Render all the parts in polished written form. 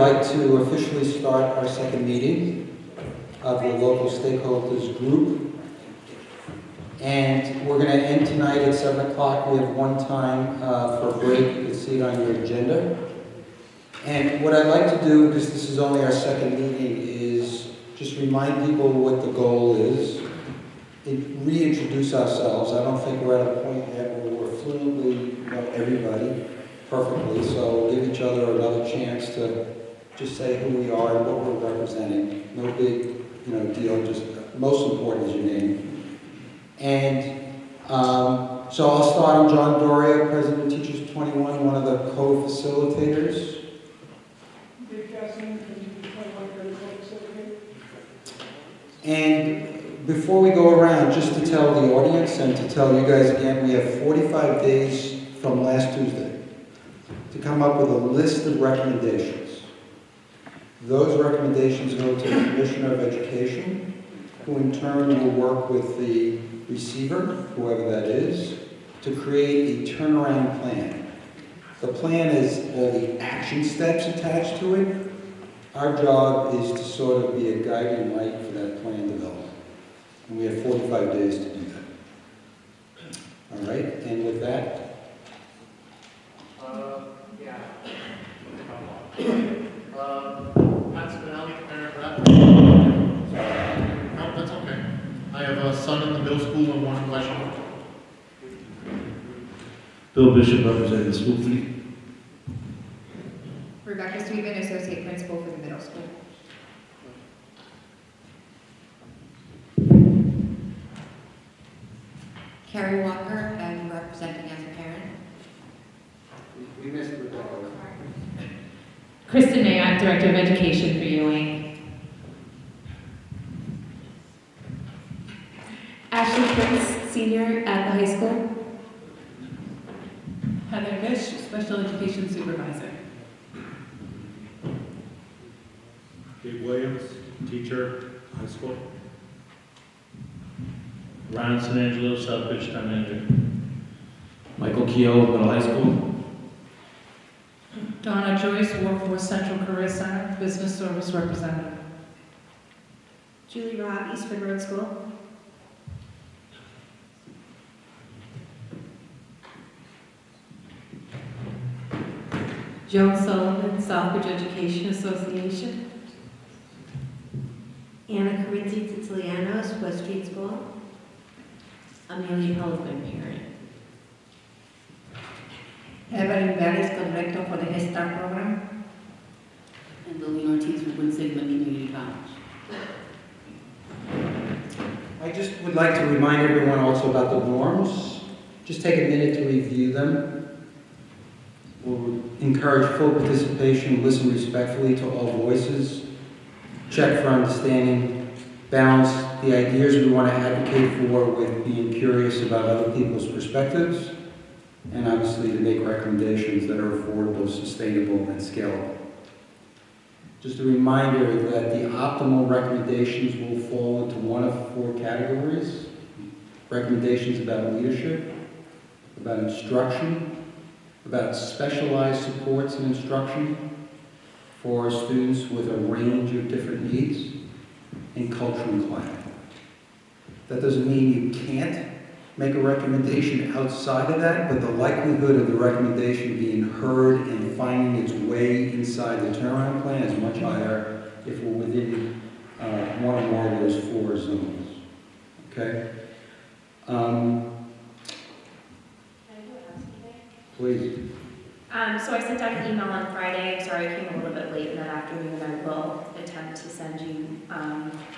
like to officially start our second meeting of the local stakeholders group. And we're going to end tonight at 7 o'clock. We have one time for a break. You can see it on your agenda. And what I'd like to do, because this is only our second meeting, is just remind people what the goal is. Reintroduce ourselves. I don't think we're at a point yet where we're fluently know everybody perfectly, so we'll give each other another chance to just say who we are and what we're representing. No big, deal. Just most important is your name. And so I'll start. I'm John Doria, President of Teachers 21, one of the co-facilitators. And before we go around, just to tell the audience and to tell you guys again, we have 45 days from last Tuesday to come up with a list of recommendations. Those recommendations go to the Commissioner of Education, who in turn will work with the receiver, whoever that is, to create a turnaround plan. The plan is all the action steps attached to it. Our job is to sort of be a guiding light for that plan development. And we have 45 days to do that. All right, and with that. Pat Spinelli, parent rep. No, that's okay. I have a son in the middle school and one in Westbrook. Bill Bishop, representing the school fleet. Rebecca Sweetman, Associate Principal for the middle school. Carrie Walker, I'm representing as a parent. We missed Rebecca. Kristen May, I'm Director of Education for Ewing. Ashley Prince, Senior at the high school. Heather Fish, Special Education Supervisor. Dave Williams, teacher, high school. Ron San Angelo, Southbridge, town manager. Michael Keogh, middle high school. Donna Joyce, Workforce Central Career Center, Business Service Representative. Julie Robb, Eastford Road School. Joan Sullivan, Southbridge Education Association. Anna Carinzi Titilianos, West Street School. Amelia Helfman, parent. Evelyn Vélez, Director for the Head Start program. And Lillian Ortiz with Wood Sigma Community College. I just would like to remind everyone also about the norms. Just take a minute to review them. We'll encourage full participation, listen respectfully to all voices, check for understanding, balance the ideas we want to advocate for with being curious about other people's perspectives, and obviously to make recommendations that are affordable, sustainable, and scalable. Just a reminder that the optimal recommendations will fall into one of 4 categories. Recommendations about leadership, about instruction, about specialized supports and instruction for students with a range of different needs, and culture and climate. That doesn't mean you can't make a recommendation outside of that, but the likelihood of the recommendation being heard and finding its way inside the turnaround plan is much higher if we're within one or more of those 4 zones. Okay? Please. So I sent out an email on Friday. I'm sorry I came a little bit late in that afternoon. I will attempt to send you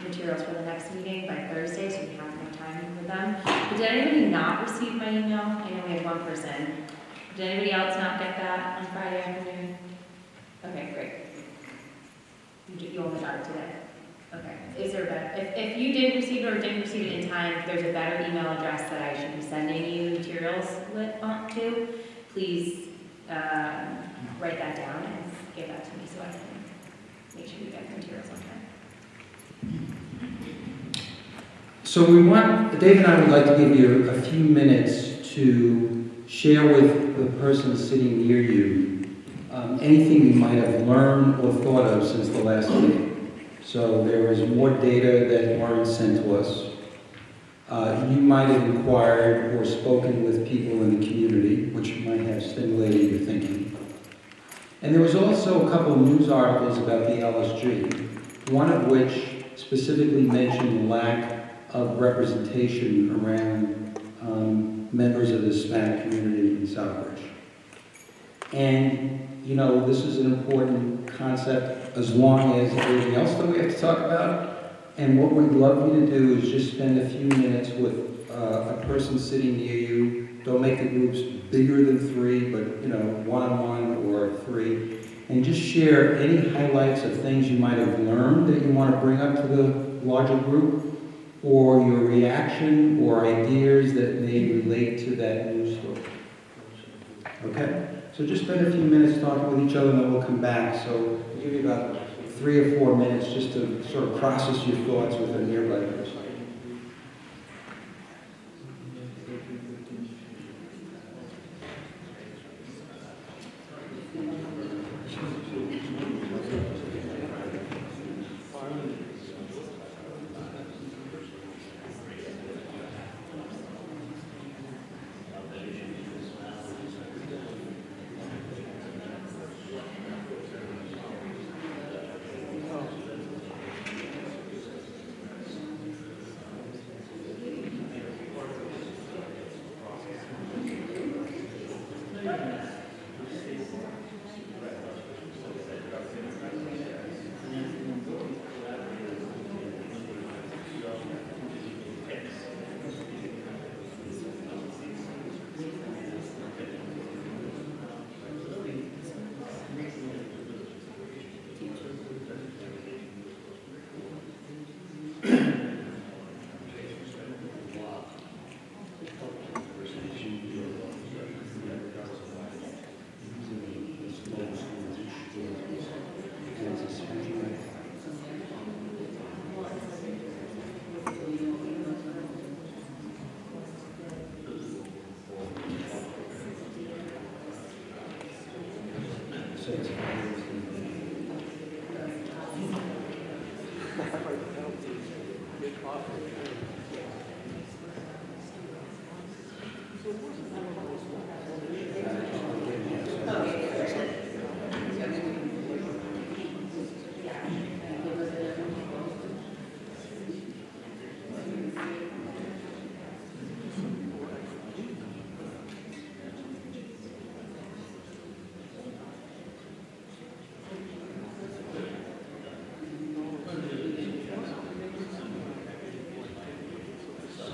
materials for the next meeting by Thursday so you have more time with them. But did anybody not receive my email? I know we have one person. Did anybody else not get that on Friday afternoon? Okay, great. You only got it today. Okay. Is there a better, if you did receive it or didn't receive it in time, there's a better email address that I should be sending you the materials to. Please write that down and give that to me so I can make sure you get the materials on time. So Dave and I would like to give you a few minutes to share with the person sitting near you anything you might have learned or thought of since the last meeting. So there was more data that weren't sent to us. You might have inquired or spoken with people in the community, which might have stimulated your thinking. And there was also a couple of news articles about the LSG, one of which specifically mentioned the lack of representation around members of the Hispanic community in Southbridge. And, you know, this is an important concept as long as everything else that we have to talk about. And what we'd love you to do is just spend a few minutes with a person sitting near you. Don't make the groups bigger than 3, but, you know, 1-on-1 or 3. And just share any highlights of things you might have learned that you want to bring up to the larger group, or your reaction or ideas that may relate to that news story. Okay? So just spend a few minutes talking with each other, and then we'll come back. So we'll give you about 3 or 4 minutes just to sort of process your thoughts with a nearby person.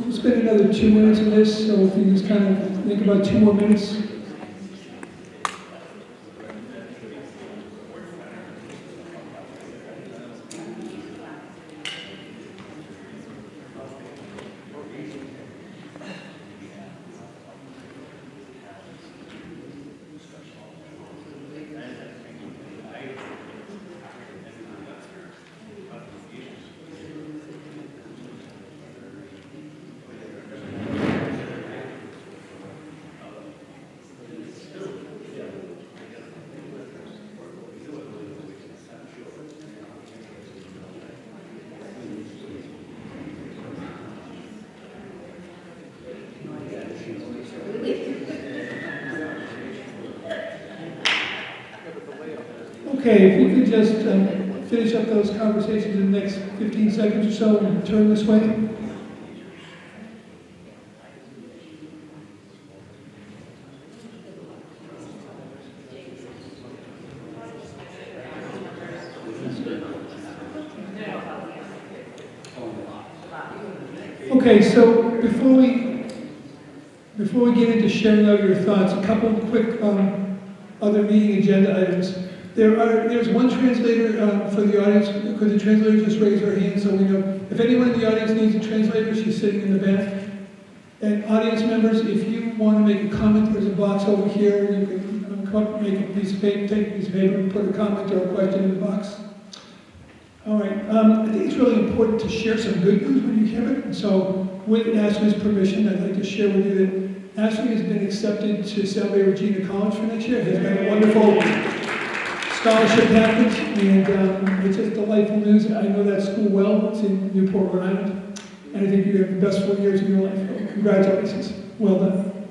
We'll spend another 2 minutes on this, so if you just kind of think about 2 more minutes. Okay, if we could just finish up those conversations in the next 15 seconds or so and turn this way. Okay, so before we get into sharing out your thoughts, a couple of quick other meeting agenda items. There's one translator for the audience. Could the translator just raise her hand so we know? If anyone in the audience needs a translator, she's sitting in the back. And audience members, if you want to make a comment, there's a box over here. You can come up, make a piece of paper, take a piece of paper, and put a comment or a question in the box. All right. I think it's really important to share some good news when you hear it. And so, with ASME's permission, I'd like to share with you that ASME has been accepted to Salve Regina College for next year. It has been a wonderful scholarship package, and it's just delightful news. I know that school well. It's in Newport, Rhode Island, and I think you have the best 4 years of your life. Congratulations. Well done.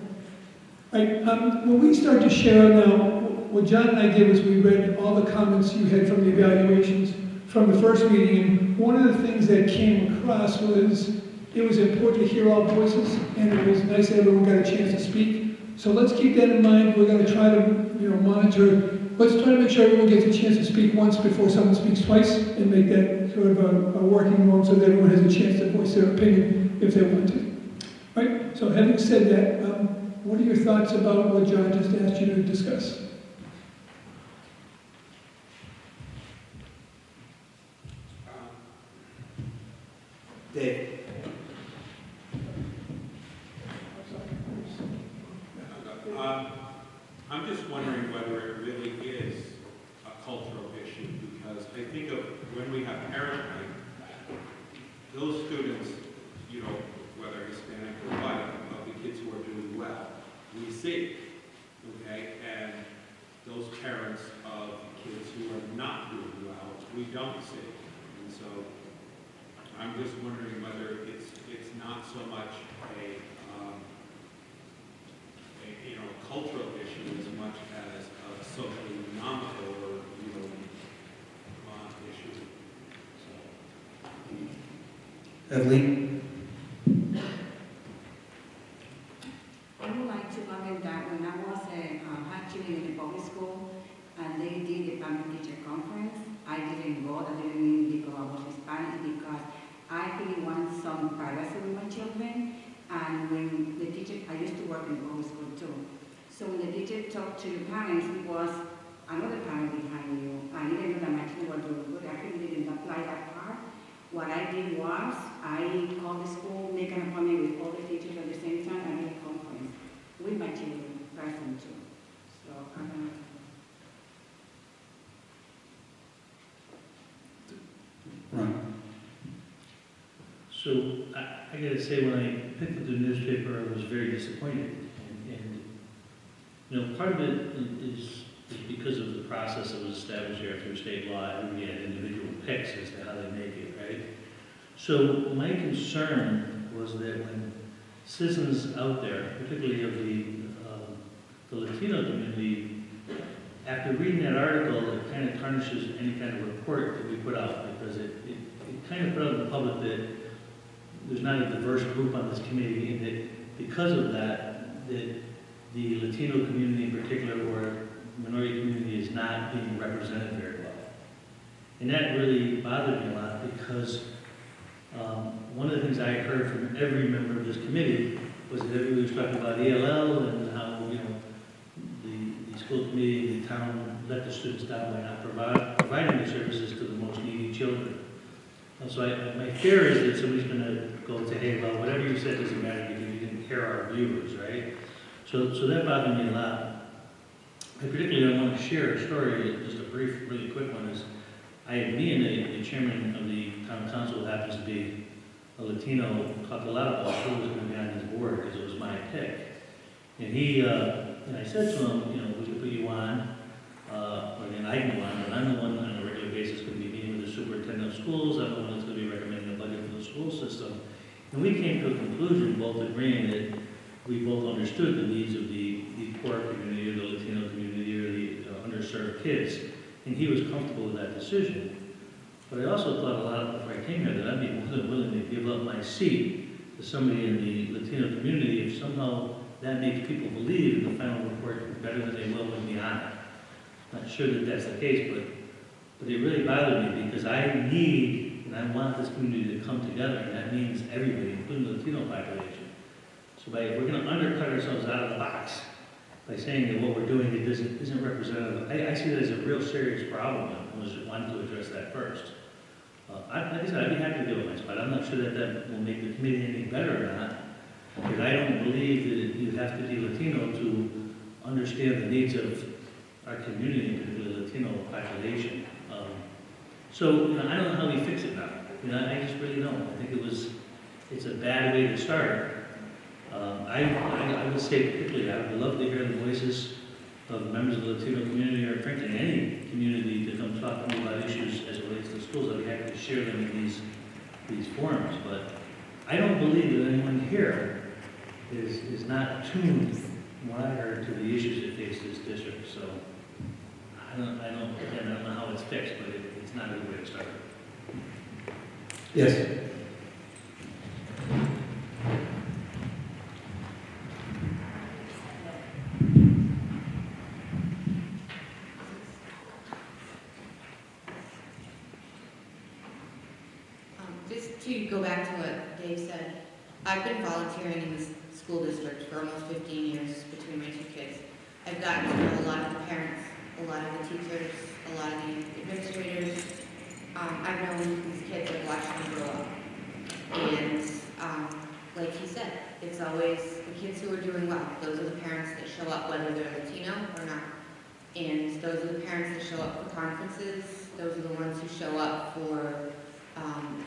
All right, when we start to share now, what John and I did was we read all the comments you had from the evaluations from the first meeting, and one of the things that came across was it was important to hear all voices, and it was nice that everyone got a chance to speak. So let's keep that in mind. We're going to try to, monitor. Let's try to make sure everyone gets a chance to speak once before someone speaks twice, and make that sort of a working norm so that everyone has a chance to voice their opinion if they want to. All right. So having said that, what are your thoughts about what John just asked you to discuss? Dave. I'm just wondering whether it really is a cultural issue, because I think of when we have parent night, those students, whether Hispanic or white, of the kids who are doing well, we see, okay? And those parents of kids who are not doing well, we don't see. And so I'm just wondering whether it's not so much a cultural issue as much as a socially nominal or issue. So. Evelyn? I would like to comment that when I was actually in the public school and they did the parent-teacher conference, I didn't go. That didn't mean because I was Hispanic, because I really want some privacy with my children. And when the teacher, I used to work in public school too. So when the teacher talked to the parents, it was another parent behind you. And even though my children were doing good, I really didn't apply that part. What I did was, I called the school, make an appointment with all the teachers at the same time, and did a conference with my children, present too. So I'm going to... Right. So I gotta say, when I picked up the newspaper, I was very disappointed. And part of it is because of the process that was established here through state law. Everybody had individual picks as to how they make it, right? So my concern was that when citizens out there, particularly of the Latino community, after reading that article, it kind of tarnishes any kind of report that we put out, because it kind of put out in the public that there's not a diverse group on this committee, and that because of that the Latino community in particular, or minority community, is not being represented very well. And that really bothered me a lot, because one of the things I heard from every member of this committee was that everybody was talking about ELL and how, the school committee and the town let the students down by not providing the services to the most needy children. And so my fear is that somebody's going to go and say, hey, well, whatever you said doesn't matter because you didn't hear our views, right? So that bothered me a lot. I particularly want to share a story, just a brief, really quick one. Is me and the chairman of the town council, who happens to be a Latino, talked a lot about who was going to be on his board, because it was my pick. And I said to him, we could put you on, or then I can go on, but I'm the one on a regular basis going to be meeting with the superintendent of schools. I'm the one that's going to be recommending a budget for the school system. And we came to a conclusion, both agreeing that we both understood the needs of the poor community, or the Latino community, or the underserved kids. And he was comfortable with that decision. But I also thought a lot before I came here that I'd be more than willing to give up my seat to somebody in the Latino community if somehow that makes people believe in the final report better than they will with me on it. Not sure that that's the case, but it really bothered me, because I need and I want this community to come together, and that means everybody, including the Latino population. So if we're going to undercut ourselves out of the box by saying that what we're doing isn't representative, I see that as a real serious problem, and was wanting to address that first. Like I said, I'd be happy to give it my spot. I'm not sure that will make the committee any better or not, because I don't believe that you have to be Latino to understand the needs of our community, particularly the Latino population. So I don't know how we fix it now. I just really don't. I think it's a bad way to start. I would say particularly, I would love to hear the voices of members of the Latino community, or frankly any community, to come talk to me about issues as it relates to schools, I'd be happy to share them in these forums. But I don't believe that anyone here is not attuned, from what I heard, to the issues that face this district. So I don't know how it's fixed, but it's not a good way to start. Yes. Just to go back to what Dave said, I've been volunteering in this school district for almost 15 years between my two kids. I've gotten to know a lot of the parents, a lot of the teachers, a lot of the administrators. I've known these kids, I've watched them grow up. And like he said, it's always the kids who are doing well. Those are the parents that show up whether they're Latino or not. And those are the parents that show up for conferences. Those are the ones who show up for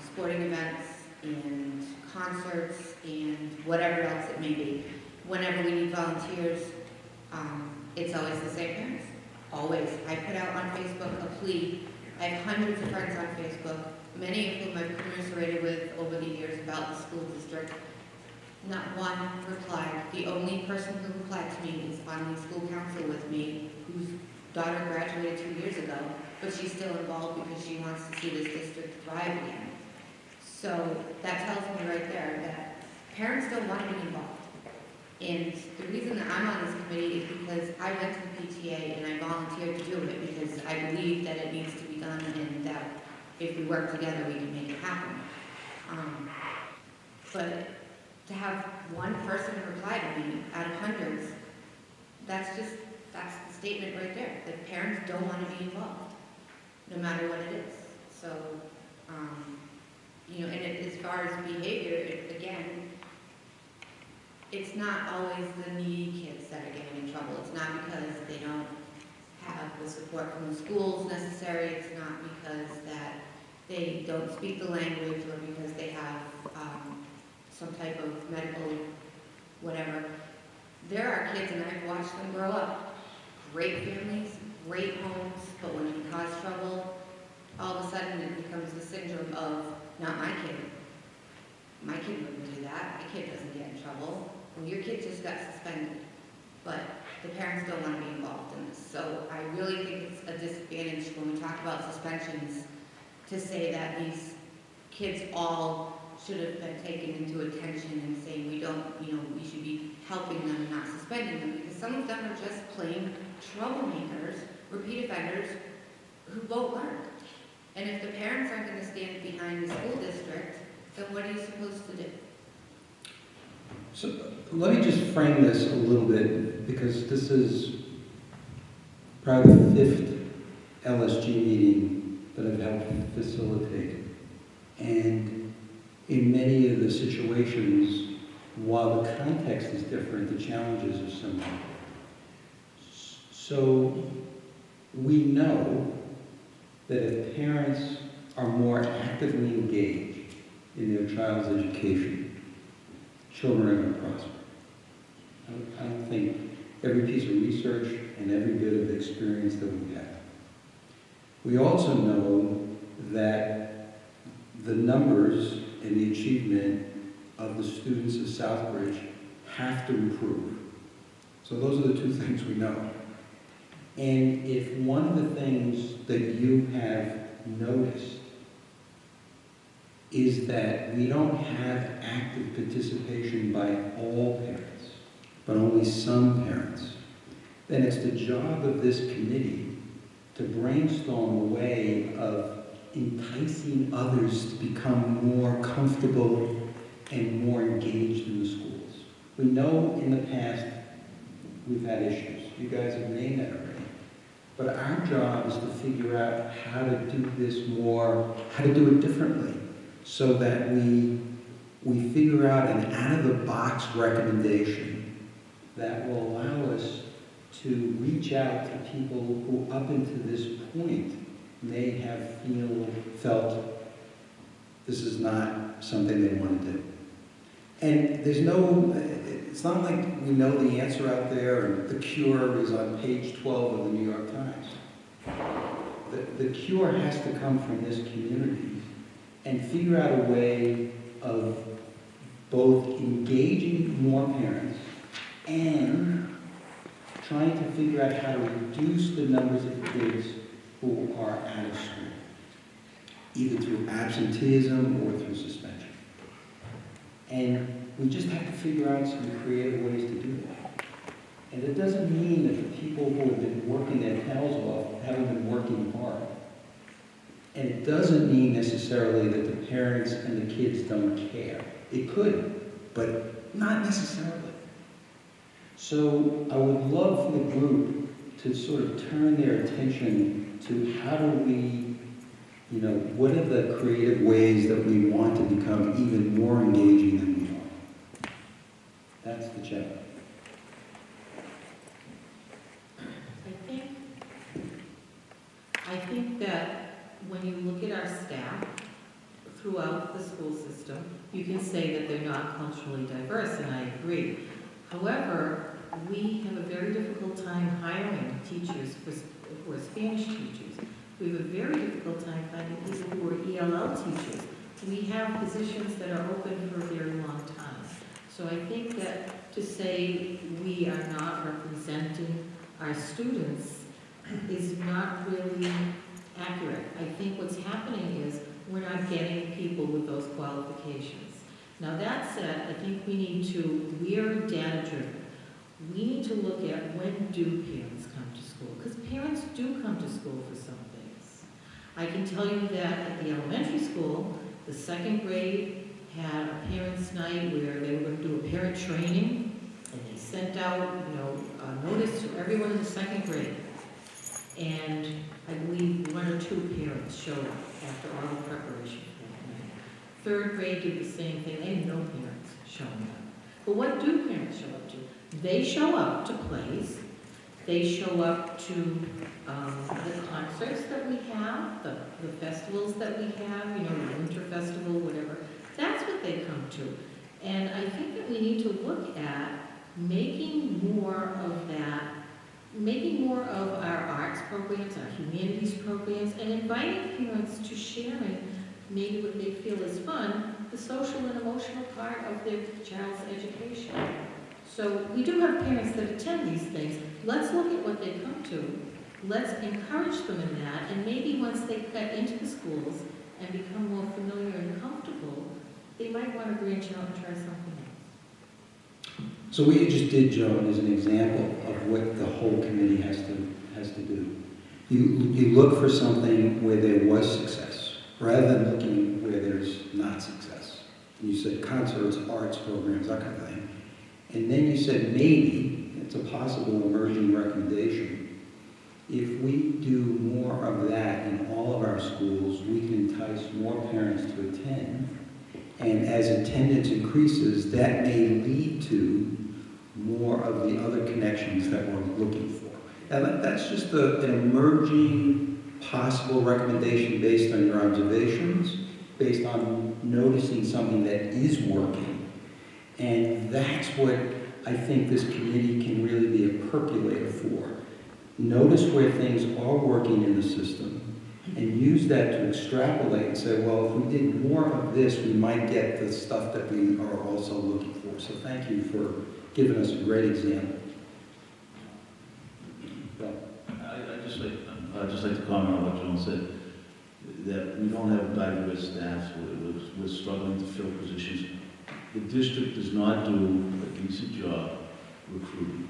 sporting events and concerts and whatever else it may be. Whenever we need volunteers, it's always the same parents. Always. I put out on Facebook a plea. I have hundreds of friends on Facebook, many of whom I've commiserated with over the years about the school district. Not one replied. The only person who replied to me is on the school council with me, whose daughter graduated 2 years ago, but she's still involved because she wants to see this district thrive again. So that tells me right there that parents don't want to be involved. And the reason that I'm on this committee is because I went to the PTA and I volunteered to do it because I believe that it needs to be done and that if we work together we can make it happen. But to have one person reply to me out of hundreds, that's the statement right there, that parents don't want to be involved, no matter what it is. So, you know, and as far as behavior, again, it's not always the needy kids that are getting in trouble. It's not because they don't have the support from the schools necessary. It's not because that they don't speak the language or because they have some type of medical whatever. There are kids, and I've watched them grow up. Great families, great homes, but when you cause trouble, all of a sudden it becomes the syndrome of, not my kid. My kid wouldn't do that. My kid doesn't get in trouble. Well, your kid just got suspended. But the parents don't want to be involved in this. So I really think it's a disadvantage when we talk about suspensions to say that these kids all should have been taken into attention and saying we don't, you know, we should be helping them and not suspending them, because some of them are just plain troublemakers, repeat offenders who won't learn. And if the parents aren't going to stand behind the school district, then what are you supposed to do? So let me just frame this a little bit, because this is probably the 5th LSG meeting that I've helped facilitate. And in many of the situations, while the context is different, the challenges are similar. So we know that if parents are more actively engaged in their child's education, children are going to prosper. I don't think every piece of research and every bit of experience that we have. We also know that the numbers and the achievement of the students of Southbridge have to improve. So those are the two things we know. And if one of the things that you have noticed is that we don't have active participation by all parents, but only some parents, then it's the job of this committee to brainstorm a way of enticing others to become more comfortable and more engaged in the schools. We know in the past we've had issues. You guys have named that already. But our job is to figure out how to do this more, how to do it differently, so that we figure out an out-of-the-box recommendation that will allow us to reach out to people who up until this point may have felt this is not something they want to do. And there's no, it's not like we know the answer out there and the cure is on page 12 of the New York Times. The cure has to come from this community and figure out a way of both engaging more parents and trying to figure out how to reduce the numbers of kids who are out of school, either through absenteeism or through suspension. And we just have to figure out some creative ways to do that. And it doesn't mean that the people who have been working their tails off haven't been working hard. And it doesn't mean necessarily that the parents and the kids don't care. It could, but not necessarily. So I would love for the group to sort of turn their attention to how do we, what are the creative ways that we want to become even more engaging than we are. That's the challenge. I think that when you look at our staff throughout the school system, you can say that they're not culturally diverse, and I agree. However, we have a very difficult time hiring teachers who are Spanish teachers. We have a very difficult time finding people who are ELL teachers. We have positions that are open for a very long time. So I think that to say we are not representing our students is not really accurate. I think what's happening is we're not getting people with those qualifications. Now that said, I think we are data driven. We need to look at when do parents come to school, because parents do come to school for some things. I can tell you that at the elementary school, the second grade had a parents' night where they were going to do a parent training, and they sent out, a notice to everyone in the second grade. And I believe one or two parents showed up after all the preparation for that night. Third grade did the same thing. They had no parents showing up. But what do parents show up to? They show up to plays. They show up to the concerts that we have, the festivals that we have, the winter festival, whatever. That's what they come to. And I think that we need to look at making more of that, making more of our arts programs, our humanities programs, and inviting parents to sharing maybe what they feel is fun, the social and emotional part of their child's education. So we do have parents that attend these things. Let's look at what they come to. Let's encourage them in that, and maybe once they get into the schools and become more familiar and comfortable, they might want to branch out and try something else. So what you just did, Joan, is an example of what the whole committee has to do. You look for something where there was success, rather than looking where there's not success. You said concerts, arts programs, that kind of thing. And then you said maybe, it's a possible emerging recommendation, if we do more of that in all of our schools, we can entice more parents to attend. And as attendance increases, that may lead to more of the other connections that we're looking for. And that's just an emerging possible recommendation based on your observations, based on noticing something that is working. And that's what I think this committee can really be a percolator for. Notice where things are working in the system and use that to extrapolate and say, well, if we did more of this, we might get the stuff that we are also looking for. So thank you for giving us a great example. Well, I'd just like to comment on what Joan said, that we don't have diverse staff. We're struggling to fill positions. The district does not do a decent job recruiting.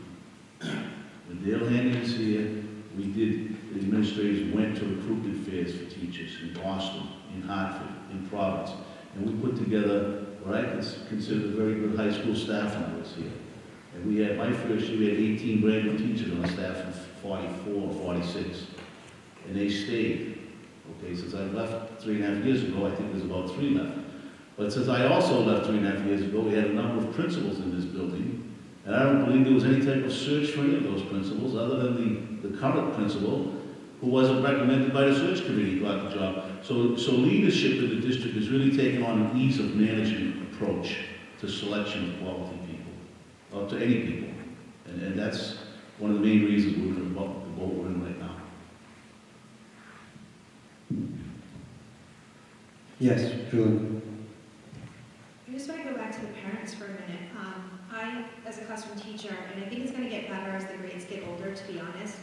When Dale Hannon is here, the administrators went to recruitment fairs for teachers in Boston, in Hartford, in Providence, and we put together what I consider a very good high school staff numbers here. And we had, my first year, we had 18 brand new teachers on staff of 44 or 46, and they stayed. Okay, since I left 3.5 years ago, I think there's about 3 left. But since I also left 3.5 years ago, we had a number of principals in this building, and I don't believe there was any type of search for any of those principals, other than the current principal, who wasn't recommended by the search committee, got the job. So leadership in the district is really taking on an ease of management approach to selection of quality people. or to any people. And that's one of the main reasons we're in the boat we're in right now. Yes, Julie? I just want to go back to the parents for a minute. I, as a classroom teacher, and I think it's going to get better as the grades get older, to be honest,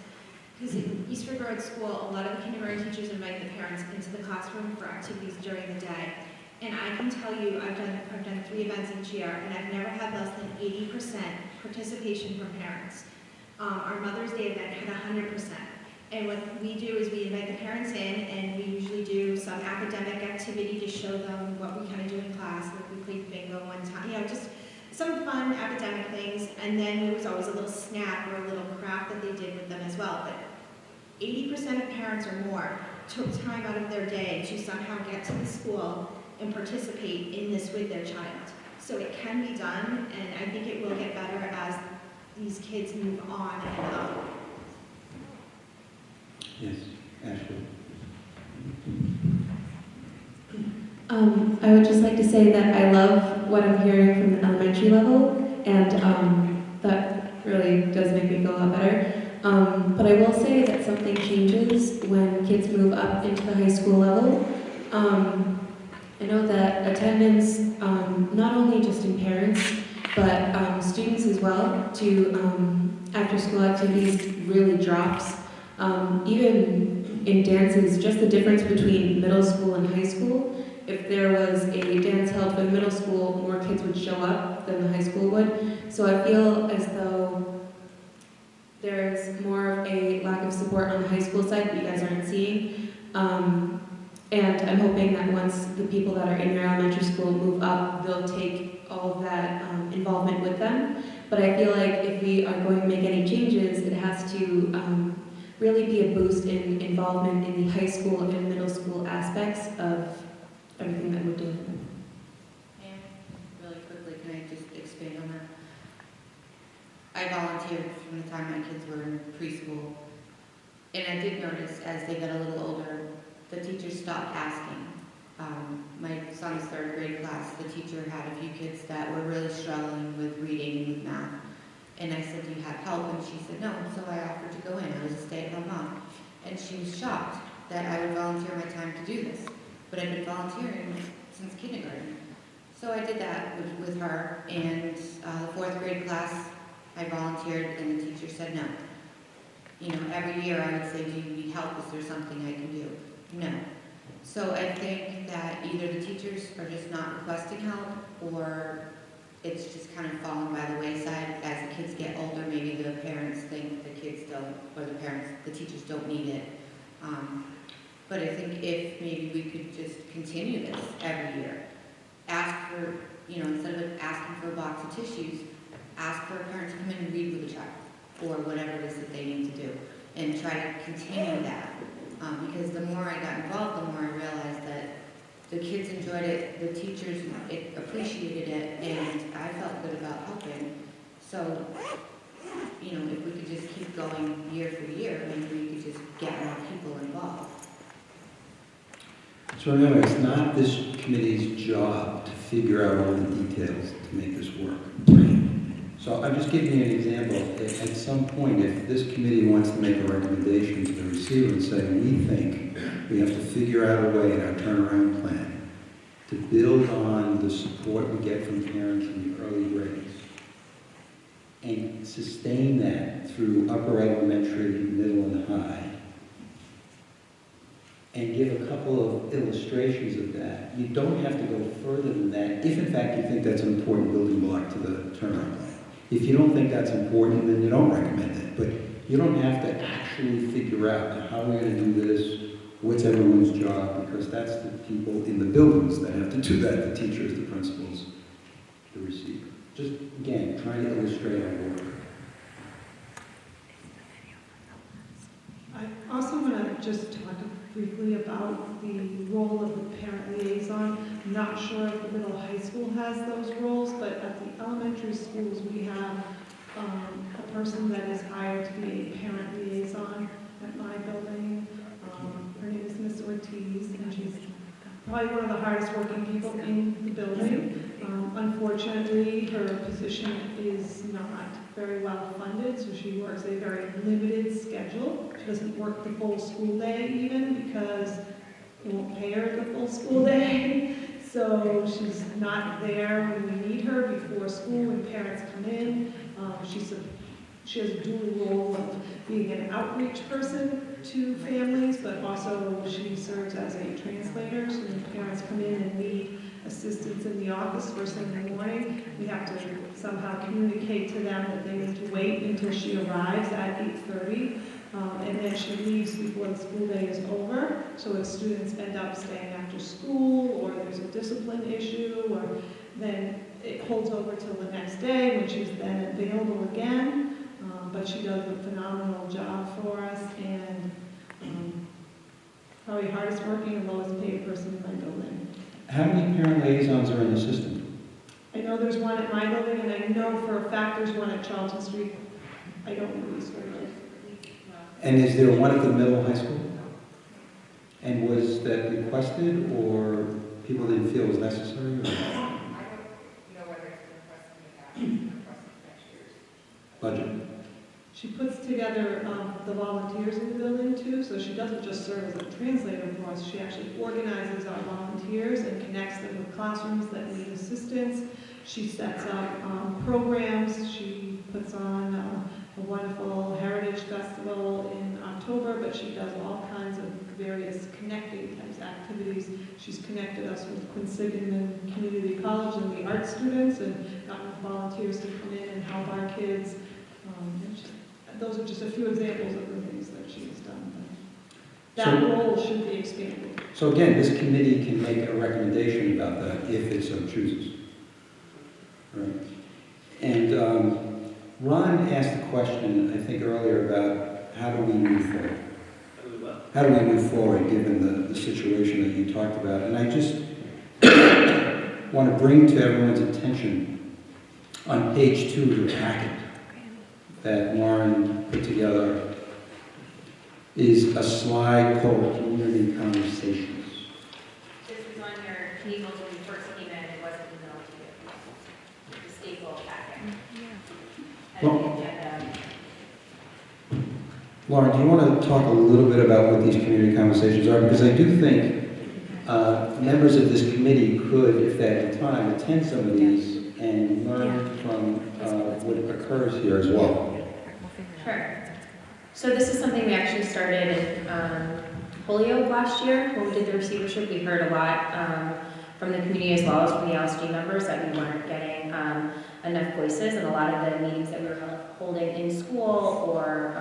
because in Eastford Road School, a lot of the kindergarten teachers invite the parents into the classroom for activities during the day. And I can tell you, I've done 3 events each year, and I've never had less than 80% participation from parents. Our Mother's Day event had 100%. And what we do is we invite the parents in, and we usually do some academic activity to show them what we kind of do in class. Like we played bingo one time, just some fun academic things. And then there was always a little snack or a little craft that they did with them as well. But 80% of parents or more took time out of their day to somehow get to the school and participate in this with their child. So it can be done, and I think it will get better as these kids move on and up. Yes, Ashley. I would just like to say that I love what I'm hearing from the elementary level, and that really does make me feel a lot better. But I will say that something changes when kids move up into the high school level. I know that attendance, not only just in parents, but students as well, to after-school activities really drops. Even in dances, just the difference between middle school and high school. If there was a dance held for the middle school, more kids would show up than the high school would. So I feel as though there's more of a lack of support on the high school side that you guys aren't seeing. And I'm hoping that once the people that are in your elementary school move up, they'll take all of that involvement with them. But I feel like if we are going to make any changes, it has to really be a boost in involvement in the high school and middle school aspects of everything that we're doing. And really quickly, can I just expand on that? I volunteered from the time my kids were in preschool, and I did notice as they got a little older, the teachers stopped asking. My son's 3rd grade class, the teacher had a few kids that were really struggling with reading and with math. And I said, do you have help? And she said, no. So I offered to go in. I was a stay-at-home mom. And she was shocked that I would volunteer my time to do this. But I've been volunteering since kindergarten. So I did that with her. And the 4th grade class, I volunteered, and the teacher said no. Every year I would say, do you need help? Is there something I can do? No. So I think that either the teachers are just not requesting help, or it's just kind of fallen by the wayside. As the kids get older, maybe the parents think the kids don't, or the teachers don't need it. But I think if maybe we could just continue this every year, ask for, instead of asking for a box of tissues, ask for a parent to come in and read with a child, or whatever it is that they need to do, and try to continue that. Because the more I got involved, the more I realized that the kids enjoyed it, the teachers appreciated it, and I felt good about helping. So, if we could just keep going year for year, maybe we could just get more people involved. So remember, it's not this committee's job to figure out all the details to make this work. So I'm just giving you an example. At some point, if this committee wants to make a recommendation to the receiver and say, we think we have to figure out a way in our turnaround plan to build on the support we get from parents in the early grades and sustain that through upper elementary, middle, and high, and give a couple of illustrations of that. You don't have to go further than that if, in fact, you think that's an important building block to the turnaround plan. If you don't think that's important, then you don't recommend it. But you don't have to actually figure out how we're going to do this, what's everyone's job, because that's the people in the buildings that have to do that, the teachers, the principals, the receiver. Just, again, trying to illustrate our work. I also want to just talk briefly about the role of the parent liaison. I'm not sure if the middle high school has those roles, but at the elementary schools we have a person that is hired to be a parent liaison at my building. Her name is Miss Ortiz, and she's probably one of the hardest working people in the building. Unfortunately, her position is not very well funded, so she works a very limited schedule. She doesn't work the full school day even because it won't pay her the full school day. So she's not there when we need her before school, when parents come in. She has a dual role of being an outreach person to families, but also she serves as a translator. So when parents come in and need assistance in the office first thing in the morning, we have to somehow communicate to them that they need to wait until she arrives at 8:30. And then she leaves before the school day is over. So if students end up staying after school, or there's a discipline issue, or then it holds over till the next day when she's then available again. But she does a phenomenal job for us, and probably hardest working and lowest paid person in my building. How many parent liaisons are in the system? I know there's one at my building, and I know for a fact there's one at Charlton Street. I don't know East River. And is there one at the middle high school? And was that requested, or people didn't feel was necessary? Or? I don't know whether it's requested next year's Budget. She puts together the volunteers in the building too, so she doesn't just serve as a translator for us, she actually organizes our volunteers and connects them with classrooms that need assistance. She sets up programs, she puts on a wonderful Heritage Festival in October, but she does all kinds of various connecting types of activities. She's connected us with Quinsigamond Community College and the art students, and gotten volunteers to come in and help our kids. Those are just a few examples of the things that she has done. That role should be expanded. So again, this committee can make a recommendation about that if it so chooses. Right. And Ron asked a question, I think, earlier about how do we move forward? How do we move forward given the situation that you talked about? And I just want to bring to everyone's attention on page 2 of the packet that Lauren put together is a slide called Community Conversations. This was on your tables when you first came in, it wasn't emailed to you. The staple packet. And the agenda. Lauren, do you want to talk a little bit about what these community conversations are? Because I do think members of this committee could, if they had the time, attend some of these and learn from what occurs here as well. Sure. So this is something we actually started in Holyoke last year when we did the receivership. We heard a lot from the community as well as from the LSG members that we weren't getting enough voices, and a lot of the meetings that we were holding in school or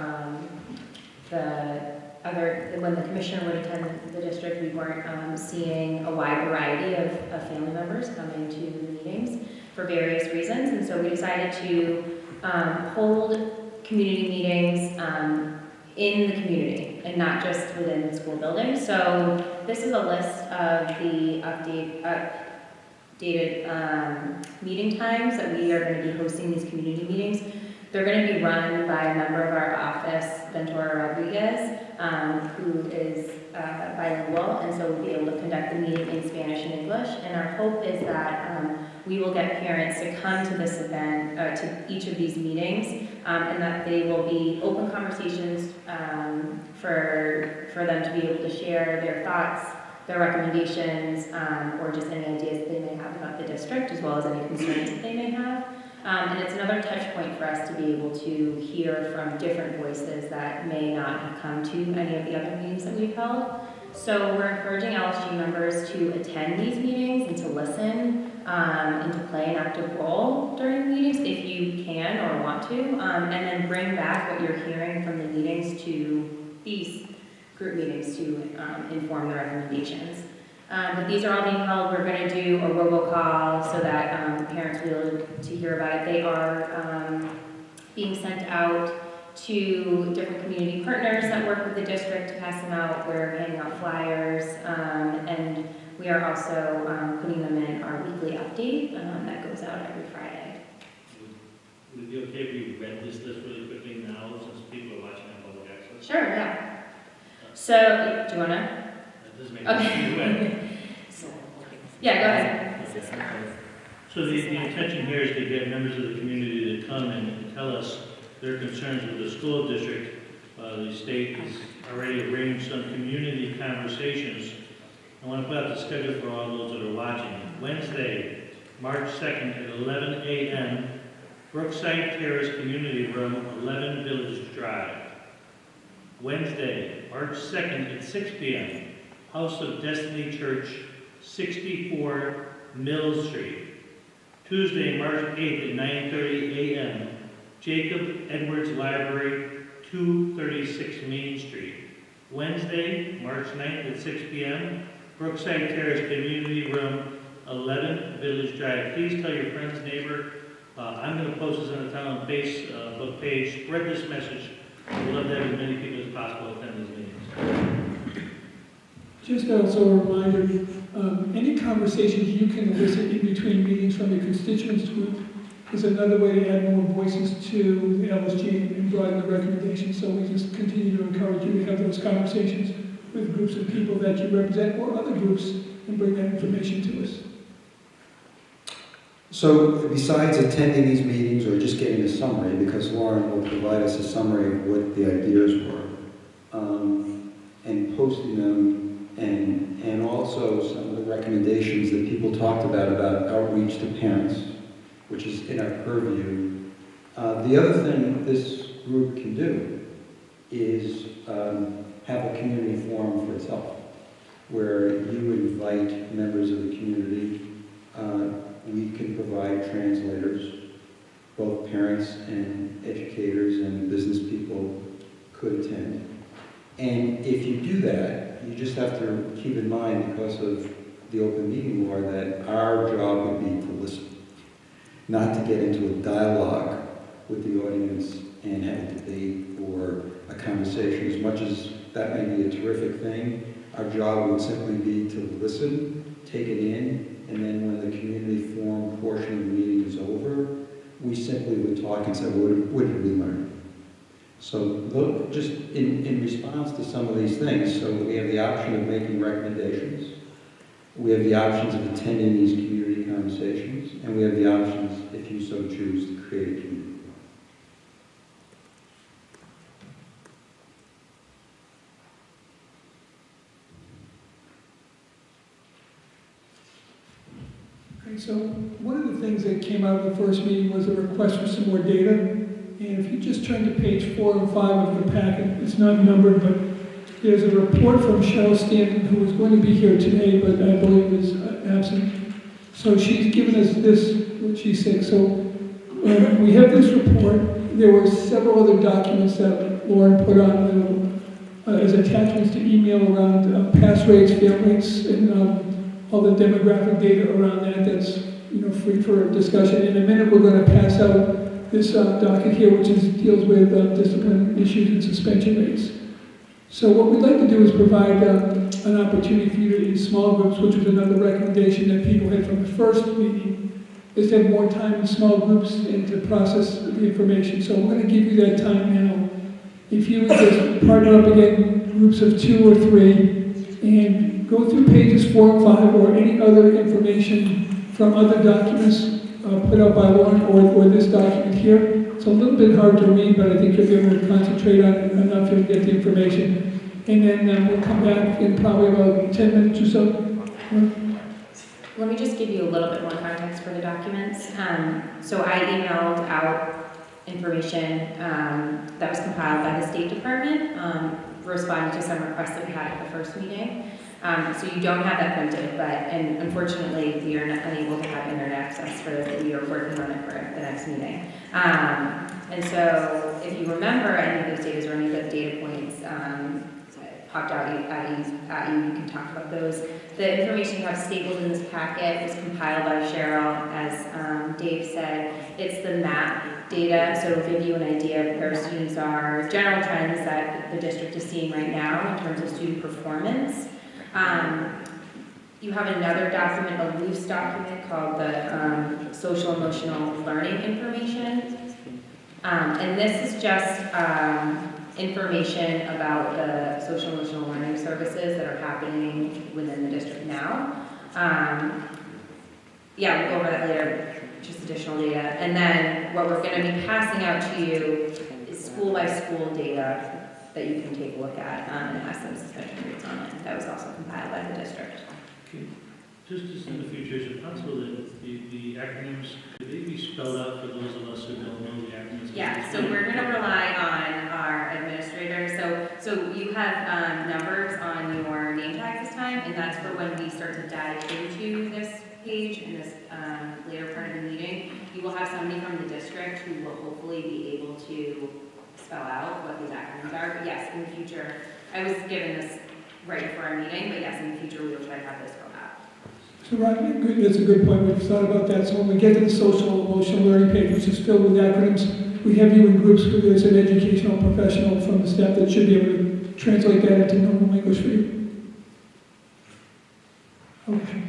when the commissioner would attend the district, we weren't seeing a wide variety of family members coming to the meetings for various reasons, and so we decided to hold community meetings in the community and not just within the school building. So this is a list of the updated meeting times that we are going to be hosting these community meetings. They're going to be run by a member of our office, Ventura Rodriguez, who is bilingual, and so we'll be able to conduct the meeting in Spanish and English. And our hope is that we will get parents to come to this event, to each of these meetings, and that they will be open conversations for them to be able to share their thoughts, their recommendations, or just any ideas that they may have about the district, as well as any concerns that they may have. And it's another touch point for us to be able to hear from different voices that may not have come to any of the other meetings that we've held. So we're encouraging LSG members to attend these meetings and to listen and to play an active role during the meetings if you can or want to, and then bring back what you're hearing from the meetings to these group meetings to inform the recommendations. But these are all being held. We're going to do a robocall so that parents will be able to hear about it. They are being sent out to different community partners that work with the district to pass them out. We're handing out flyers, and we are also putting them in our weekly update that goes out every Friday. Would it be okay if we read this list really quickly now, since people are watching on public access? Sure, yeah. So, do you want to? That doesn't make Okay. sense. Yeah, go ahead. So the intention here is to get members of the community to come and tell us their concerns with the school district. The state has already arranged some community conversations. I want to put out the schedule for all those that are watching. Wednesday, March 2nd at 11 a.m., Brookside Terrace Community Room, 11 Village Drive. Wednesday, March 2nd at 6 p.m., House of Destiny Church, 64 Mill Street. Tuesday, March 8th at 9:30 a.m., Jacob Edwards Library, 236 Main Street. Wednesday, March 9th at 6 p.m., Brookside Terrace Community Room, 11 Village Drive. Please tell your friends, neighbor. I'm going to post this on the town Facebook page. Spread this message. We'd love to have as many people as possible attend these meetings. Just also a reminder, any conversations you can elicit in between meetings from your constituents group is another way to add more voices to the LSG and broaden the recommendations. So we just continue to encourage you to have those conversations with groups of people that you represent or other groups and bring that information to us. So besides attending these meetings or just getting a summary, because Lauren will provide us a summary of what the ideas were, and posting them, and also some of the recommendations that people talked about outreach to parents, which is in our purview. The other thing this group can do is have a community forum for itself, where you invite members of the community. We can provide translators, both parents and educators and business people could attend. And if you do that, you just have to keep in mind, because of the open meeting law, that our job would be to listen, not to get into a dialogue with the audience and have a debate or a conversation. As much as that may be a terrific thing, our job would simply be to listen, take it in, and then when the community forum portion of the meeting is over, we simply would talk and say, what did we learn? So look, just in response to some of these things, so we have the option of making recommendations, we have the options of attending these community conversations, and we have the options, if you so choose, to create a community. Okay, so one of the things that came out of the first meeting was a request for some more data. And if you just turn to page 4 and 5 of your packet, it's not numbered, but there's a report from Cheryl Stanton, who was going to be here today, but I believe is absent. So she's given us this, what she said. So we have this report. There were several other documents that Lauren put on as attachments to email around pass rates, fail rates, and all the demographic data around that. That's free for discussion. In a minute, we're going to pass out this docket here, which deals with discipline issues and suspension rates. So what we'd like to do is provide an opportunity for you to, in small groups, which was another recommendation that people had from the first meeting, is to have more time in small groups and to process the information. So we're going to give you that time now. If you would just partner up again, groups of 2 or 3, and go through pages 4 and 5 or any other information from other documents put out by Lauren or this document here. It's a little bit hard to read, but I think you'll be able to concentrate on it enough to get the information. And then we'll come back in probably about 10 minutes or so. Let me just give you a little bit more context for the documents. So I emailed out information that was compiled by the State Department, responding to some requests that we had at the first meeting. So you don't have that printed, and unfortunately we are not unable to have internet access for those that we are working on it for the next meeting. And so if you remember any of those data or any of those data points popped out at you, you can talk about those. The information you have stapled in this packet was compiled by Cheryl, as Dave said. It's the map data, so it'll give you an idea of where students are, general trends that the district is seeing right now in terms of student performance. You have another document, a loose document called the Social Emotional Learning Information. And this is just information about the social emotional learning services that are happening within the district now. yeah, we'll go over that later, just additional data. And then what we're gonna be passing out to you is school-by-school data that you can take a look at, and it has some suspension rates on it. That was also compiled by the district. Okay. Just in the future, is it possible that the acronyms, could they be spelled out for those of us who don't know the acronyms? Yeah, so we're gonna rely on our administrator. So you have numbers on your name tags this time, and that's for when we start to dive into this page in this later part of the meeting. You will have somebody from the district who will hopefully be able to spell out what these acronyms are. But yes, in the future, I was given this right before our meeting, but yes, in the future, we will try to have this spelled out. So Ryan, that's a good point. We've thought about that. So when we get to the social emotional learning page, which is filled with acronyms, we have you in groups where there's an educational professional from the staff that should be able to translate that into normal English for you. Okay.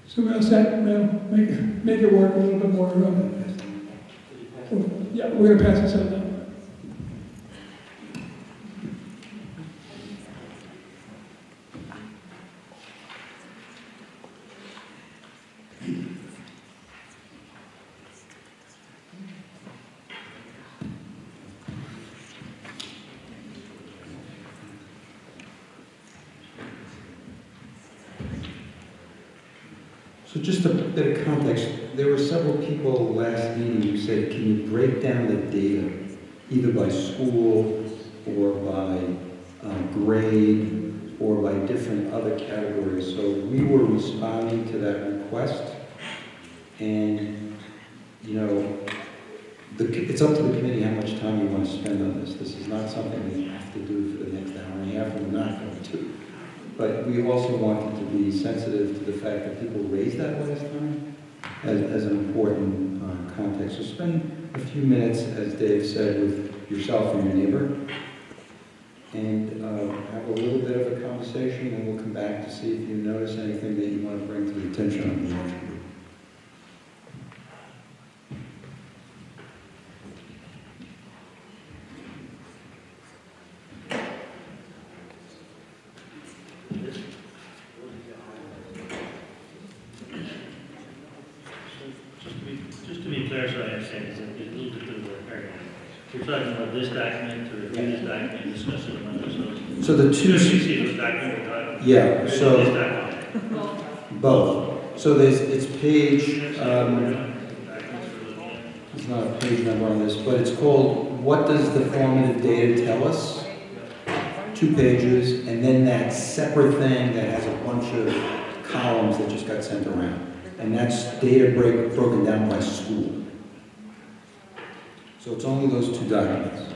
So we'll set, make it work a little bit more. Yeah, we're going to pass this out now. So just a bit of context, there were several people last meeting who said, can you break down the data, either by school or by grade or by different other categories? So we were responding to that request, and you know, it's up to the committee how much time you want to spend on this. This is not something we have to do for the next hour and a half, and we're not going to. But we also wanted to be sensitive to the fact that people raised that last time as an important context. So spend a few minutes, as Dave said, with yourself and your neighbor, and have a little bit of a conversation, and we'll come back to see if you notice anything that you want to bring to the attention of the large group. Just to be clear, so I understand, it's a little bit of a paradigm. We're talking about this document, to review this document, discuss it among ourselves. So the two... So you see this document we're talking about? Yeah, so... This document. Both. So it's page... There's not a page number on this, but it's called, What Does the Formative Data Tell Us? 2 pages, and then that separate thing that has a bunch of columns that just got sent around. And that's data broken down by school. So it's only those 2 documents.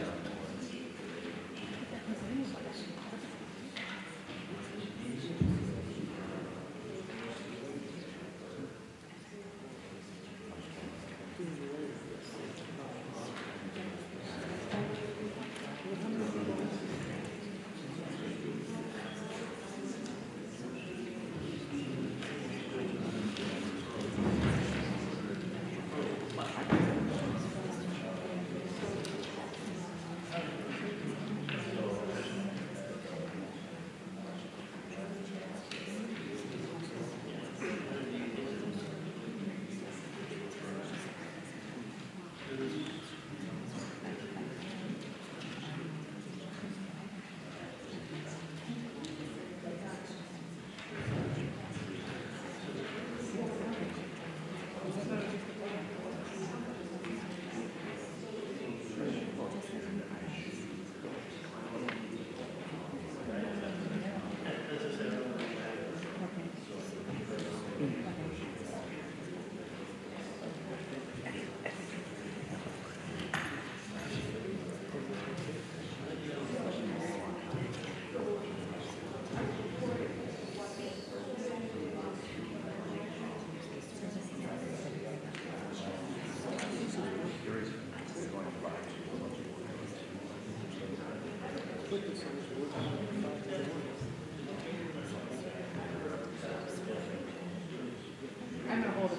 I'm gonna hold it.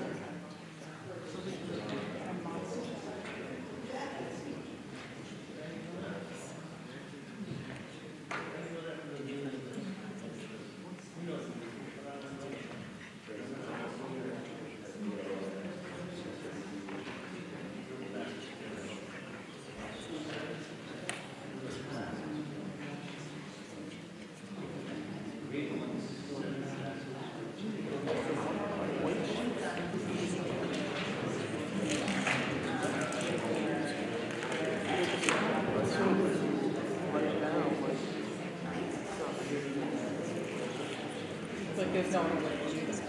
Like, there's no one to do this.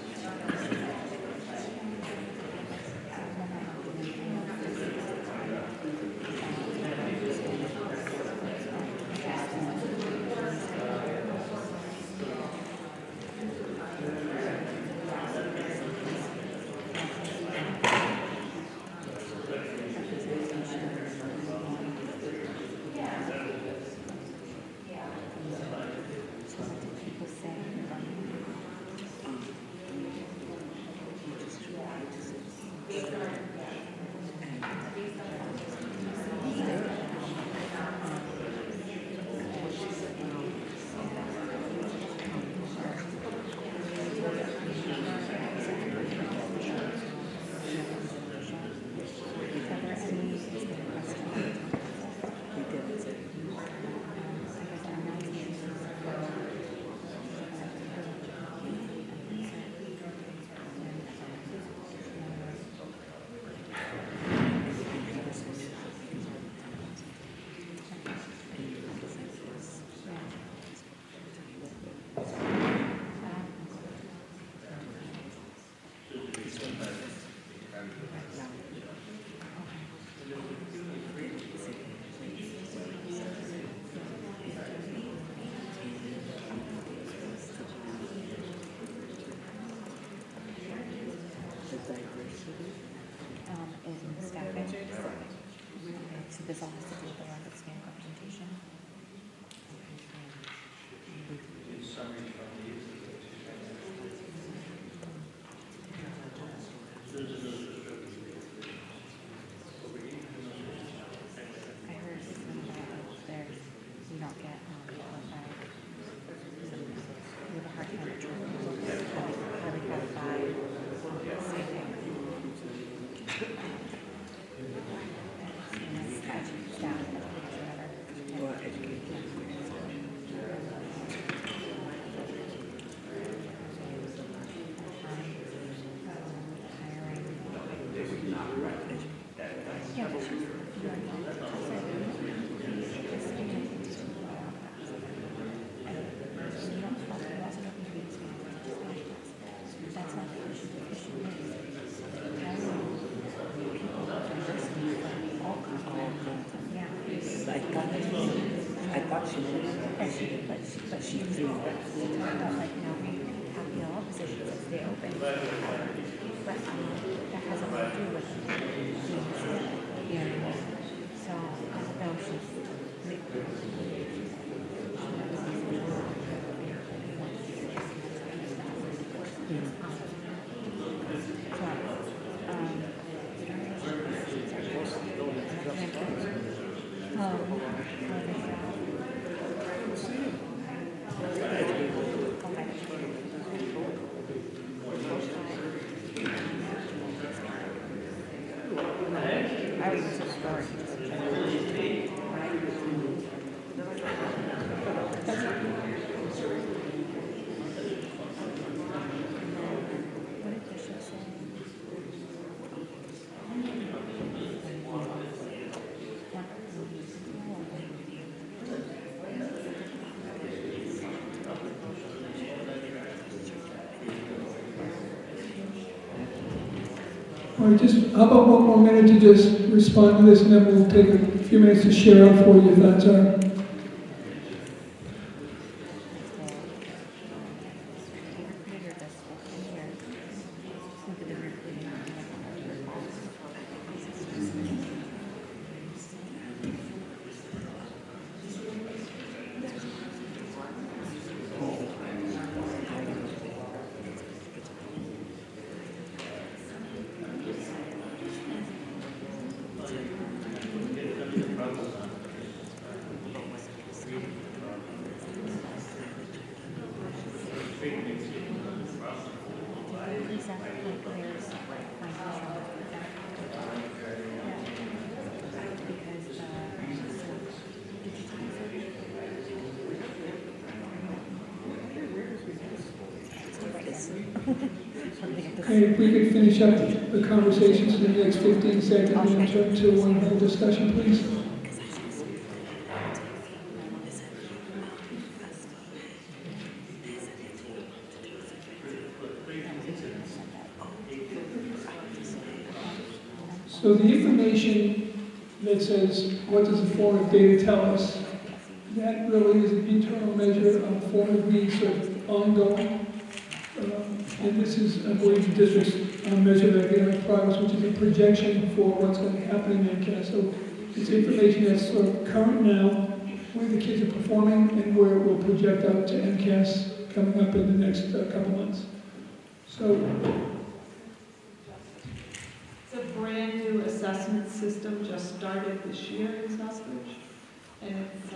In staffing. So this all has to do with the rapid scan representation. I heard there you don't get you have a hard time highly qualified staffing. That's not the issue. The issue is I thought she did. But she talked about like now we have all positions that stay open. But that has a lot to do with yeah. So no, All right, just, how about one more minute to just respond to this, and then we'll take a few minutes to share out for you if that's all right. Okay, if we could finish up the conversations in the next 15 seconds and turn to one whole discussion, please. So the information that says, what does the formative data tell us? That really is an internal measure of formative needs sort of ongoing. And this is, I believe, the district's measure of academic progress, which is a projection for what's going to happen in MCAS. So it's information that's sort of current now, where the kids are performing, and where it will project out to MCAS coming up in the next couple months. So It's a brand new assessment system just started this year in Southbridge, and it's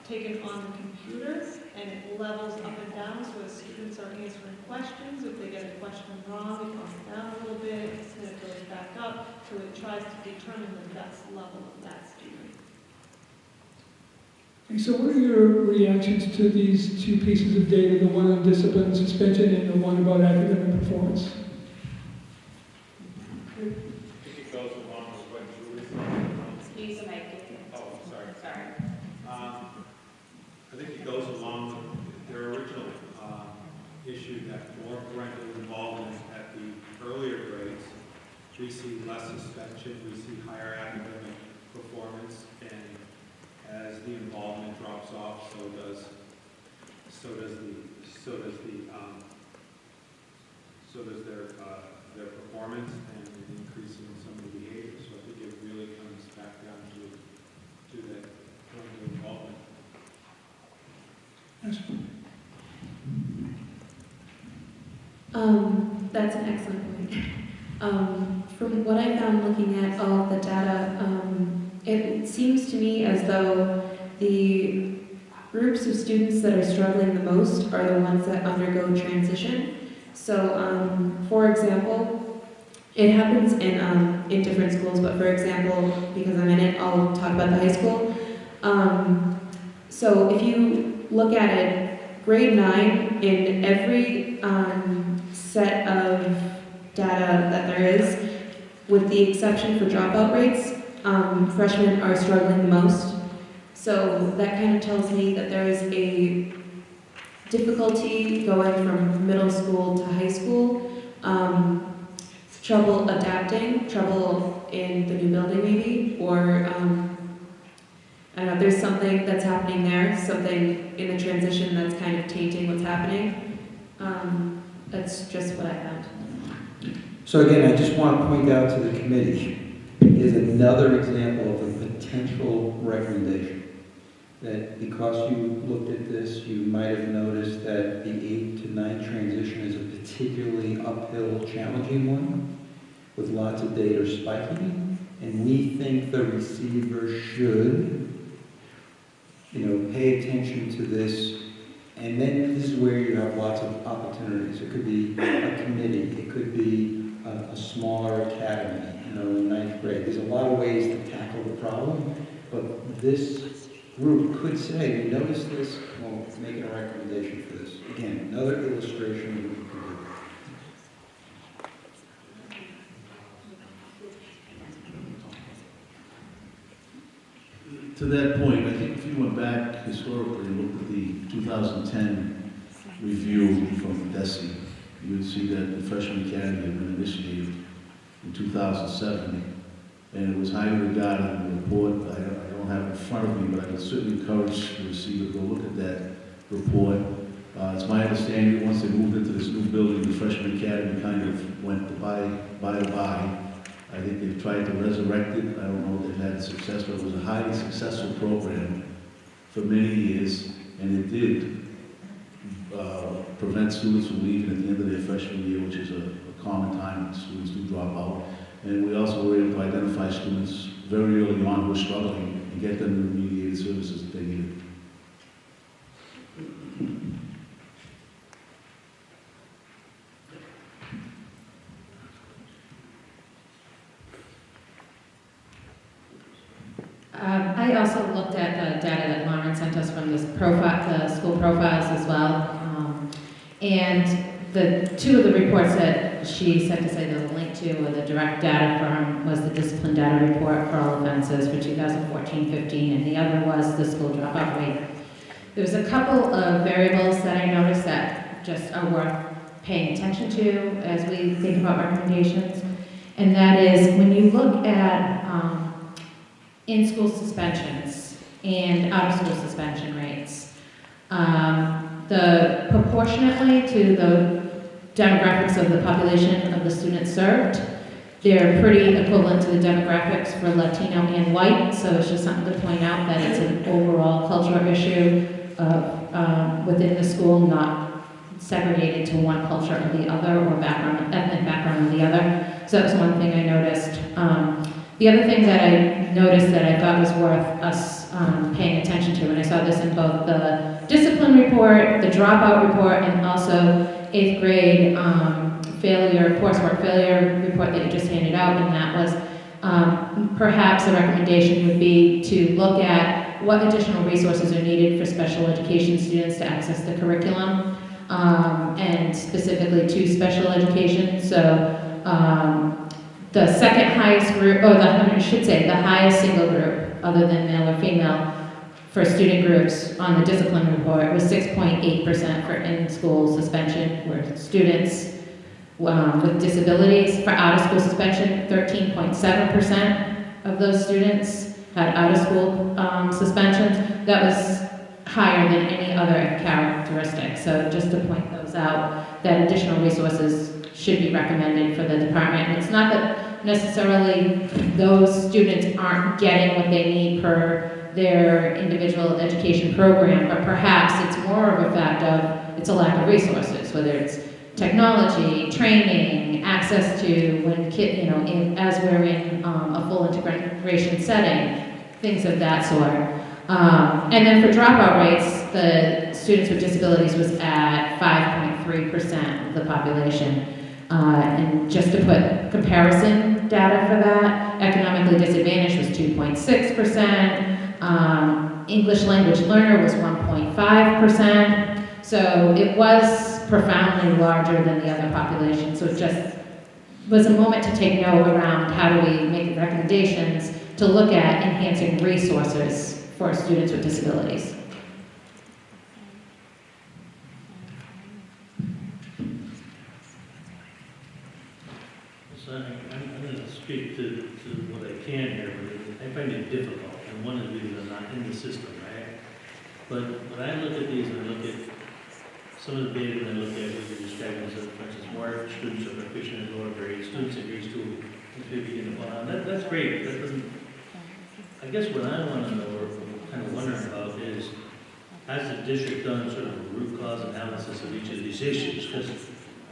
taken on the computer, and it levels up and down, so as students are answering questions, if they get a question wrong, it comes down a little bit, and it goes back up, so it tries to determine the best level of that student. And so what are your reactions to these two pieces of data, the one on discipline and suspension and the one about academic performance? I think it goes along with what Julie said. Use the mic. Oh, sorry. Sorry. I think it goes along with their original issue that more parental involvement at the earlier grades. We see less suspension, we see higher academic performance, and as the involvement drops off, so does their performance and an increase in some of the behavior. So I think it really comes back down to that parental involvement. That's an excellent point. From what I found looking at all of the data, it seems to me as though the groups of students that are struggling the most are the ones that undergo transition. So, for example, it happens in different schools, but for example, because I'm in it, I'll talk about the high school. So if you look at it, grade 9, in every set of data that there is, with the exception for dropout rates, freshmen are struggling the most. So that kind of tells me that there is a difficulty going from middle school to high school, trouble adapting, trouble in the new building maybe, or I don't know, there's something that's happening there, something in the transition that's kind of tainting what's happening. That's just what I found. So again, I just want to point out to the committee, is another example of a potential recommendation. That because you looked at this, you might have noticed that the 8 to 9 transition is a particularly uphill, challenging one, with lots of data spiking, and we think the receiver should, pay attention to this. And then this is where you have lots of opportunities. It could be a committee, it could be a smaller academy, in 9th grade. There's a lot of ways to tackle the problem, but this group could say, we noticed this, well, making a recommendation for this. Again, another illustration of what you can do. To that point, I think if you went back historically and looked at the 2010 review from DESI, you would see that the Freshman Academy had been initiated in 2007, and it was highly regarded in the report. I don't have it in front of me, but I would certainly encourage the receiver to go look at that report. It's my understanding that once they moved into this new building, the Freshman Academy kind of went bye. I think they've tried to resurrect it. I don't know if they've had success, but it was a highly successful program for many years, and it did prevent students from leaving at the end of their freshman year, which is a common time that students do drop out. And we also were able to identify students very early on who were struggling and get them the remediated services that they needed. I also looked at the data that Lauren sent us from this the school profiles as well. And the two of the reports that she sent us a link to, or the direct data from, was the discipline data report for all offenses for 2014-15, and the other was the school dropout rate. There was a couple of variables that I noticed that just are worth paying attention to as we think about recommendations. and that is when you look at in-school suspensions and out-of-school suspension rates, the proportionately to the demographics of the population of the students served, they're pretty equivalent to the demographics for Latino and white, so it's just something to point out that it's an overall cultural issue of, within the school, not segregated to one culture or the other, or background, ethnic background or the other. So that was one thing I noticed. The other thing that I noticed that I thought was worth us paying attention to, and I saw this in both the discipline report, the dropout report, and also 8th grade coursework failure report that you just handed out, and that was perhaps a recommendation would be to look at what additional resources are needed for special education students to access the curriculum, and specifically to special education. So the second highest group, I should say the highest single group, other than male or female, for student groups on the discipline report was 6.8% for in-school suspension, where students with disabilities. For out-of-school suspension, 13.7% of those students had out-of-school suspensions. That was higher than any other characteristic. So just to point those out, that additional resources should be recommended for the department. And it's not that necessarily those students aren't getting what they need per their individual education program, but perhaps it's more of a fact of it's a lack of resources, whether it's technology, training, access to when as we're in a full integration setting, things of that sort. And then for dropout rates, the students with disabilities was at 5.3% of the population. And just to put comparison data for that, economically disadvantaged was 2.6%. English language learner was 1.5%. So it was profoundly larger than the other population. So it just was a moment to take note around how do we make recommendations to look at enhancing resources for students with disabilities. So I'm going to speak to what I can here, but I find it difficult, and one is because I'm not in the system, right? But when I look at these, and I look at some of the data, and I look at what you're describing as, for instance, more students are proficient in lower grades, students in grade school, that's great. That doesn't. I guess what I want to know, or kind of wondering about, is has the district done sort of a root cause analysis of each of these issues? Because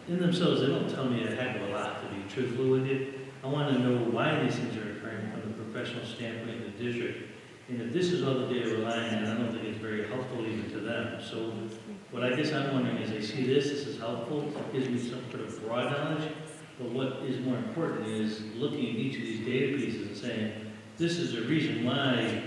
in themselves, they don't tell me a heck of a lot, to be truthful with you. I want to know why these things are occurring from the professional standpoint of the district. And if this is all the data relying on, I don't think it's very helpful even to them. So what I guess I'm wondering is, I see this is helpful, it gives me some sort of broad knowledge, but what is more important is looking at each of these data pieces and saying, this is the reason why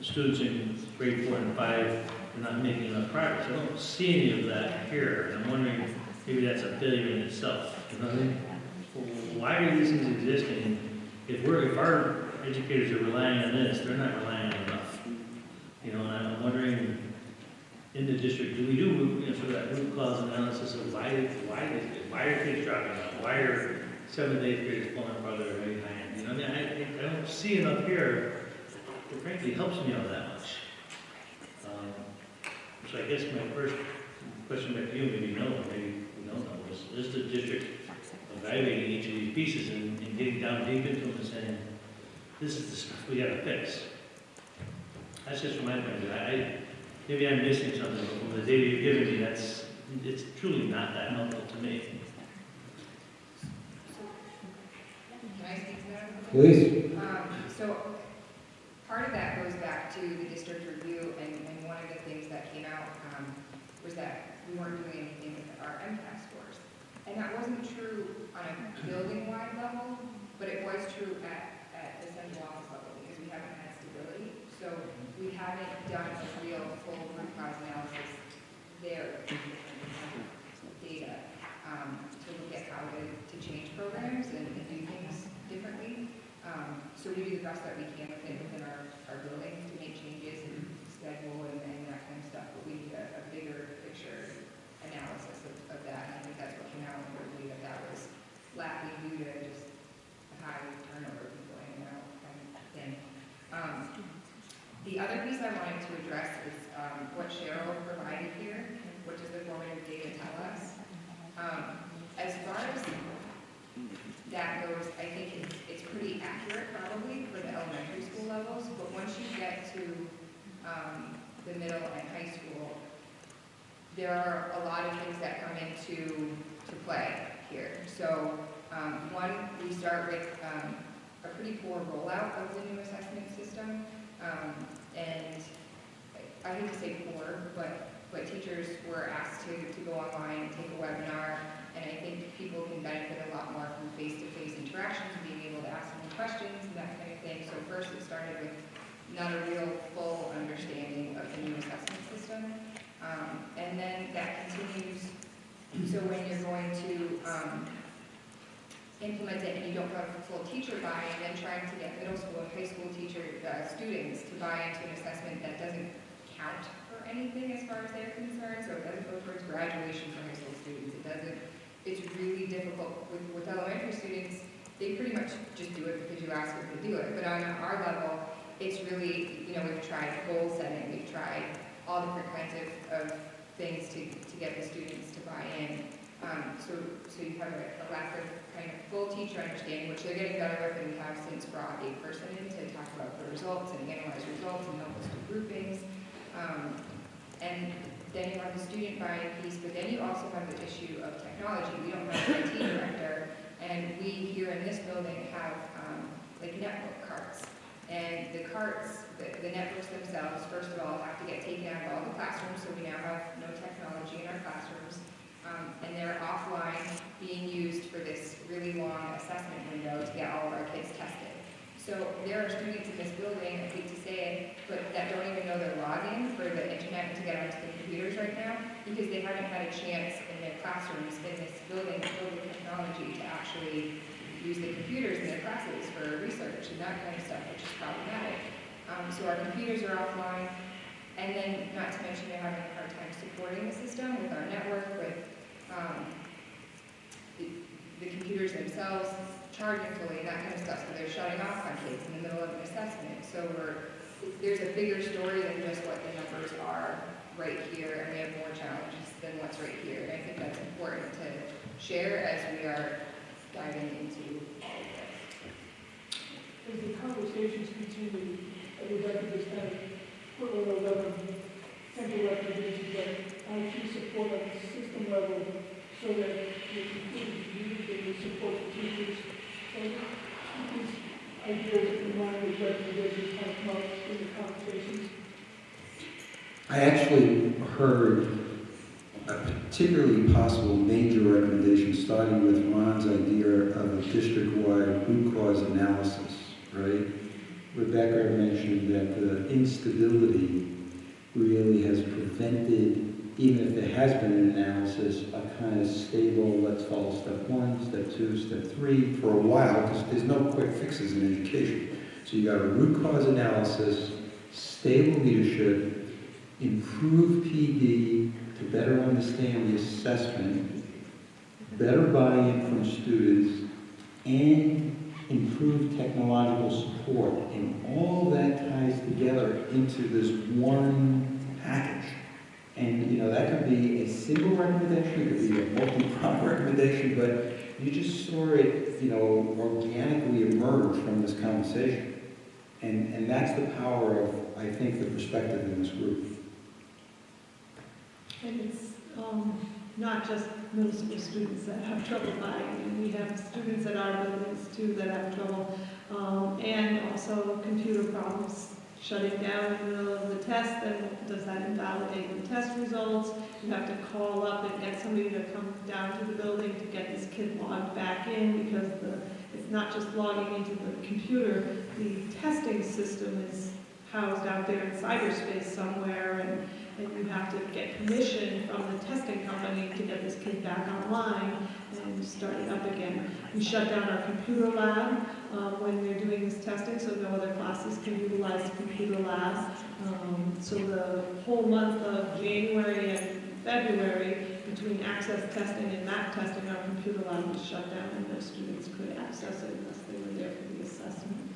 students in grade 4 and 5 are not making enough progress. I don't see any of that here, and I'm wondering, maybe that's a failure in itself. You know what I mean? Why are these things existing? If our educators are relying on this, they're not relying on enough. You know, and I'm wondering, in the district, do we do sort of that root cause analysis of why are kids dropping out? Why are 7th, 8th graders falling farther right behind? You know, I mean, I don't see enough here that frankly helps me all that much. So I guess my first question back to you, maybe no, maybe we don't know, is the district evaluating each of these pieces and getting down deep into them and saying, this is the stuff we gotta fix. That's just from my point of view. Maybe I'm missing something, but from the data you're giving me, it's truly not that helpful to me. Can I speak to that? Please. So part of that goes back to the district review, and one of the things that came out was that we weren't doing anything with our MCAS scores. And that wasn't true on a building-wide level, but it was true at the central office level, because we haven't had stability. So we haven't done a real full root cause analysis there, data, to look at how to change programs and do things differently. So we do the best that we can within our buildings to make changes and schedule and that kind of stuff, but we need a bigger picture analysis of that. And I think that's what came out in the that was flatly due to just piece I wanted to address is what Cheryl provided here. What does the formative data tell us? As far as that goes, I think it's pretty accurate probably for the elementary school levels, but once you get to the middle and high school, there are a lot of things that come into play here. So one, we start with a pretty poor rollout of the new assessment system, and I hate to say poor, but teachers were asked to go online and take a webinar, and I think people can benefit a lot more from face-to-face interactions, being able to ask them questions and that kind of thing. So first it started with not a real full understanding of the new assessment system, and then that continues. So when you're going to implement it and you don't have full teacher buy-in, then trying to get middle school and high school students to buy into an assessment that doesn't count for anything as far as they're concerned, so it doesn't go towards graduation for high school students. It's really difficult with elementary students. They pretty much just do it because you ask them to do it. But on our level, it's really, we've tried goal setting, we've tried all different kinds of things to get the students to buy in. So you have a lack of kind of full teacher understanding, which they're getting better with, and we have since brought a person in to talk about the results and analyze results and help us do groupings. And then you have the student buy-in piece, but then you also have the issue of technology. We don't have an IT director, and we here in this building have like netbook carts. And the carts, the netbooks themselves, first of all, have to get taken out of all the classrooms, so we now have no technology in our classrooms. And they're offline being used for this really long assessment window to get all of our kids tested. So there are students in this building, I hate to say it, but that don't even know their login for the internet to get onto the computers right now, because they haven't had a chance in their classrooms in this building to build the technology to actually use the computers in their classes for research and that kind of stuff, which is problematic. So our computers are offline, and then not to mention they're having a hard time supporting the system with our network, with the computers themselves charging fully and that kind of stuff, so they're shutting off on kids in the middle of an assessment. So there's a bigger story than just what the numbers are right here, and we have more challenges than what's right here. And I think that's important to share as we are diving into all of this. As the conversations continue, I would like to just kind of put one of those other simple recommendations that IT support at the system level so that the community support the teachers. So these ideas in mind with recommendations kind of come up in the conversations. I actually heard a particularly possible major recommendation starting with Ron's idea of a district-wide root cause analysis, right? Rebecca mentioned that the instability really has prevented, even if there has been an analysis, a kind of stable, let's follow step 1, step 2, step 3 for a while, because there's no quick fixes in education. So you got a root cause analysis, stable leadership, improve PD to better understand the assessment, better buy-in from students, and improve technological support. And all that ties together into this one package. And that could be a single recommendation, it could be a multi-pronged recommendation, but you just saw it, organically emerge from this conversation. And that's the power of, I think, the perspective in this group. And it's not just middle school students that have trouble buying. We have students at our buildings too that have trouble, and also computer problems shutting down in the middle of the test. Then does that invalidate the test results? You have to call up and get somebody to come down to the building to get this kid logged back in, because it's not just logging into the computer. The testing system is housed out there in cyberspace somewhere, and you have to get permission from the testing company to get this kid back online and start it up again. We shut down our computer lab when they're doing this testing, so no other classes can utilize the computer lab. So the whole month of January and February, between access testing and map testing, our computer lab was shut down and no students could access it unless they were there for the assessment.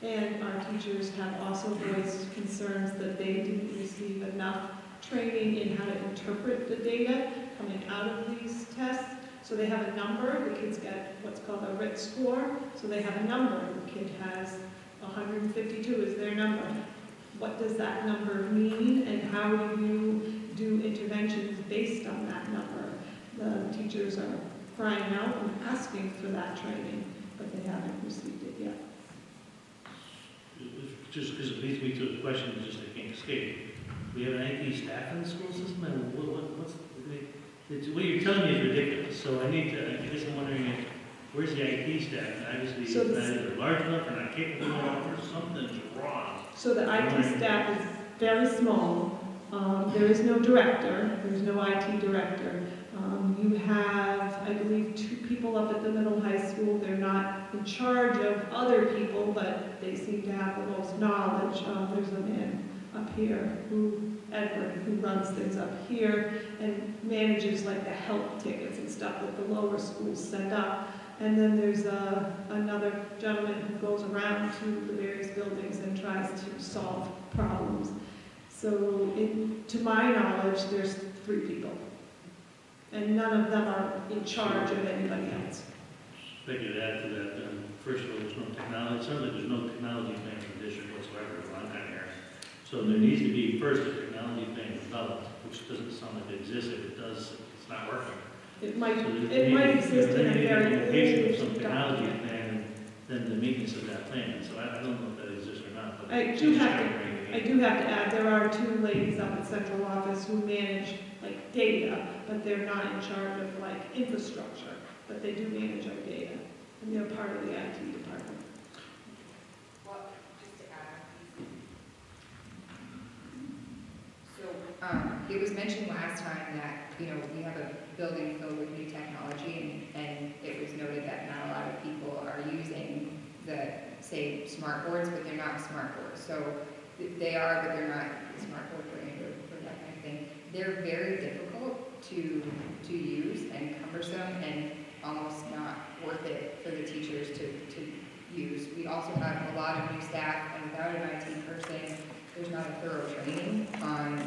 And our teachers have also voiced concerns that they didn't receive enough training in how to interpret the data coming out of these tests. So they have a number, the kids get what's called a RIT score, so they have a number. The kid has 152 is their number. What does that number mean, and how do you do interventions based on that number? The teachers are crying out and asking for that training, but they haven't received it yet. Just because it leads me to a question that just I can't escape. We have an IT staff in the school system, and what you're telling me is ridiculous, so I guess I'm wondering, where's the IT staff? Obviously, So it's not either large enough or not capable enough, or something's wrong. So the IT staff is very small. There is no director. There's no IT director. You have, I believe, 2 people up at the middle high school. They're not in charge of other people, but they seem to have the most knowledge. There's a man up here, Edward, who runs things up here and manages like the help tickets and stuff that the lower schools send up. And then there's another gentleman who goes around to the various buildings and tries to solve problems. So to my knowledge, there's 3 people. And none of them are in charge of anybody else. If I could add to that, first of all, there's no technology, certainly there's no technology plan for the district whatsoever for a long time here. So there needs to be first a technology plan developed, which doesn't sound like it exists. If it does, it's not working. It might So exist in a very implementation of some old technology document. plan and then the maintenance of that plan. So I don't know if that exists or not. But I do have to add, there are 2 ladies up at central office who manage like data, but they're not in charge of like infrastructure, but they do manage our data, and they're part of the IT department. Well, just to add, so it was mentioned last time that, we have a building filled with new technology, and it was noted that not a lot of people are using the, say, smart boards, but they're not smart boards. So they are, but they're not smart board trained or that kind of thing. They're very difficult to use and cumbersome and almost not worth it for the teachers to use. We also have a lot of new staff, and without an IT person, there's not a thorough training on,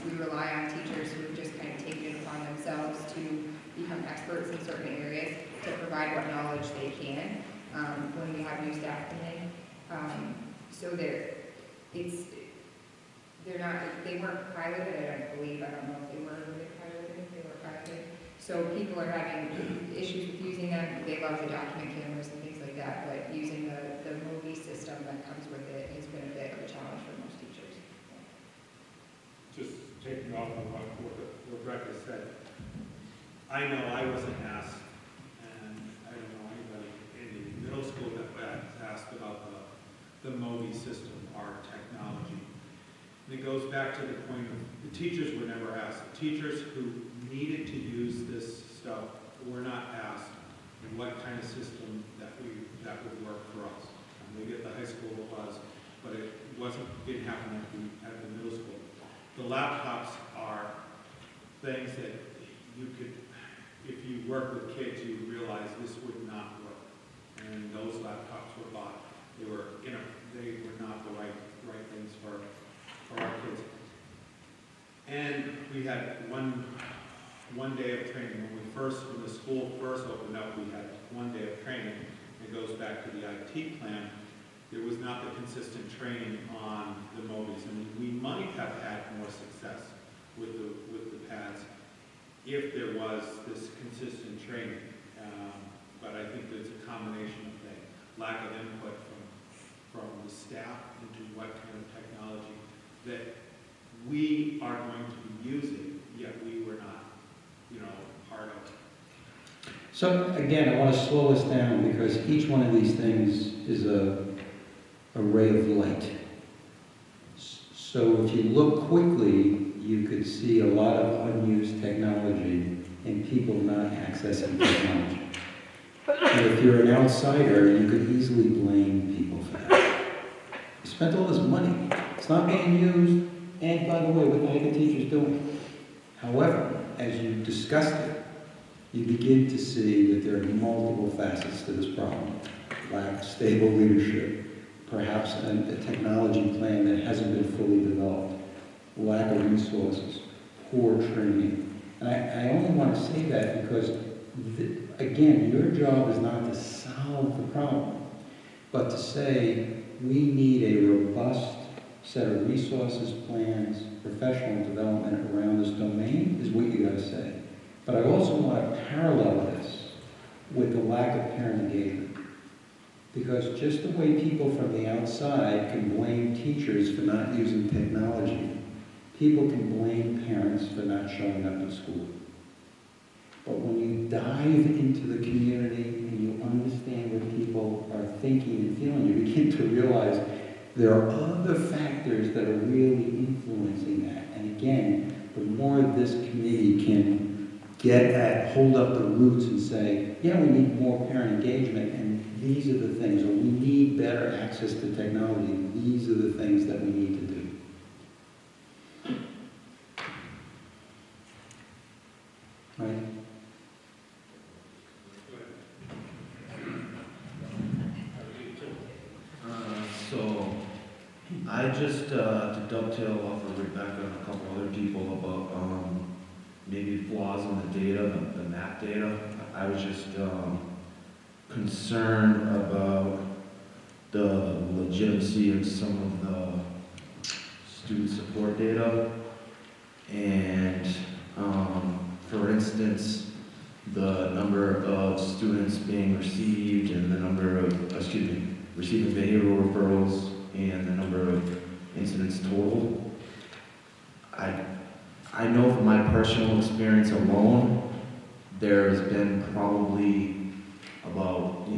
we rely on teachers who have just kind of taken it upon themselves to become experts in certain areas to provide what knowledge they can when we have new staff come in. So they weren't piloted, I don't believe, I don't know if they were really piloted, if they were piloted. So people are having issues with using them. They love the document cameras and things like that, but using the movie system that comes with it has been a bit of a challenge for most teachers. Just taking off on what Rebecca said, I know I wasn't asked, and I don't know anybody in the middle school that was asked about the MOVI system, our technology. And it goes back to the point of the teachers were never asked. The teachers who needed to use this stuff were not asked what kind of system that would work for us. Maybe at the high school it was, but didn't happen at the middle school. The laptops are things that you could, if you work with kids, you realize this would not work. And those laptops were bought. They were not the right things for our kids. And we had one day of training. When the school first opened up, we had 1 day of training. It goes back to the IT plan. There was not the consistent training on the MOVIs, and we might have had more success with the pads if there was this consistent training. But I think it's a combination of things. Lack of input from the staff into what kind of technology that we are going to be using, yet we were not, part of. So again, I want to slow us down because each one of these things is a ray of light. So if you look quickly, you could see a lot of unused technology and people not accessing technology. And if you're an outsider, you could easily blame people for that. You spent all this money. It's not being used. And by the way, what the heck are teachers doing? However, as you discussed it, you begin to see that there are multiple facets to this problem. Lack of stable leadership, perhaps a technology plan that hasn't been fully developed, lack of resources, poor training. And I only want to say that because, again, your job is not to solve the problem, but to say we need a robust set of resources, plans, professional development around this domain is what you got to say. But I also want to parallel this with the lack of parent engagement. Because just the way people from the outside can blame teachers for not using technology, people can blame parents for not showing up at school. But when you dive into the community and you understand what people are thinking and feeling, you begin to realize there are other factors that are really influencing that. And again, the more this committee can get at, hold up the roots and say, yeah, we need more parent engagement, and these are the things, or we need better access to technology, these are the things that we need to do. Right? So, I just, to dovetail off of Rebecca and a couple other people about maybe flaws in the data, the map data, I was just concerned about the legitimacy of some of the student support data. And for instance, the number of students being received and the number of, receiving behavioral referrals and the number of incidents total. I know from my personal experience alone, there's been probably about,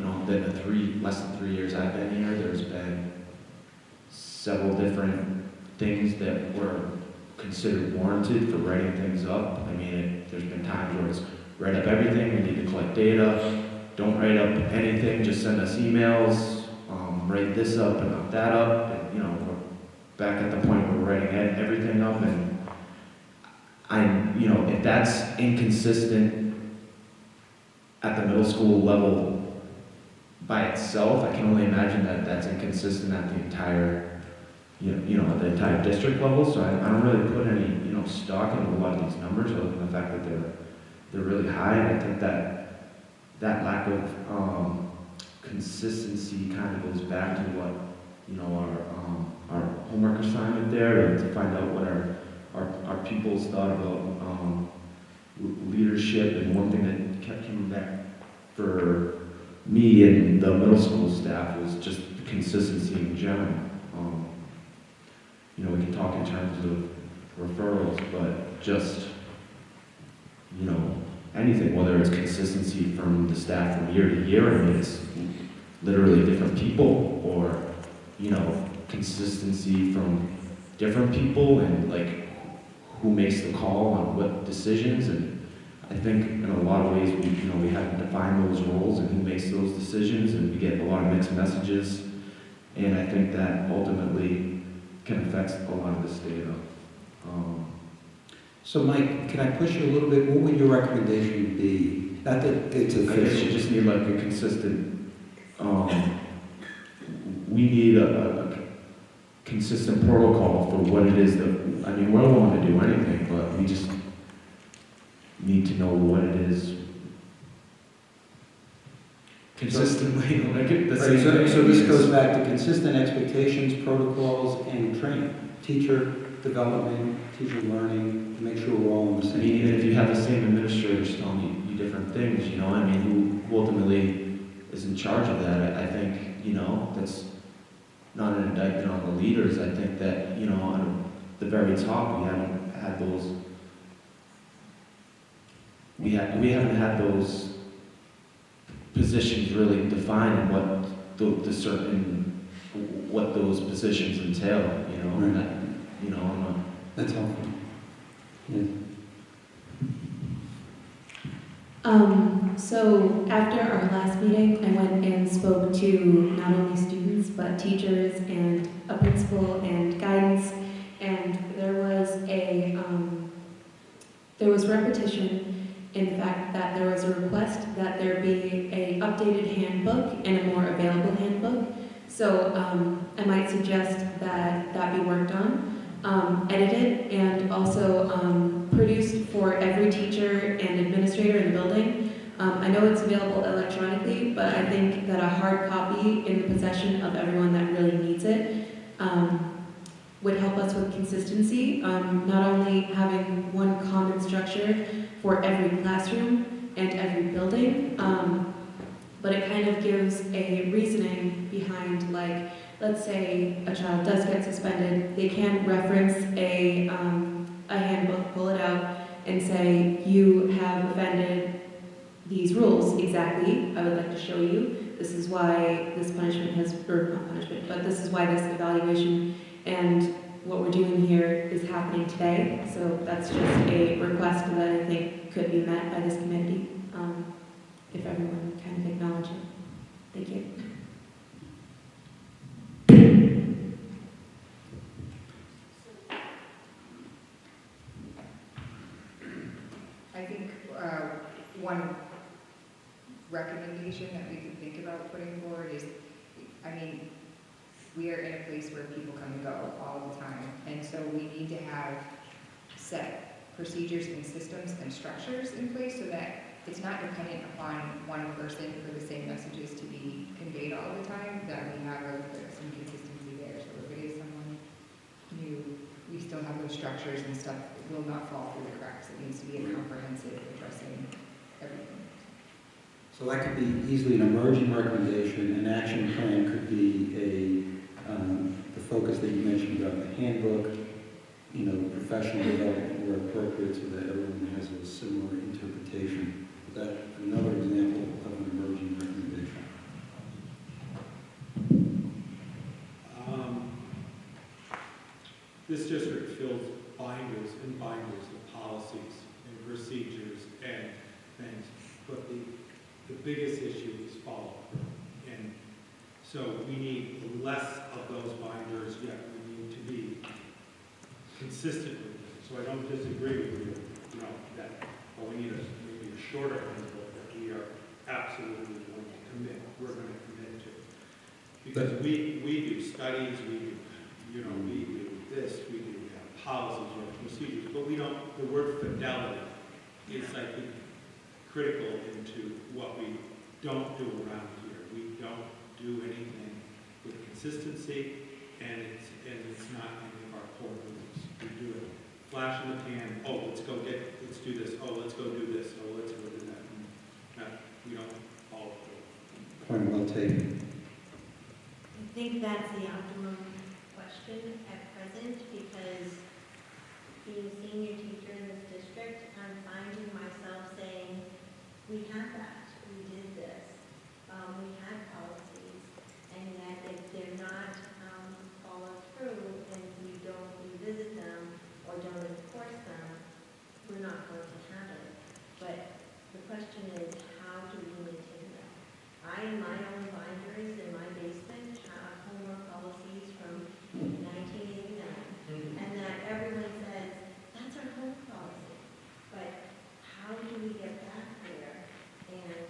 less than 3 years I've been here, there's been several different things that were considered warranted for writing things up. I mean, there's been times where it's write up everything, we need to collect data, don't write up anything, just send us emails, write this up and not that up, and we're back at the point where we're writing everything up, and if that's inconsistent at the middle school level by itself, I can only imagine that that's inconsistent at the entire, at the entire district level. So I don't really put any, stock into a lot of these numbers, other than the fact that they're really high. And I think that lack of consistency kind of goes back to what, our homework assignment there, and to find out what our pupils thought about leadership. And one thing that kept coming back for me and the middle school staff was just consistency in general. We can talk in terms of referrals, but just, anything, whether it's consistency from the staff from year to year, I mean, it's literally different people, or, consistency from different people, and like who makes the call on what decisions. And I think in a lot of ways we have to define those roles and who makes those decisions, and we get a lot of mixed messages, and I think that ultimately can affect a lot of this data. So Mike, can I push you a little bit? What would your recommendation be? Not that it's official. I guess you just need like a consistent, we need a consistent protocol for what it is that, we're willing to do anything, but we just need to know what it is consistently. So this goes back to consistent expectations, protocols, and training. Teacher development, teacher learning, to make sure we're all on the same page. Even if you have the same administrators telling you different things, who ultimately is in charge of that, I think, that's not an indictment on the leaders. I think that, on the very top, we haven't had those, we haven't had those positions really defined, and what those positions entail, and that, I'm not. That's helpful. Yeah. So after our last meeting, I went and spoke to not only students, but teachers and a principal and guidance, and there was repetition in the fact that there was a request that there be an updated handbook and a more available handbook, So I might suggest that that be worked on, edited, and also produced for every teacher and administrator in the building. I know it's available electronically, but I think that a hard copy in the possession of everyone that really needs it would help us with consistency, not only having one common structure for every classroom and every building, but it kind of gives a reasoning behind, like, let's say a child does get suspended, they can reference a handbook, pull it out, and say, you have offended these rules exactly. I would like to show you. This is why this punishment has, or not punishment, but this is why this evaluation and what we're doing here is happening today. So that's just a request that I think could be met by this committee, if everyone kind of acknowledge it. Thank you. I think one recommendation that we could think about putting forward is, I mean, we are in a place where people come and go all the time, and so we need to have set procedures and systems and structures in place so that it's not dependent upon one person for the same messages to be conveyed all the time, that we have some consistency there. So if it is someone new, we still have those structures and stuff that will not fall through the cracks. It needs to be a comprehensive addressing everything. So that could be easily an emerging recommendation. An action plan could be the focus that you mentioned about the handbook, professional development where appropriate so that everyone has a similar interpretation. That's another example of an emerging recommendation. This district fills binders and binders of policies and procedures and things, but the biggest issue is follow-up. And so we need less of those binders, yet we need to be consistent with it. So I don't disagree with you, that we need maybe a shorter handbook that we are absolutely going to commit. We're going to commit to, because we do studies, we do this, we do have policies, we have procedures, but we don't. The word fidelity is, I think, critical into what we don't do around here. We don't do anything with consistency, and it's not any of our core beliefs. We do it flash in the pan. Oh, let's do this. Oh, let's go do this. Oh, let's go do that. We don't follow through. Point well taken. I think that's the optimum question at present, because being a senior teacher in this district, I'm finding myself saying, we had that, we did this, we had policies, and yet if they're not followed through and we don't revisit them or don't enforce them, we're not going to have it. But the question is, how do we maintain them? I, in my own binders in my basement, have homework policies from 1989, and that everyone says, that's our home policy. But how do we get back there, and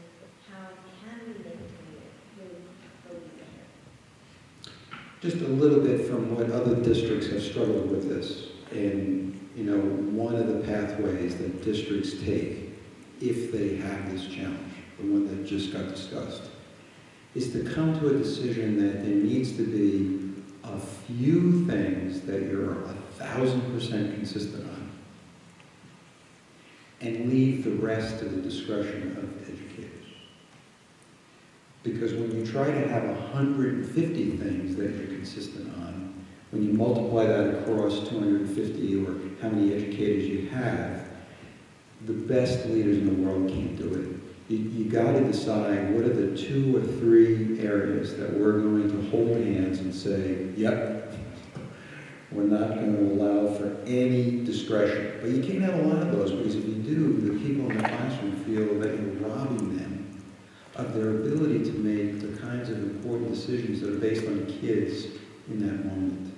how can we maintain it with the leadership? Just a little bit from what other districts have struggled with this. And, one of the pathways that districts take if they have this challenge, the one that just got discussed, is to come to a decision that there needs to be a few things that you're 1,000% consistent on, and leave the rest to the discretion of educators. Because when you try to have 150 things that you're consistent on, when you multiply that across 250 or how many educators you have, the best leaders in the world can't do it. You got to decide what are the 2 or 3 areas that we're going to hold hands and say, yep, we're not going to allow for any discretion. But you can't have a lot of those, because if you do, the people in the classroom feel that you're robbing them of their ability to make the kinds of important decisions that are based on kids in that moment.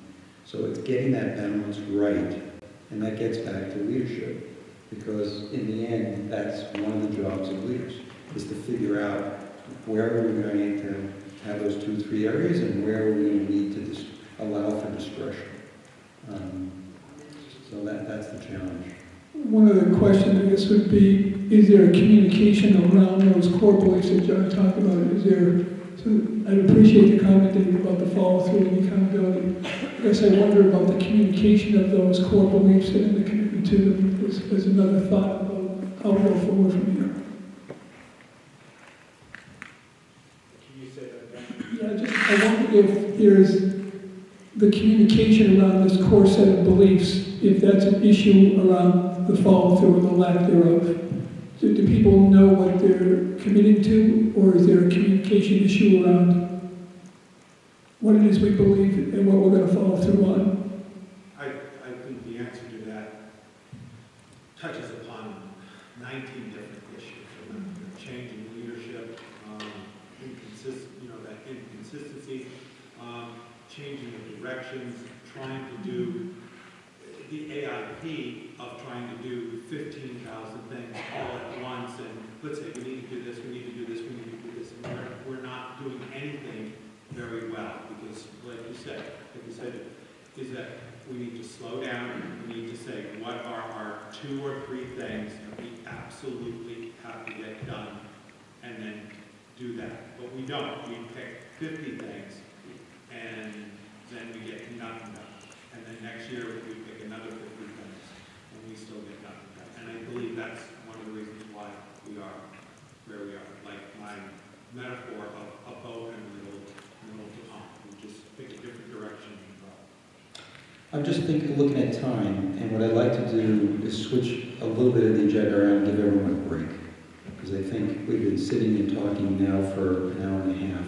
So it's getting that balance right, and that gets back to leadership. Because in the end, that's one of the jobs of leaders, is to figure out where are we going to have those 2 or 3 areas, and where we need to allow for discretion. So that's the challenge. One other question, I guess, would be, is there a communication around those core beliefs that John talked about? Is there, so I'd appreciate the comment that you about the follow-through and accountability. I guess I wonder about the communication of those core beliefs and the commitment to them as another thought about how we'll go forward from here. Can you say that again? Yeah, I wonder if there's the communication around this core set of beliefs, if that's an issue around the follow-through or the lack thereof. Do people know what they're committing to, or is there a communication issue around what it is we believe and what we're going to follow through on? I think the answer to that touches upon 19 different issues. The change in leadership, that inconsistency, changing the directions, trying to do the AIP of trying to do 15,000 things all at once, and let's say we need to do this, we need to do this, we need to do this, and we're not doing anything very well, because like you said, is that we need to slow down, we need to say what are our 2 or 3 things that we absolutely have to get done, and then do that. But we don't. We pick 50 things, and then we get nothing done. And then next year we pick another 50 things, and we still get nothing done. And I believe that's one of the reasons why we are where we are. Like my metaphor of a boat in the middle of the pond. We just pick a different direction and go. I'm just looking at time, and what I'd like to do is switch a little bit of the agenda around and give everyone a break. Because I think we've been sitting and talking now for an hour and a half,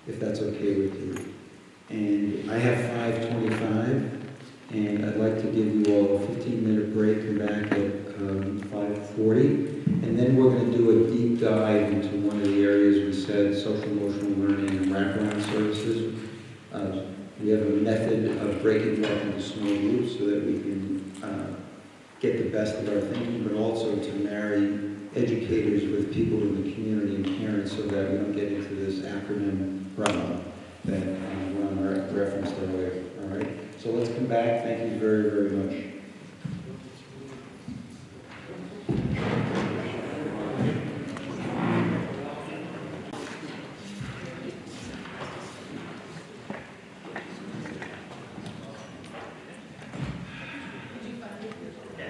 if that's okay with you. And I have 5:25, and I'd like to give you all a 15-minute break, come back at 5:40, and then we're going to do a deep dive into one of the areas we said, social emotional learning and wraparound services. We have a method of breaking it up into small groups so that we can get the best of our thinking, but also to marry educators with people in the community and parents so that we don't get into this acronym problem that Ron referenced earlier. All right? So let's come back. Thank you very, very much.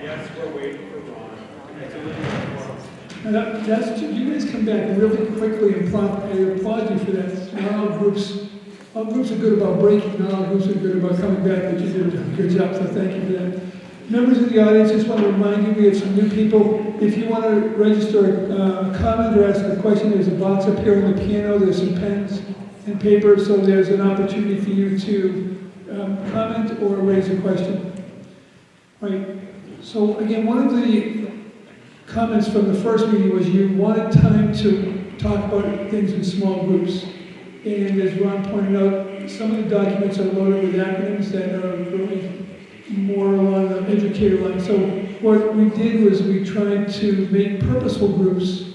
Yes, we're waiting for Ron. And you guys come back really quickly and prompt. I applaud you for that. Not all groups are good about breaking. Not all groups are good about coming back, but you did a good job, so thank you for that. Members of the audience, just want to remind you, we have some new people. If you want to register a comment or ask a question, there's a box up here on the piano. There's some pens and paper, so there's an opportunity for you to comment or raise a question. All right. So again, one of the comments from the first meeting was you wanted time to talk about things in small groups. And as Ron pointed out, some of the documents are loaded with acronyms that are really more along the educator line. So what we did was we tried to make purposeful groups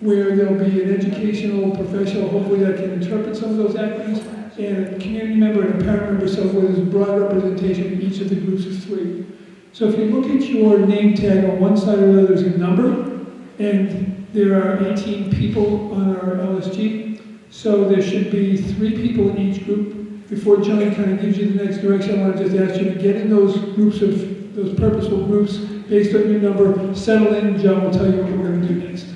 where there'll be an educational professional, hopefully that can interpret some of those acronyms, and a community member and a parent member, so there's a broad representation in each of the groups of 3. So if you look at your name tag, on one side or the other there's a number, and there are 18 people on our LSG. So there should be 3 people in each group. Before John kind of gives you the next direction, I want to just ask you to get in those groups of those purposeful groups based on your number. Settle in. John will tell you what we're going to do next.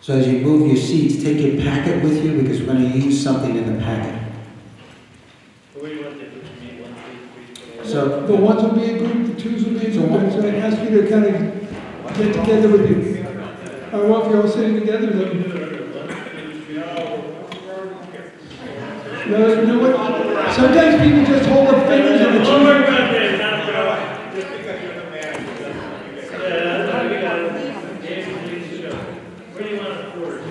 So as you move your seats, take your packet with you because we're going to use something in the packet. Where do you want the groups to meet? 1, 2, 3, 4. So the 1s will be a group, the 2s will be a group. So I ask you to kind of get together with you. Well, if you're all sitting together, then. No, you know what? Sometimes people just hold up fingers and it's Where do you want to forward?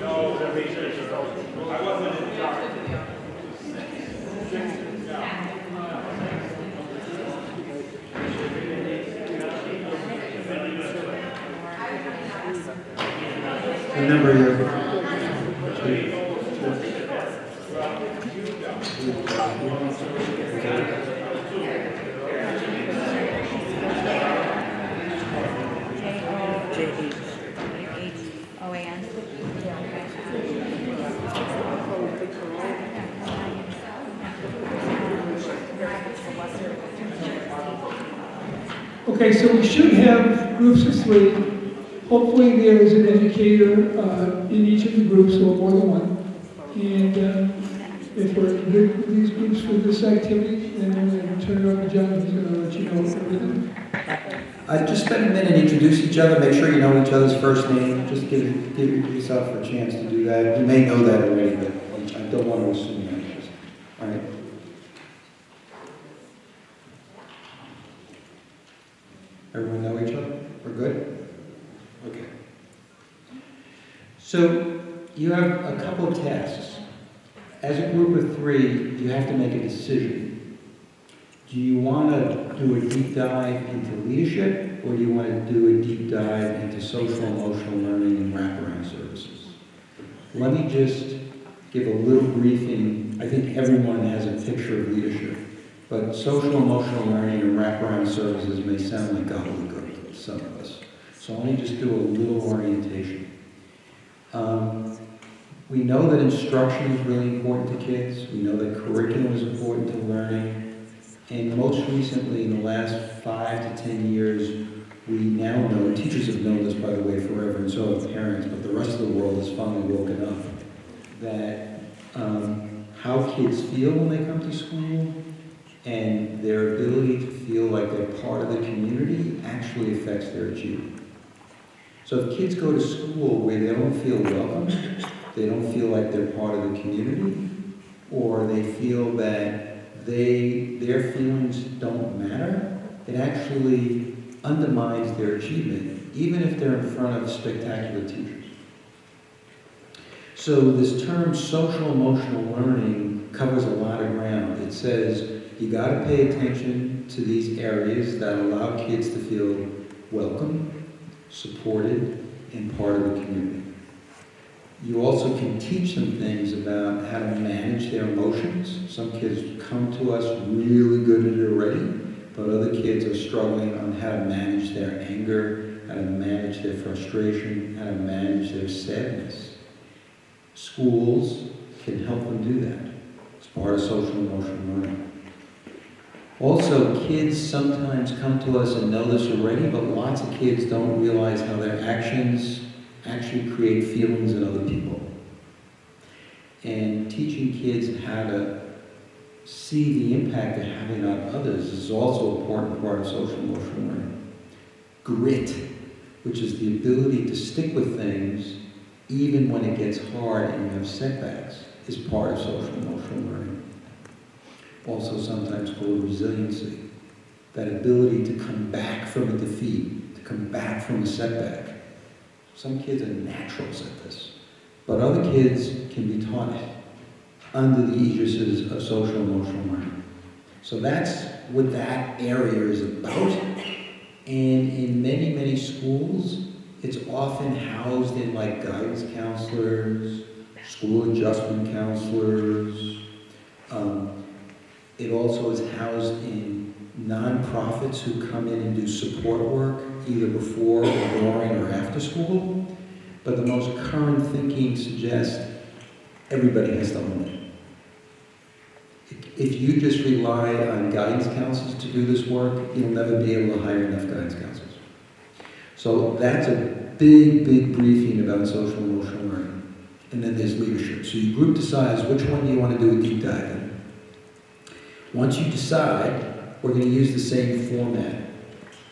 I wasn't in charge. Remember your... J-O-H-O-A-N. Okay, so we should have groups of 3. Hopefully there is an educator in each of the groups, or more than one. And if we're good with these groups for this activity, then I'm going to turn it over to John. He's going to let you know everything. Just spend a minute, introduce each other, make sure you know each other's first name. Just give yourself a chance to do that. You may know that already, but I don't want to assume that. All right. Everyone know each other? We're good? Okay. So you have a couple of tasks. As a group of 3, you have to make a decision. Do you want to do a deep dive into leadership, or do you want to do a deep dive into social emotional learning and wraparound services? Let me just give a little briefing. I think everyone has a picture of leadership, but social emotional learning and wraparound services may sound like gobbledygook to some of us. So let me just do a little orientation. We know that instruction is really important to kids. We know that curriculum is important to learning. And most recently, in the last 5 to 10 years, we now know, teachers have known this, by the way, forever, and so have parents, but the rest of the world has finally woken up, that how kids feel when they come to school and their ability to feel like they're part of the community actually affects their achievement. So if kids go to school where they don't feel welcome, they don't feel like they're part of the community, or they feel that their feelings don't matter, it actually undermines their achievement, even if they're in front of spectacular teachers. So this term social emotional learning covers a lot of ground. It says you got to pay attention to these areas that allow kids to feel welcome, supported, and part of the community. You also can teach them things about how to manage their emotions. Some kids come to us really good at it already, but other kids are struggling on how to manage their anger, how to manage their frustration, how to manage their sadness. Schools can help them do that. It's part of social emotional learning. Also, kids sometimes come to us and know this already, but lots of kids don't realize how their actions actually create feelings in other people. And teaching kids how to see the impact they're having on others is also an important part of social emotional learning. Grit, which is the ability to stick with things even when it gets hard and you have setbacks, is part of social emotional learning. Also sometimes called resiliency, that ability to come back from a defeat, to come back from a setback. Some kids are naturals at this, but other kids can be taught under the aegis of social emotional learning. So that's what that area is about. And in many, many schools, it's often housed in like guidance counselors, school adjustment counselors. It also is housed in nonprofits who come in and do support work, either before or during or after school. But the most current thinking suggests everybody has to own it. If you just rely on guidance counselors to do this work, you'll never be able to hire enough guidance counselors. So that's a big, big briefing about social emotional learning. And then there's leadership. So your group decides which one do you want to do a deep dive in. Once you decide, we're going to use the same format.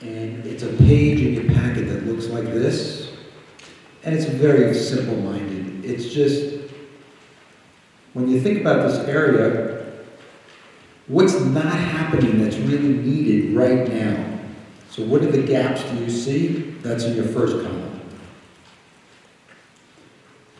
And it's a page in your packet that looks like this. And it's very simple-minded. It's just, when you think about this area, what's not happening that's really needed right now? So what are the gaps do you see? That's in your first column.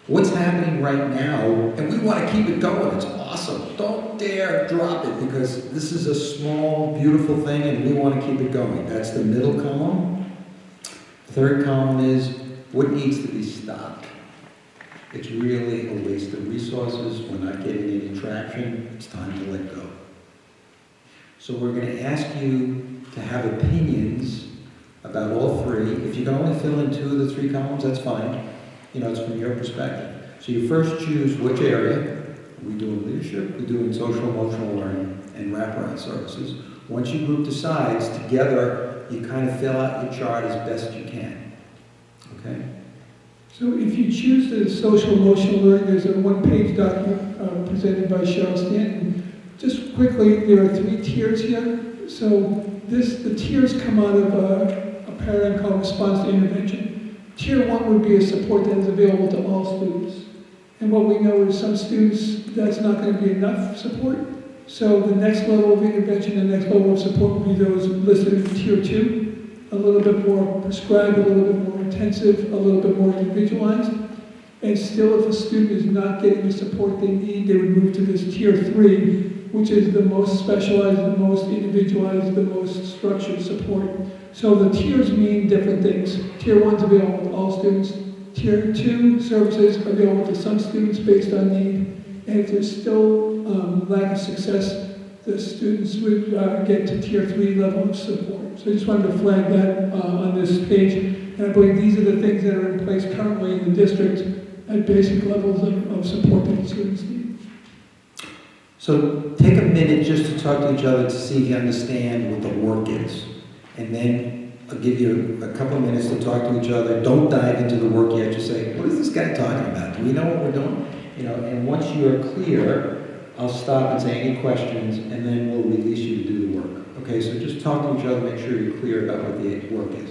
What's happening right now, and we want to keep it going. It's awesome. Don't dare drop it, because this is a small, beautiful thing, and we want to keep it going. That's the middle column. Third column is what needs to be stopped. It's really a waste of resources. We're not getting any traction. It's time to let go. So we're going to ask you to have opinions about all three. If you can only fill in 2 of the 3 columns, that's fine. You know, it's from your perspective. So you first choose which area. Are we doing leadership? We're doing social emotional learning and wraparound services. Once you group the sides together, you kind of fill out your chart as best you can. Okay? So if you choose the social emotional learning, there's a 1-page document presented by Cheryl Stanton. Just quickly, there are 3 tiers here. So the tiers come out of a paradigm called response to intervention. Tier 1 would be a support that is available to all students. And what we know is some students, that's not going to be enough support. So the next level of intervention, the next level of support would be those listed in tier 2. A little bit more prescribed, a little bit more intensive, a little bit more individualized. And still, if a student is not getting the support they need, they would move to this tier 3, which is the most specialized, the most individualized, the most structured support. So the tiers mean different things. Tier 1 is available to all students. Tier 2 services are available to some students based on need. And if there's still lack of success, the students would get to tier 3 level of support. So I just wanted to flag that on this page. And I believe these are the things that are in place currently in the district at basic levels of support that the students need. So take a minute just to talk to each other to see if you understand what the work is. And then I'll give you a couple of minutes to talk to each other. Don't dive into the work yet. Just say, what is this guy talking about? Do we know what we're doing? You know, and once you're clear, I'll stop and say any questions, and then we'll release you to do the work. Okay, so just talk to each other, make sure you're clear about what the work is.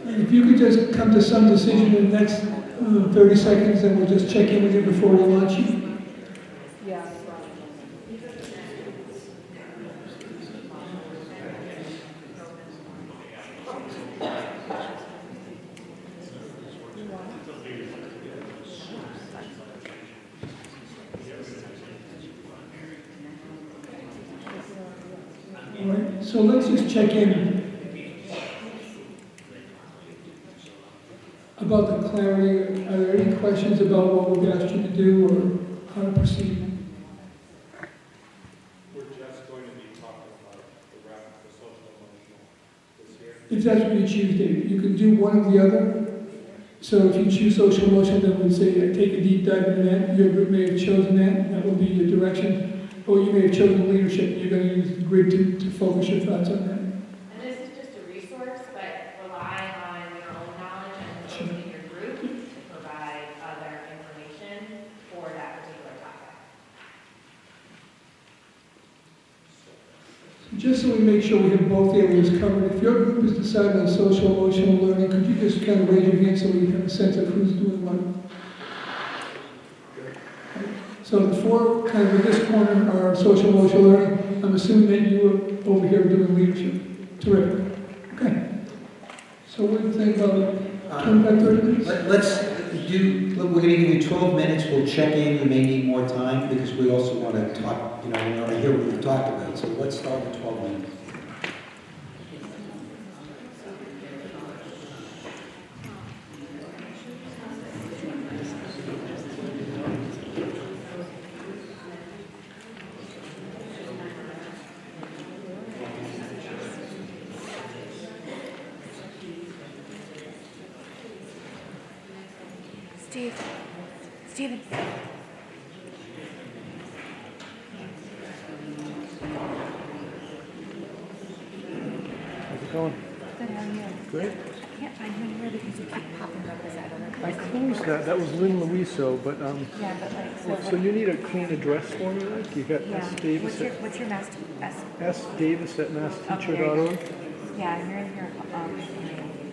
And if you could just come to some decision in the next 30 seconds, then we'll just check in with you before we launch you. Yeah. All right, so let's just check in about the clarity. Are there any questions about what we've asked you to do or how to proceed? We're just going to be talking about the wrap, the social emotional this year. If that's what you choose, David, you can do one or the other. So if you choose social emotional, then we'd say take a deep dive into that. Your group may have chosen that, and that will be your direction. Or you may have chosen leadership. You're going to use the grid to focus your thoughts on that. And this is just a resource, but rely on your own knowledge and those in your group to provide other information for that particular topic. Just so we make sure we have both areas covered, if your group has decided on social emotional learning, could you just kind of raise your hand so we have a sense of who's doing what? So the 4 kind of in this corner are social emotional learning. I'm assuming that you were over here doing leadership. Terrific. Okay. So what do you think about 25, 30 minutes? Let's do, we're going to give you 12 minutes. We'll check in. You may need more time because we also want to talk, we want to hear what we've talked about. So let's start with 12 minutes. Steven. How's it going? Good, how are you? Great. I can't find you anywhere because you keep popping up as that other person. I closed that. That was Lynn Luiso, but Yeah, but like, so you need a clean address for me, like you got S. Davis what's your mass, S. Davis at massteacher.org? Yeah, and you're in here,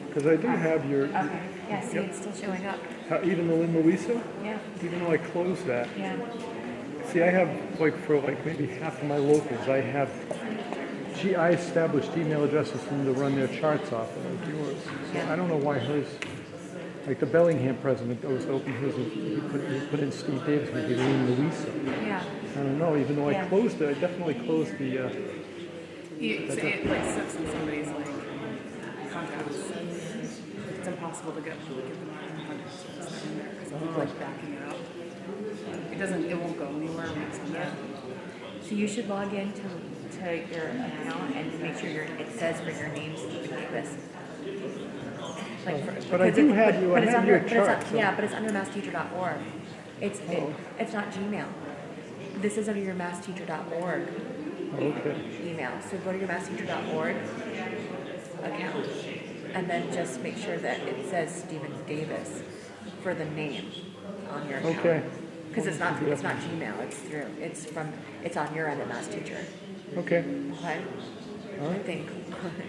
Because I do have your. okay, yeah, see, Yep. it's still showing up. Even the Lynn Luiso? Yeah. Even though I closed that. Yeah. See, I have for maybe half of my locals, I established email addresses for them to run their charts off of, like yours. So I don't know why hers, like the Bellingham president goes to open his, and he put in Steve Davis, maybe Lynn Luiso. Yeah. I don't know, even though I closed it, I definitely closed the. It like sits in somebody's like contacts. It's impossible to get them out of contacts in there because I'm like backing it up. It won't go anywhere when it's on there. So you should log into your account and make sure it says for your name Stephen Davis. But I do have you. I have your chart. Yeah, but it's under massteacher.org. It's not Gmail. This is under your massteacher.org email. So go to your massteacher.org account and then just make sure that it says Stephen Davis for the name on your account. Okay. Because it's not Gmail. It's on your end at MassTeacher. Okay. Okay. All right. I think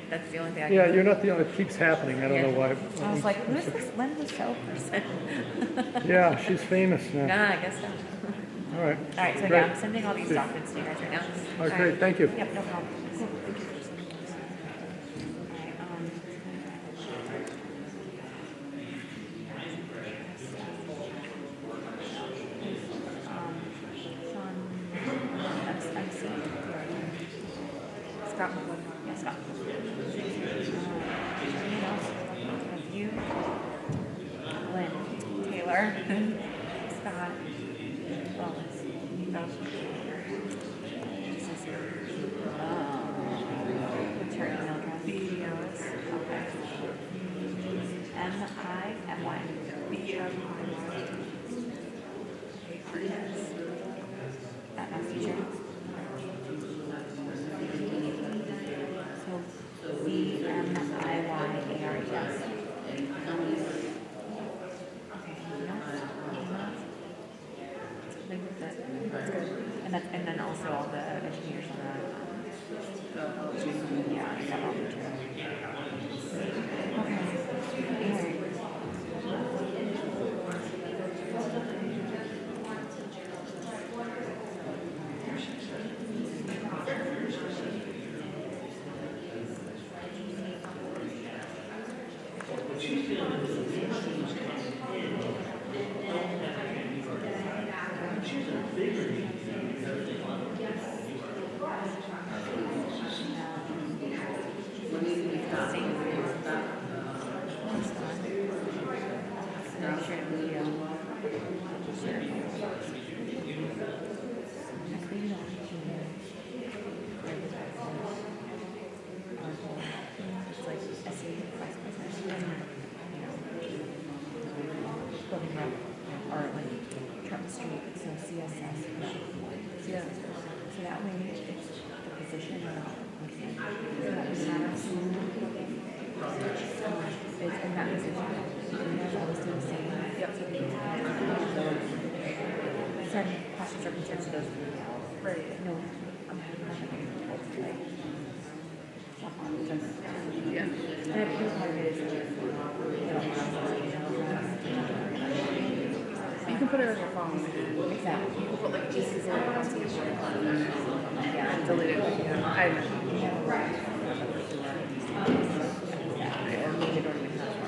that's the only thing I can Yeah, do. you're not the only. It keeps happening. I don't know why. I was like, who's this Lynn Luiso person? Yeah, she's famous now. Nah, I guess so. All right. All right, so Great. yeah, I'm sending all these documents to you guys right now. All right, great. Thank you. Yep, no problem. Cool. Thank you. Scott. Yeah, Scott. Anyone else? That's you. Lynn. Taylor. Scott. Wallace. This is your, what's your email address? B-E-L-S. Okay. M-I-M-Y. B-M-I-Y. At MassTeacher. So B-M-I-Y-A-R-E-S. Okay, and then also all the engineers on the yeah, I got all the material. Okay. So that way it's the position it's in that position. It's always do the same. Yep. Certain questions or concerns to those. Right. No, I'm having yeah. And I feel part of it is You can put it on your phone. Exactly. You can put like pieces of it onto your phone and delete it. Yeah. I or maybe don't even have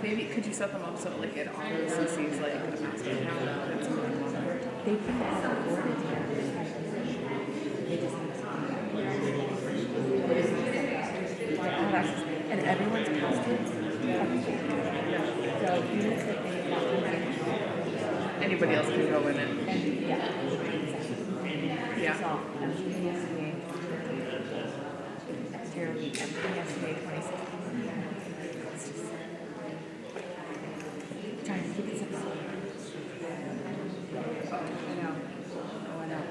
Maybe could you set them up so like it auto CCs like the master account and something like that? They can have afford it here. They just have to and everyone's passwords. So even if they not using anybody else can go in it. Yeah. Yeah. So MPSBA exterior MPSBA 2016. Trying to keep it simple. Oh, I know. Oh, I know.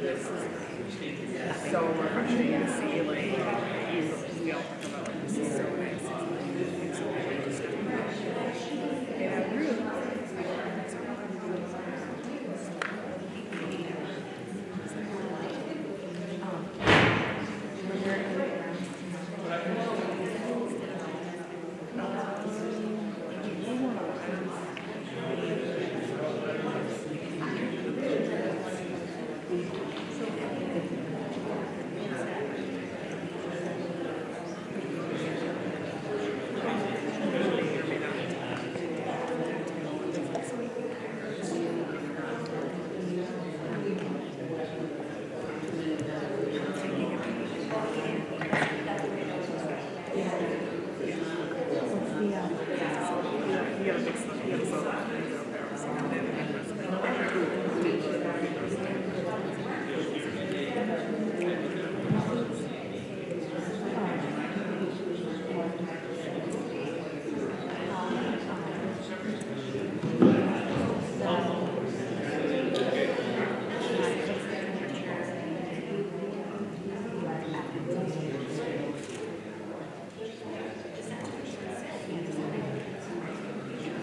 There's so refreshing to see, like, we all talk about, like, this is so nice. It's so nice. Yeah, really.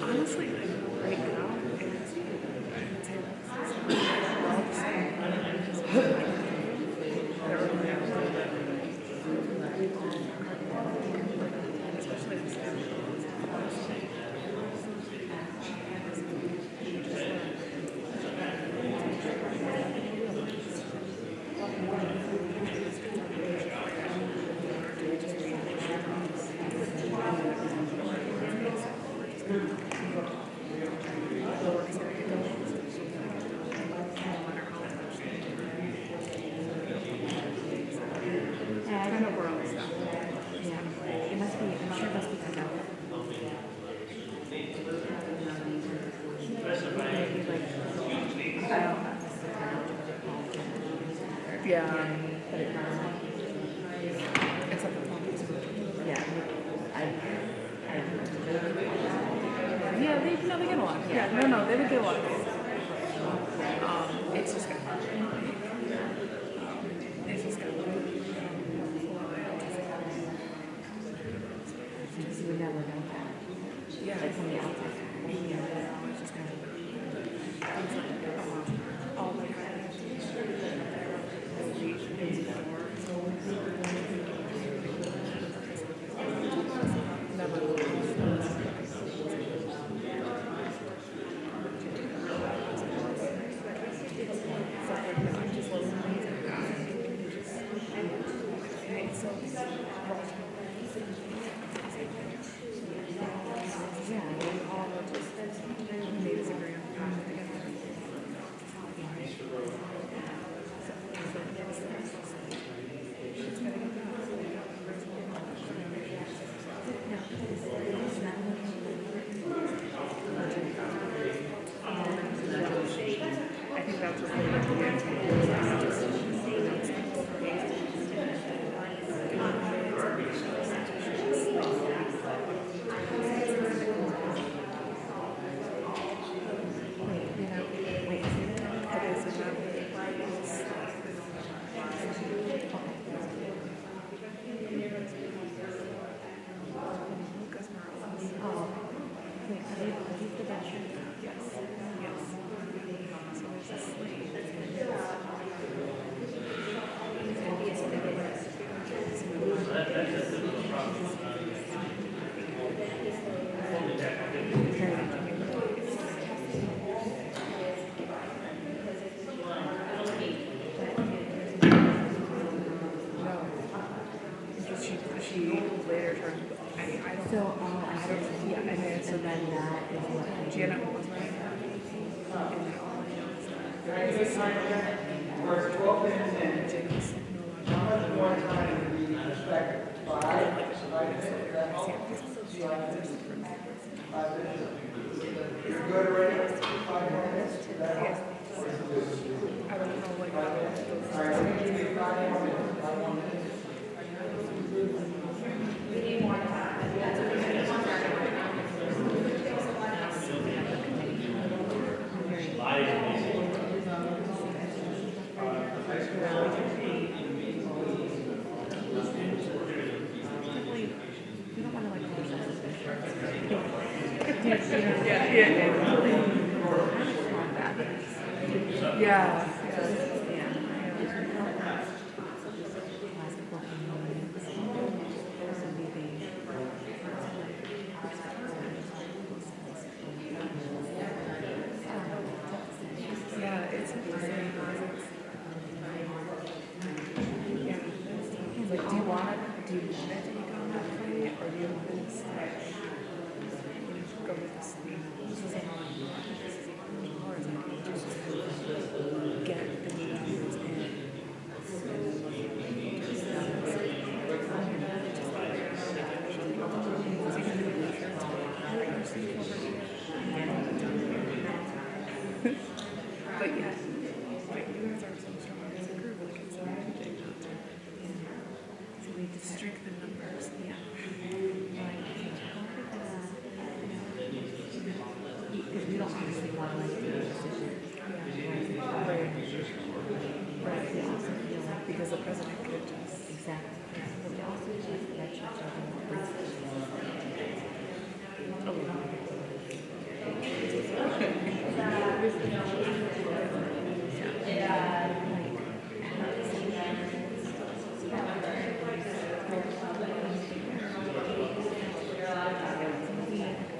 Honestly, like, right now, kind of where all this stuff. Yeah, it must be, I'm sure it must be kind of. Yeah. It's like a complex. Yeah, Yeah, they get along. Yeah, no, they would get along. It's just good. It's just good. you would never know that. Yeah. Like from the outside. Yeah, it's just kind of all the never. She later turned, I don't. So, I don't, Yeah, and then, so then that is what. Janet was right. And then all I know is that there is a song. We're 12 minutes in. Janet's no How longer. much more time do we expect? 5? 5 minutes? You're good already? 5 more minutes? Yes. I don't know, like, All right, I'm going to give you 5 more minutes. 5 more minutes. We need more time. We don't want to like lose Yeah. Yeah, it's insane. Yeah. He's like, do you want it to take on that play, or do you want this? Go with this. This is a lot. This is or is it just get the new numbers in? But yeah, like you guys are so strong as a group, like it's so big not to. So we need to strengthen numbers. Yeah. because we don't obviously want to like make a decision. Yeah. Right. Right. We also feel like Because the president could just. exactly. But we also feel like that church are the more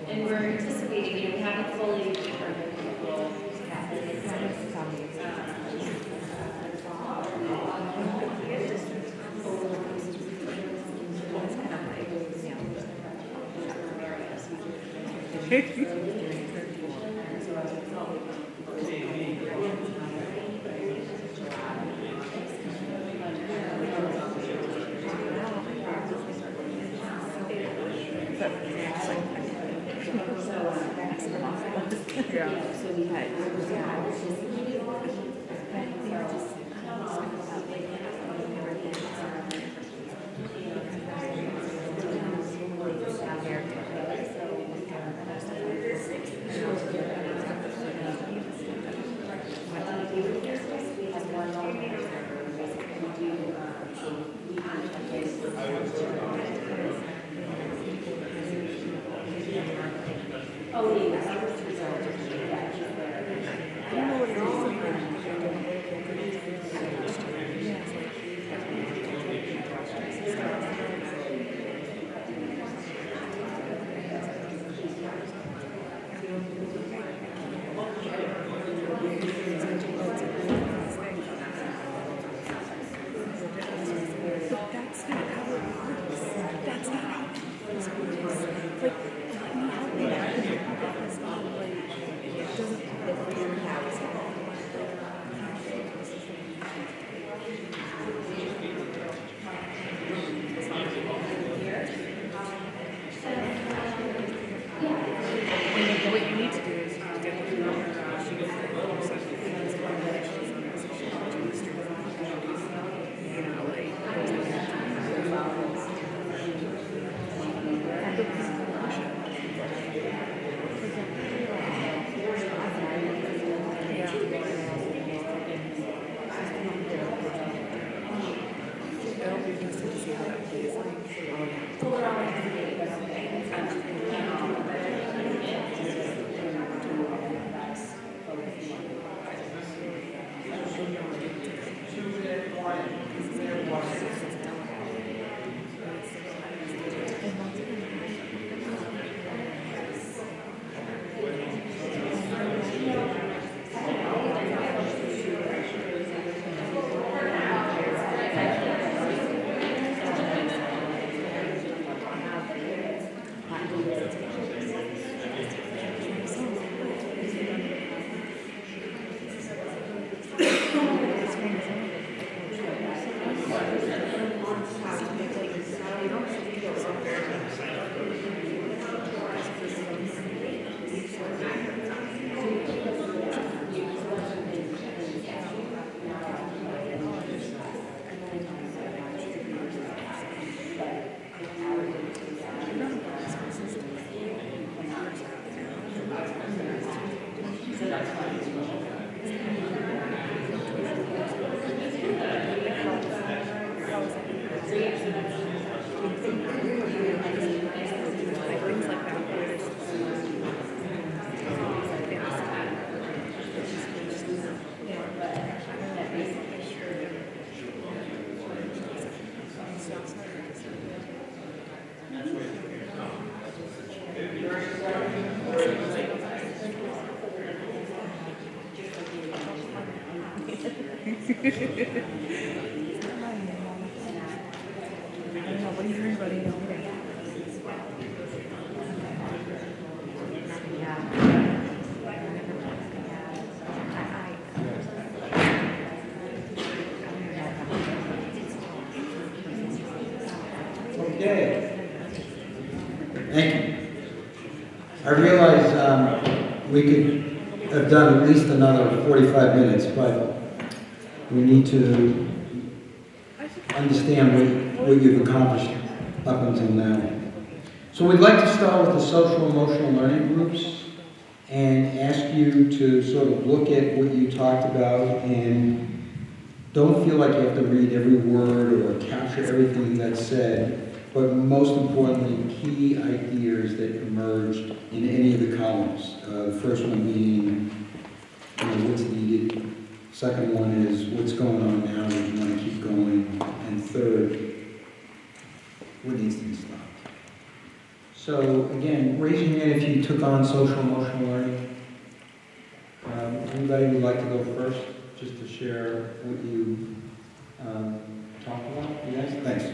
And we're anticipating, we haven't fully determined what will happen. Like, let me help you. Okay. Thank you. I realize we could have done at least another 45 minutes, but we need to understand what you've accomplished up until now. So we'd like to start with the social emotional learning groups and ask you to sort of look at what you talked about and don't feel like you have to read every word or capture everything that's said, but most importantly, key ideas that emerged in any of the columns. The first one being, what's needed. Second one is what's going on now that you want to keep going. And third, what needs to be stopped. So again, raise your hand if you took on social emotional learning. Anybody would like to go first, just to share what you talked about? Yes, thanks.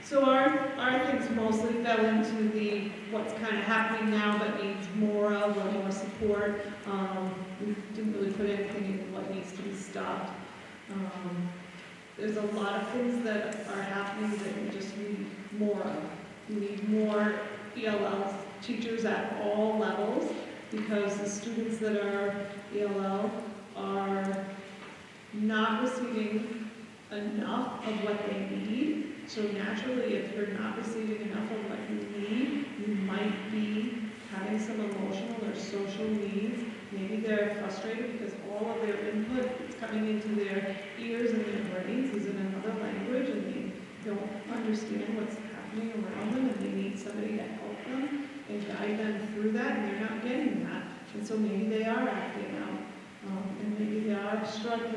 So our things mostly fell into the what's kind of happening now but needs more of or more support. We didn't really put anything in what needs to be stopped. There's a lot of things that are happening that we just need more of. We need more ELL teachers at all levels because the students that are ELL are not receiving enough of what they need. So naturally, if you're not receiving enough of what you need, you might be having some emotional or social needs. Maybe they're frustrated because all of their input is coming into their ears and their brains is in another language and they don't understand what's happening around them and they need somebody to help them and guide them through that and they're not getting that. And so maybe they are acting out and maybe they are struggling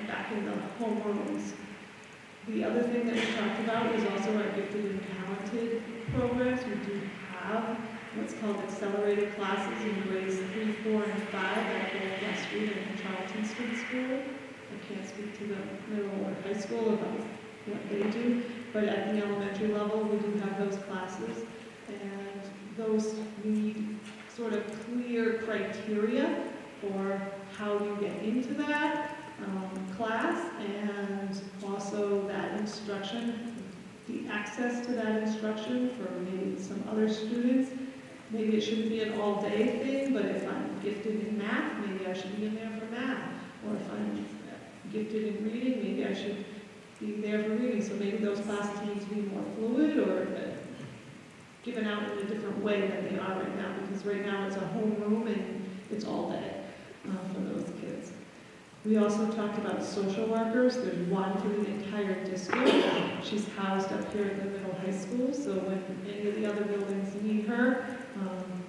back in the homerooms. The other thing that we talked about is also our gifted and talented programs. We do have what's called accelerated classes in grades 3, 4, and 5 at both West Street and Charlton Street School. I can't speak to the middle or high school about what they do, but at the elementary level we do have those classes, and those need sort of clear criteria for how you get into that class, and also that instruction, the access to that instruction for maybe some other students. Maybe it shouldn't be an all-day thing, but if I'm gifted in math, maybe I should be in there for math. Or if I'm gifted in reading, maybe I should be there for reading. So maybe those classes need to be more fluid or given out in a different way than they are right now, because right now it's a homeroom and it's all day for those kids. We also talked about social workers. There's one for the entire district. She's housed up here at the middle high school, so when any of the other buildings need her,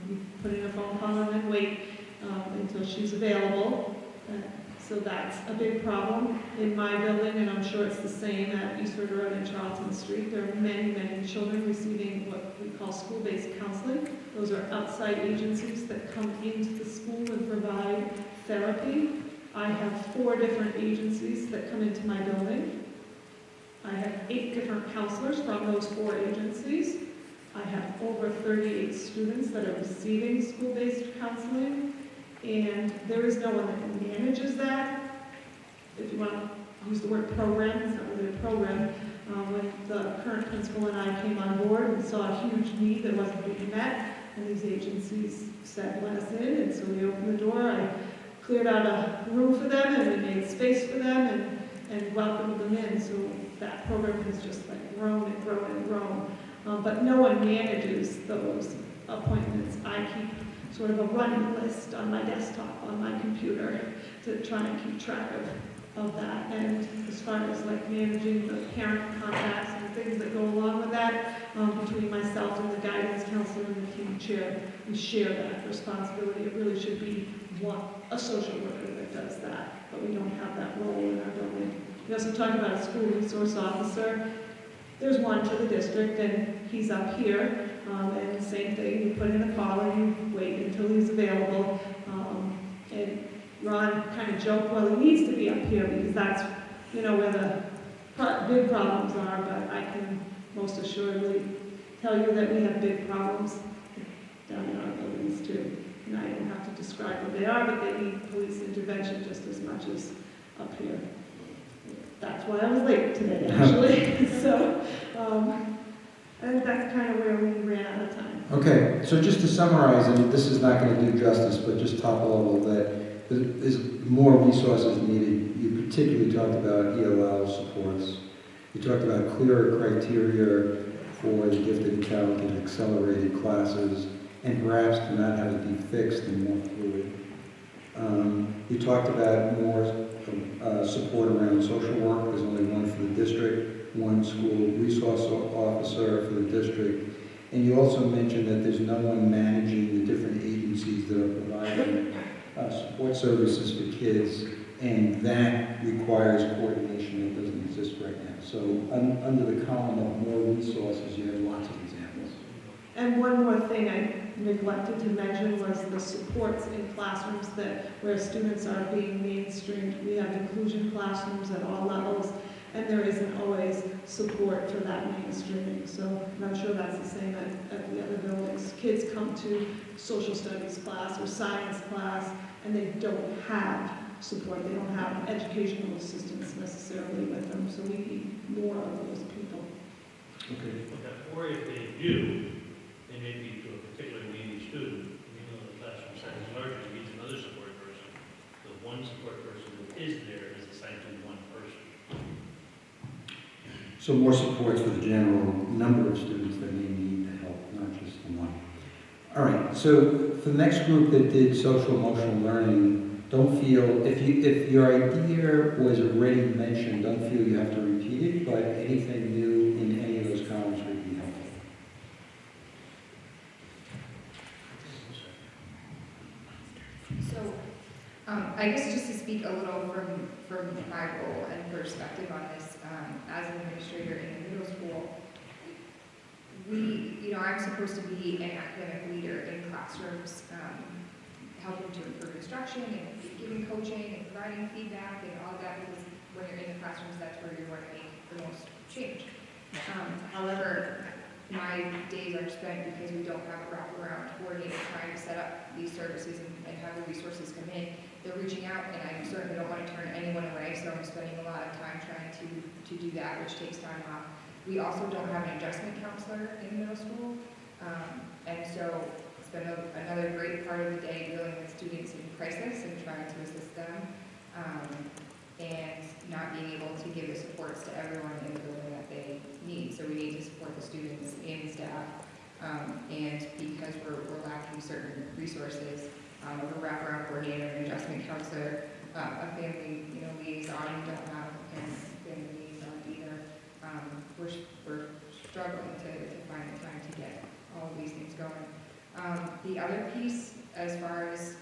we put in a phone call and then wait until she's available. So that's a big problem in my building, and I'm sure it's the same at Eastford Road and Charlton Street. There are many, many children receiving what we call school-based counseling. Those are outside agencies that come into the school and provide therapy. I have 4 different agencies that come into my building. I have 8 different counselors from those 4 agencies. I have over 38 students that are receiving school-based counseling, and there is no one that manages that. If you want to use the word program, it's not really a program. When the current principal and I came on board, we saw a huge need that wasn't being met, and these agencies said, let us in, and so we opened the door. I cleared out a room for them, and we made space for them, and welcomed them in. So that program has just like grown and grown and grown. But no one manages those appointments. I keep sort of a running list on my desktop, on my computer, to try and keep track of that. And as far as like managing the parent contacts and things that go along with that, between myself and the guidance counselor and the team chair, we share that responsibility. It really should be a social worker that does that, but we don't have that role in our building. We also talked about a school resource officer. There's one for the district, and he's up here, and same thing, you put in a call and you wait until he's available. And Ron kind of joked, well, he needs to be up here because that's, you know, where the big problems are, but I can most assuredly tell you that we have big problems down in our buildings too. And I don't have to describe what they are, but they need police intervention just as much as up here. That's why I was late today, actually. So, I think that's kind of where we ran out of time. Okay, so just to summarize, and this is not going to do justice, but just top level, that there's more resources needed. You particularly talked about ELL supports. You talked about clearer criteria for the gifted and talented accelerated classes, and perhaps to not have it be fixed and more fluid. You talked about more support around social work. There's only one for the district, one school resource officer for the district. And you also mentioned that there's no one managing the different agencies that are providing support services for kids, and that requires coordination that doesn't exist right now. So under the column of more resources, you have lots of examples. And one more thing I neglected to mention was the supports in classrooms where students are being mainstreamed. We have inclusion classrooms at all levels, and there isn't always support for that mainstreaming. So I'm sure that's the same at the other buildings. Kids come to social studies class or science class, and they don't have support. They don't have educational assistance necessarily with them. So we need more of those people. Okay. Or if they do, they may be to a particular needy student, even though the classroom size is larger, needs another support person. The one support person that is there is assigned to one person. So more supports for the general number of students that may need the help, not just the one. All right, so for the next group that did social emotional learning, don't feel, if your idea was already mentioned, don't feel you have to repeat it, but anything new in any of those columns would be helpful. So, I guess just to speak a little from my role and perspective on this, as an administrator in the middle school, I'm supposed to be an academic leader in classrooms, helping to improve instruction and giving coaching and providing feedback and all of that, because when you're in the classrooms, that's where you're going to make the most change. However, my days are spent because we don't have a wraparound coordinator trying to set up these services and have the resources come in. They're reaching out, and I certainly don't want to turn anyone away, so I'm spending a lot of time trying to do that, which takes time off. We also don't have an adjustment counselor in middle school, and so it's been another great part of the day dealing with students in crisis and trying to assist them, and not being able to give the supports to everyone in the building that they need. So we need to support the students and staff, and because we're lacking certain resources, a wraparound coordinator, an adjustment counselor, a family liaison, we don't have a family liaison either. We're struggling to find the time to get all of these things going. The other piece, as far as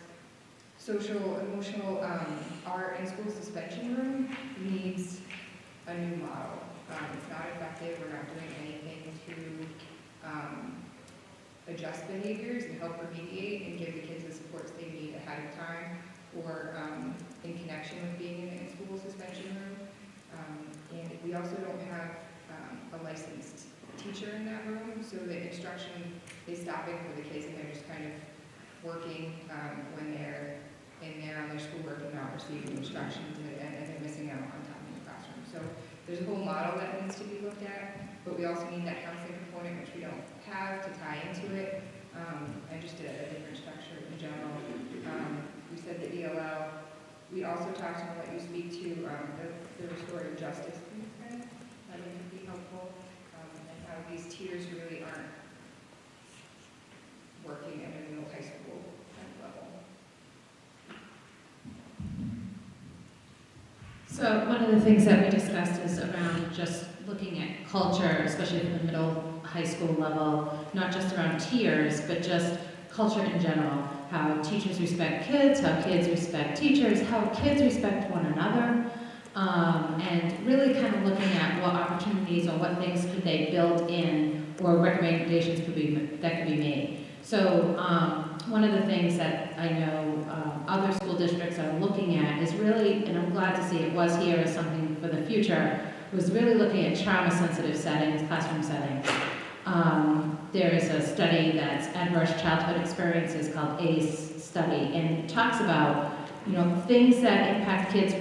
social, emotional, our in-school suspension room needs a new model. It's not effective. We're not doing anything to adjust behaviors and help remediate and give the kids the supports they need ahead of time or in connection with being in the in-school suspension room. And we also don't have a licensed teacher in that room, so the instruction is stopping for the kids and they're just kind of working when they're in there on their schoolwork and not receiving instructions and they're missing out on time in the classroom. So there's a whole model that needs to be looked at, but we also need that counseling component, which we don't have, to tie into it, and just a different structure in general. We said the ELL. We also talked about what you speak to, the restorative justice movement. I think would be helpful, and how these tiers really aren't So one of the things that we discussed is around just looking at culture, especially for the middle high school level, not just around tiers, but just culture in general. How teachers respect kids, how kids respect teachers, how kids respect one another, and really kind of looking at what opportunities or what things could they build in or recommendations could be made. So one of the things that I know other school districts are looking at is really, and I'm glad to see it was here as something for the future, was really looking at trauma-sensitive settings, classroom settings. There is a study that's Adverse Childhood Experiences called ACE study, and it talks about, things that impact kids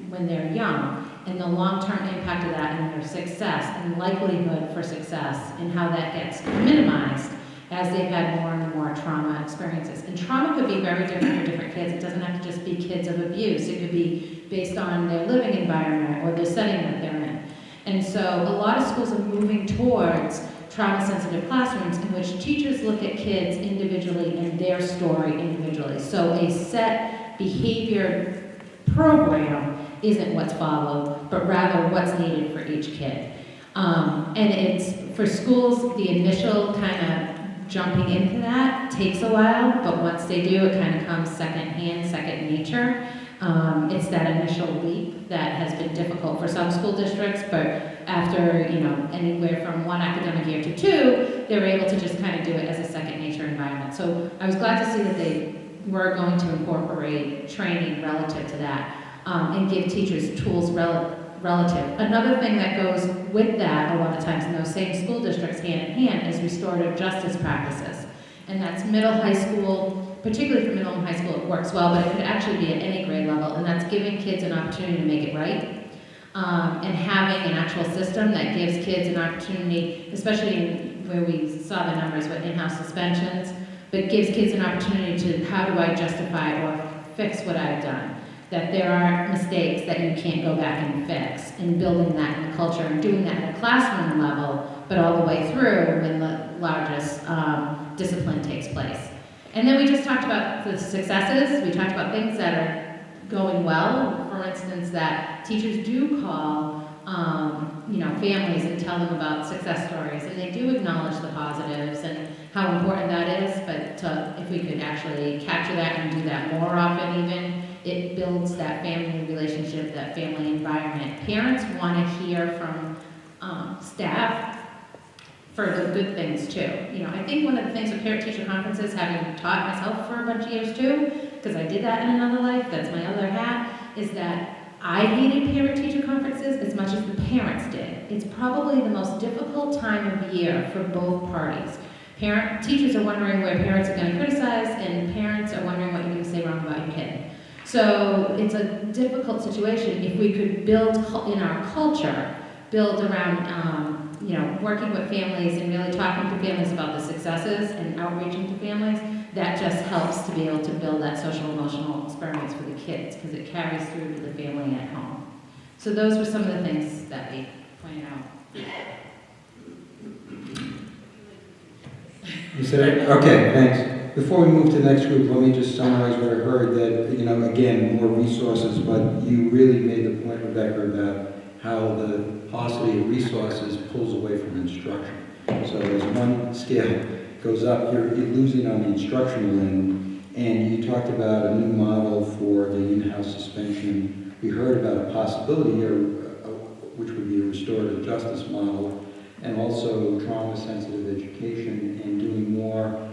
when they're young and the long-term impact of that and their success and likelihood for success and how that gets minimized as they've had more and more trauma experiences. And trauma could be very different for different kids. It doesn't have to just be kids of abuse. It could be based on their living environment or the setting that they're in. And so a lot of schools are moving towards trauma-sensitive classrooms in which teachers look at kids individually and their story individually. So a set behavior program isn't what's followed, but rather what's needed for each kid. And it's, for schools, the initial kind of jumping into that takes a while, but once they do, it kind of comes second-hand, second nature. It's that initial leap that has been difficult for some school districts, but after, anywhere from one academic year to two, they were able to just kind of do it as a second nature environment. So I was glad to see that they were going to incorporate training relative to that, and give teachers tools relative. Another thing that goes with that a lot of times in those same school districts hand in hand is restorative justice practices. And that's middle high school, particularly for middle and high school it works well, but it could actually be at any grade level, and that's giving kids an opportunity to make it right. And having an actual system that gives kids an opportunity, especially where we saw the numbers with in-house suspensions, but gives kids an opportunity to, how do I justify or fix what I've done? That there are mistakes that you can't go back and fix, and building that in the culture and doing that at a classroom level, but all the way through when the largest discipline takes place. And then we just talked about the successes. We talked about things that are going well. For instance, that teachers do call families and tell them about success stories, and they do acknowledge the positives and how important that is, but if we could actually capture that and do that more often even, it builds that family relationship, that family environment. Parents want to hear from staff for the good things too. I think one of the things with parent-teacher conferences, having taught myself for a bunch of years too, because I did that in another life, that's my other hat, is that I hated parent-teacher conferences as much as the parents did. It's probably the most difficult time of year for both parties. Teachers are wondering where parents are going to criticize, and parents are wondering what you're going to say wrong about your kid. So it's a difficult situation. If we could build in our culture, build around working with families and really talking to families about the successes and outreaching to families, that just helps to be able to build that social emotional experience for the kids, because it carries through to the family at home. So those were some of the things that we pointed out. You said it? Okay, thanks. Before we move to the next group, let me just summarize what I heard, that, again, more resources, but you really made the point, Rebecca, about how the paucity of resources pulls away from instruction. So as one scale goes up, you're losing on the instructional end, and you talked about a new model for the in-house suspension. We heard about a possibility here, which would be a restorative justice model, and also trauma-sensitive education, and doing more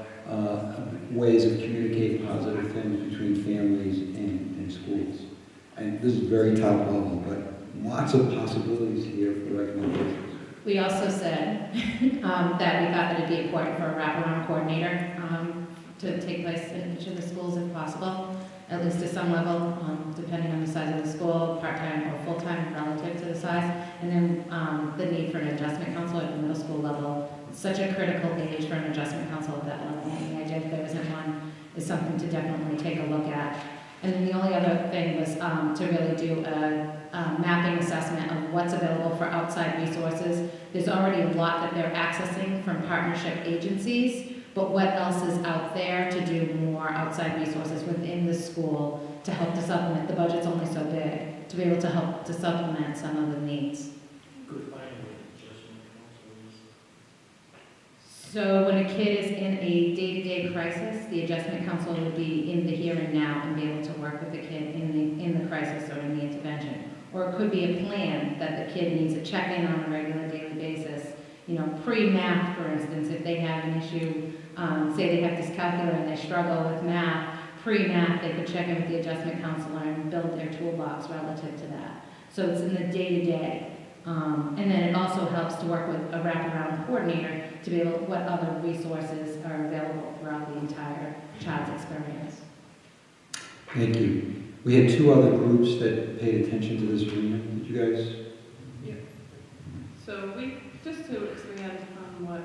ways of communicating positive things between families and schools. And this is very top level, but lots of possibilities here for recommendations. We also said that we thought that it'd be important for a wraparound coordinator to take place in each of the schools if possible, at least to some level, depending on the size of the school, part-time or full-time relative to the size. And then the need for an adjustment counselor at the middle school level. It's such a critical age for an adjustment counselor at that level. And the idea that there isn't one is something to definitely take a look at. And then the only other thing was to really do a mapping assessment of what's available for outside resources. There's already a lot that they're accessing from partnership agencies, but what else is out there to do more outside resources within the school to help to supplement? The budget's only so big. to be able to help to supplement some of the needs. So when a kid is in a day-to-day crisis, the adjustment counselor would be in the here and now and be able to work with the kid in the crisis or in the intervention. Or it could be a plan that the kid needs to check in on a regular daily basis. You know, pre-math, for instance, if they have an issue, say they have dyscalculia and they struggle with math, pre-math, they could check in with the adjustment counselor and build their toolbox relative to that. So it's in the day-to-day. And then it also helps to work with a wraparound coordinator to be able, what other resources are available throughout the entire child's experience. Thank you. We had two other groups that paid attention to this agreement. Did you guys? Yeah. So just to expand on what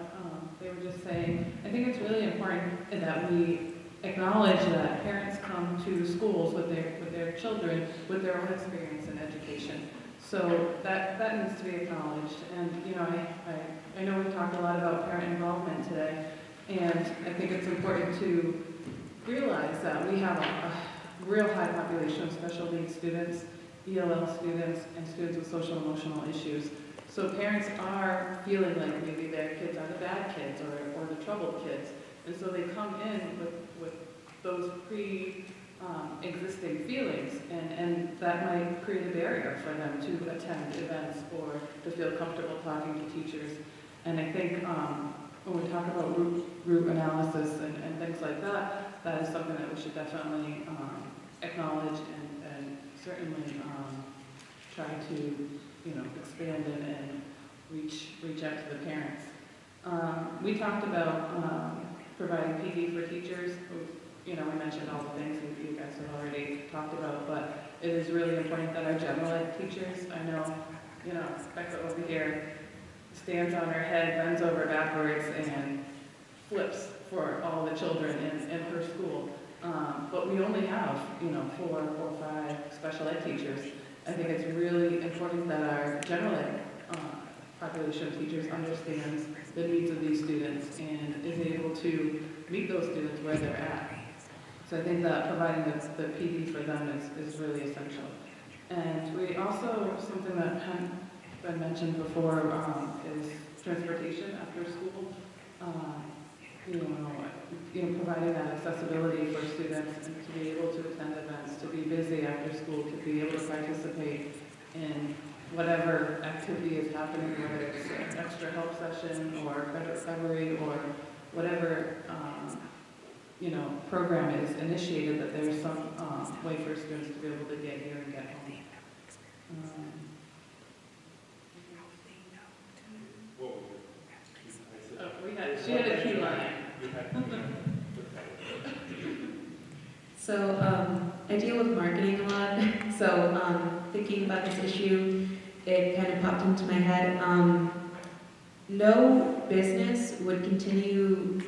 they were just saying, I think it's really important that we acknowledge that parents come to schools with their children with their own experience in education. So that needs to be acknowledged. And you know, I know we've talked a lot about parent involvement today, and I think it's important to realize that we have a real high population of special needs students, ELL students, and students with social and emotional issues. So parents are feeling like maybe their kids are the bad kids or the troubled kids. And so they come in with those existing feelings, and that might create a barrier for them to attend events or to feel comfortable talking to teachers. And I think when we talk about root analysis and things like that, that is something that we should definitely acknowledge and certainly try to, expand it and reach out to the parents. We talked about providing PD for teachers. We mentioned all the things that you guys have already talked about, but it is really important that our general ed teachers, I know, Becca over here stands on her head, bends over backwards, and flips for all the children in her school. But we only have, 4 or 5 special ed teachers. I think it's really important that our general ed population of teachers understands the needs of these students and is able to meet those students where they're at. So I think that providing the PD for them is really essential. And we also, something that hadn't been mentioned before is transportation after school. Providing that accessibility for students and to be able to attend events, to be busy after school, to be able to participate in whatever activity is happening, whether it's an extra help session or credit recovery or whatever program is initiated, that there's some way for students to be able to get here and get home. She had a key line. So I deal with marketing a lot. So thinking about this issue, it kind of popped into my head. No business would continue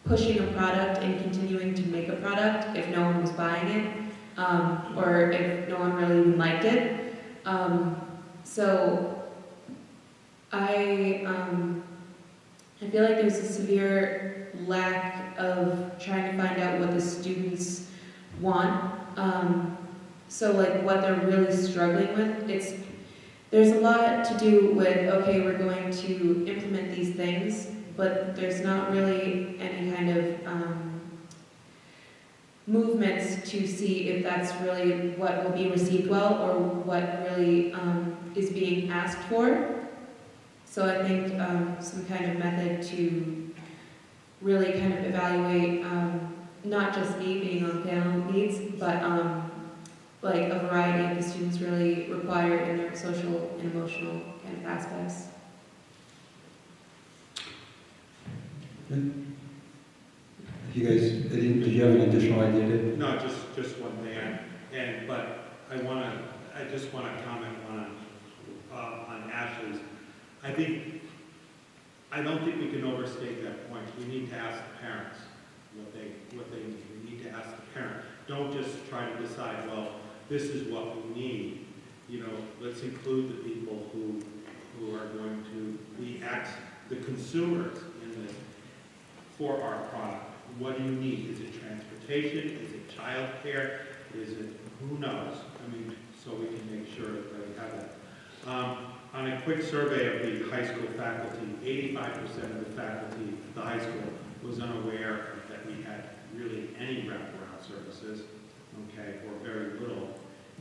pushing a product and continuing to make a product if no one was buying it, or if no one really even liked it. So I feel like there's a severe lack of trying to find out what the students want. So like what they're really struggling with. There's a lot to do with, okay, we're going to implement these things, but there's not really any kind of movements to see if that's really what will be received well or what really is being asked for. So I think some kind of method to really kind of evaluate not just me being on panel needs, but like a variety of the students really require in their social and emotional kind of aspects. You guys, did you have an additional idea, Dave? No, just one thing, but I just want to comment on Ashley's. I don't think we can overstate that point. We need to ask the parents what they need. We need to ask the parent. Don't just try to decide, well, this is what we need. Let's include the people who are going to be the consumers for our product. What do you need? Is it transportation? Is it childcare? Is it, who knows? I mean, so we can make sure that we have that. On a quick survey of the high school faculty, 85% of the faculty at the high school was unaware that we had really any wraparound services, okay, or very little.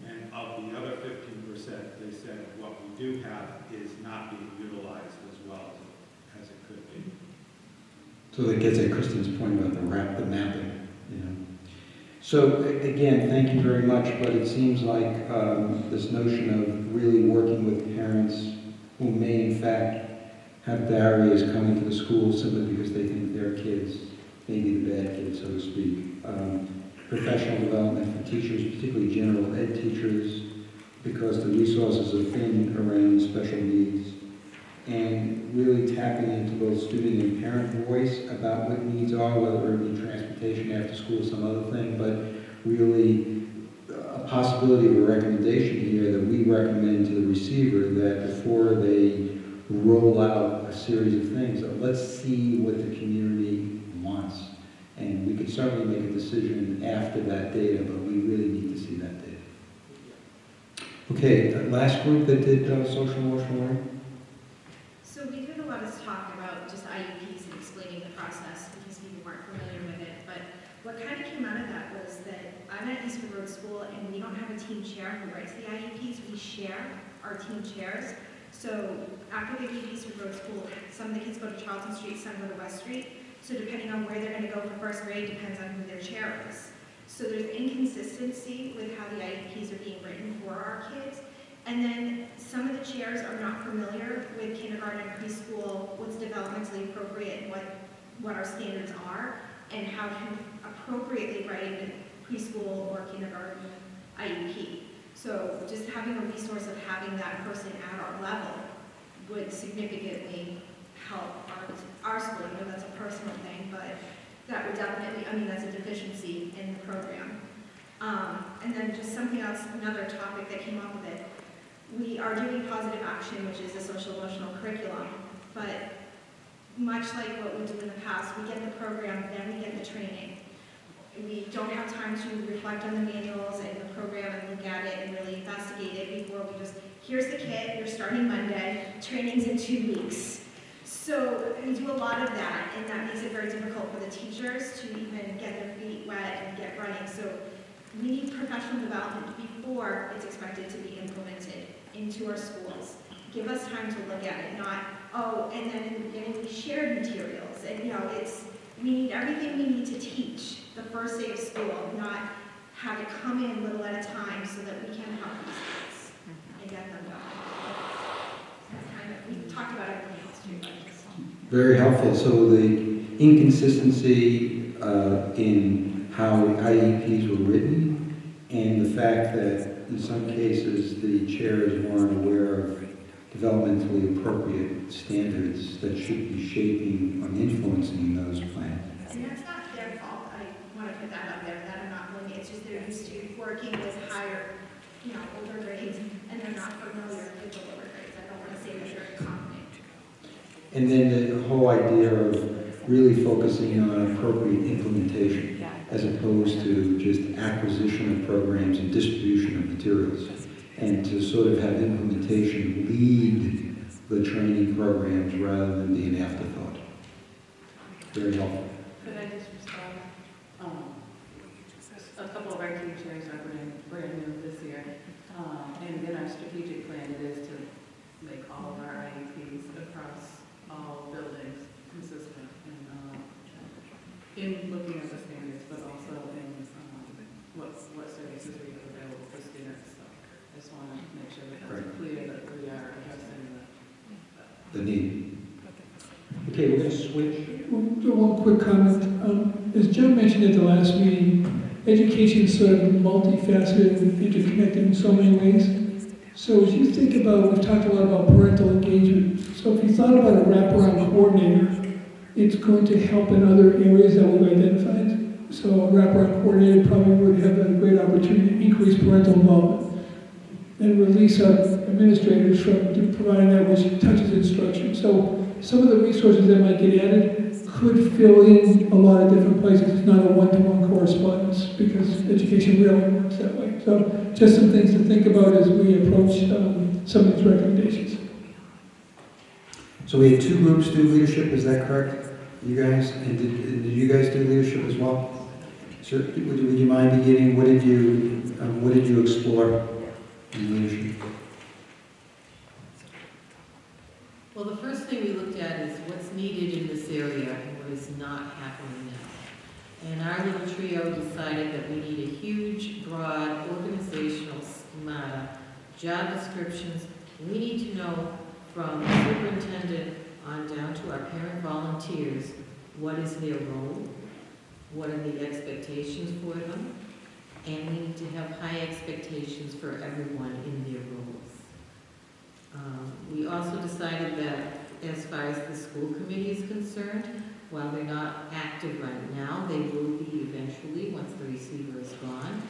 And of the other 15%, they said what we do have is not being utilized as well as it could be. So that gets at Kristen's point about the mapping, you know. So again, thank you very much, but it seems like this notion of really working with parents who may in fact have barriers coming to the school simply because they think their kids may be the bad kids, so to speak. Professional development for teachers, particularly general ed teachers, because the resources are thin around special needs, and really tapping into both student and parent voice about what needs are, whether it be transportation after school, some other thing, but really a possibility of a recommendation here that we recommend to the receiver that before they roll out a series of things, let's see what the community wants. And we could certainly make a decision after that data, but we really need to see that data. Okay, last group that did social emotional learning. So we did a lot of talk about just IEPs and explaining the process because people weren't familiar with it. But what kind of came out of that was that I'm at Eastwood Road School and we don't have a team chair who writes the IEPs. We share our team chairs. So after they leave Eastwood Road School, some of the kids go to Charlton Street, some go to West Street. So depending on where they're going to go for first grade depends on who their chair is. So there's inconsistency with how the IEPs are being written for our kids. And then some of the chairs are not familiar with kindergarten and preschool, what's developmentally appropriate and what our standards are, and how to appropriately write a preschool or kindergarten IEP. So just having a resource of having that person at our level would significantly help our school. I know that's a personal thing, but that would definitely, I mean, that's a deficiency in the program. And then just something else, another topic that came up with it. We are doing positive action, which is a social emotional curriculum, but much like what we do in the past, we get the program, then we get the training. We don't have time to reflect on the manuals and the program and look at it and really investigate it before we just, here's the kit, you're starting Monday, training's in 2 weeks. So we do a lot of that, and that makes it very difficult for the teachers to even get their feet wet and get running. So we need professional development before it's expected to be implemented into our schools. Give us time to look at it, not, oh, and then in the beginning we shared materials. And you know, we need everything we need to teach the first day of school, not have it come in little at a time so that we can help these kids and get them going. We talked about everything else too. Very helpful. So the inconsistency in how IEPs were written, and the fact that in some cases the chairs weren't aware of developmentally appropriate standards that should be shaping and influencing those plans. And that's not their fault. I want to put that out there, that I'm not blaming. It's just they're used to working with higher, you know, older grades, and they're not familiar with the lower grades. I don't want to say that they're incompetent. And then the whole idea of really focusing on appropriate implementation as opposed to just acquisition of programs and distribution of materials, and to sort of have implementation lead the training programs rather than be an afterthought. Very helpful. Could I just respond? A couple of our team chairs are brand new this year, and in our strategic plan it is to make all of our IEPs across all buildings consistent in looking at the standards, but also in what services we have available for students. So I just want to make sure that that's clear that we are addressing The need. Okay, we're going to switch. One quick comment. As John mentioned at the last meeting, education is sort of multifaceted and interconnected in so many ways. So as you think about, we've talked a lot about parental engagement. So if you thought about a wraparound coordinator, it's going to help in other areas that we've identified. So a wraparound coordinator probably would have a great opportunity to increase parental involvement and release our administrators from providing that which touches instruction. So some of the resources that might get added could fill in a lot of different places. It's not a one-to-one correspondence because education really works that way. So just some things to think about as we approach some of these recommendations. So we had 2 groups do leadership, is that correct? You guys? And did you guys do leadership as well? So would you mind beginning? What did you explore in leadership? Well, the first thing we looked at is what's needed in this area and what is not happening now. And our little trio decided that we need a huge, broad, organizational schemata, job descriptions. We need to know from the superintendent on down to our parent volunteers, what is their role, what are the expectations for them, and we need to have high expectations for everyone in their roles. We also decided that as far as the school committee is concerned, while they're not active right now, they will be eventually once the receiver is gone.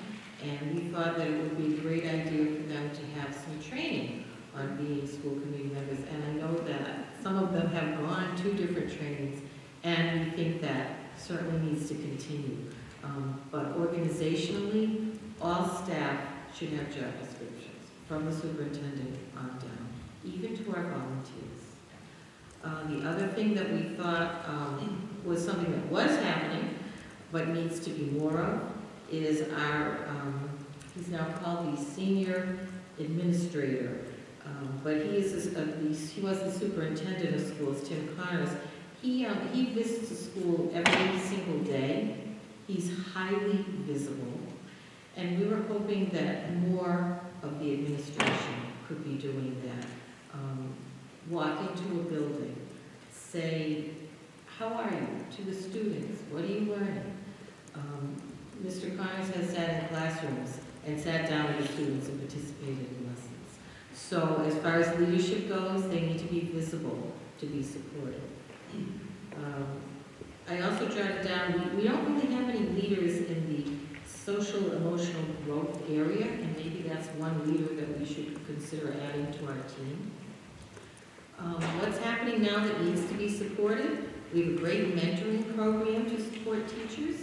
And we thought that it would be a great idea for them to have some training on being school committee members. And I know that some of them have gone to different trainings, and we think that certainly needs to continue. But organizationally, all staff should have job descriptions from the superintendent on down, even to our volunteers. The other thing that we thought was something that was happening, but needs to be more of, is our, he's now called the senior administrator, but he was the superintendent of schools, Tim Connors. He visits the school every single day. He's highly visible, and we were hoping that more of the administration could be doing that. Walk into a building, say, how are you to the students? What are you learning? Mr. Connors has sat in classrooms and sat down with the students and participated in lessons. So as far as leadership goes, they need to be visible to be supported. I also jotted down, we don't really have any leaders in the social emotional growth area, and maybe that's one leader that we should consider adding to our team. What's happening now that needs to be supported? We have a great mentoring program to support teachers.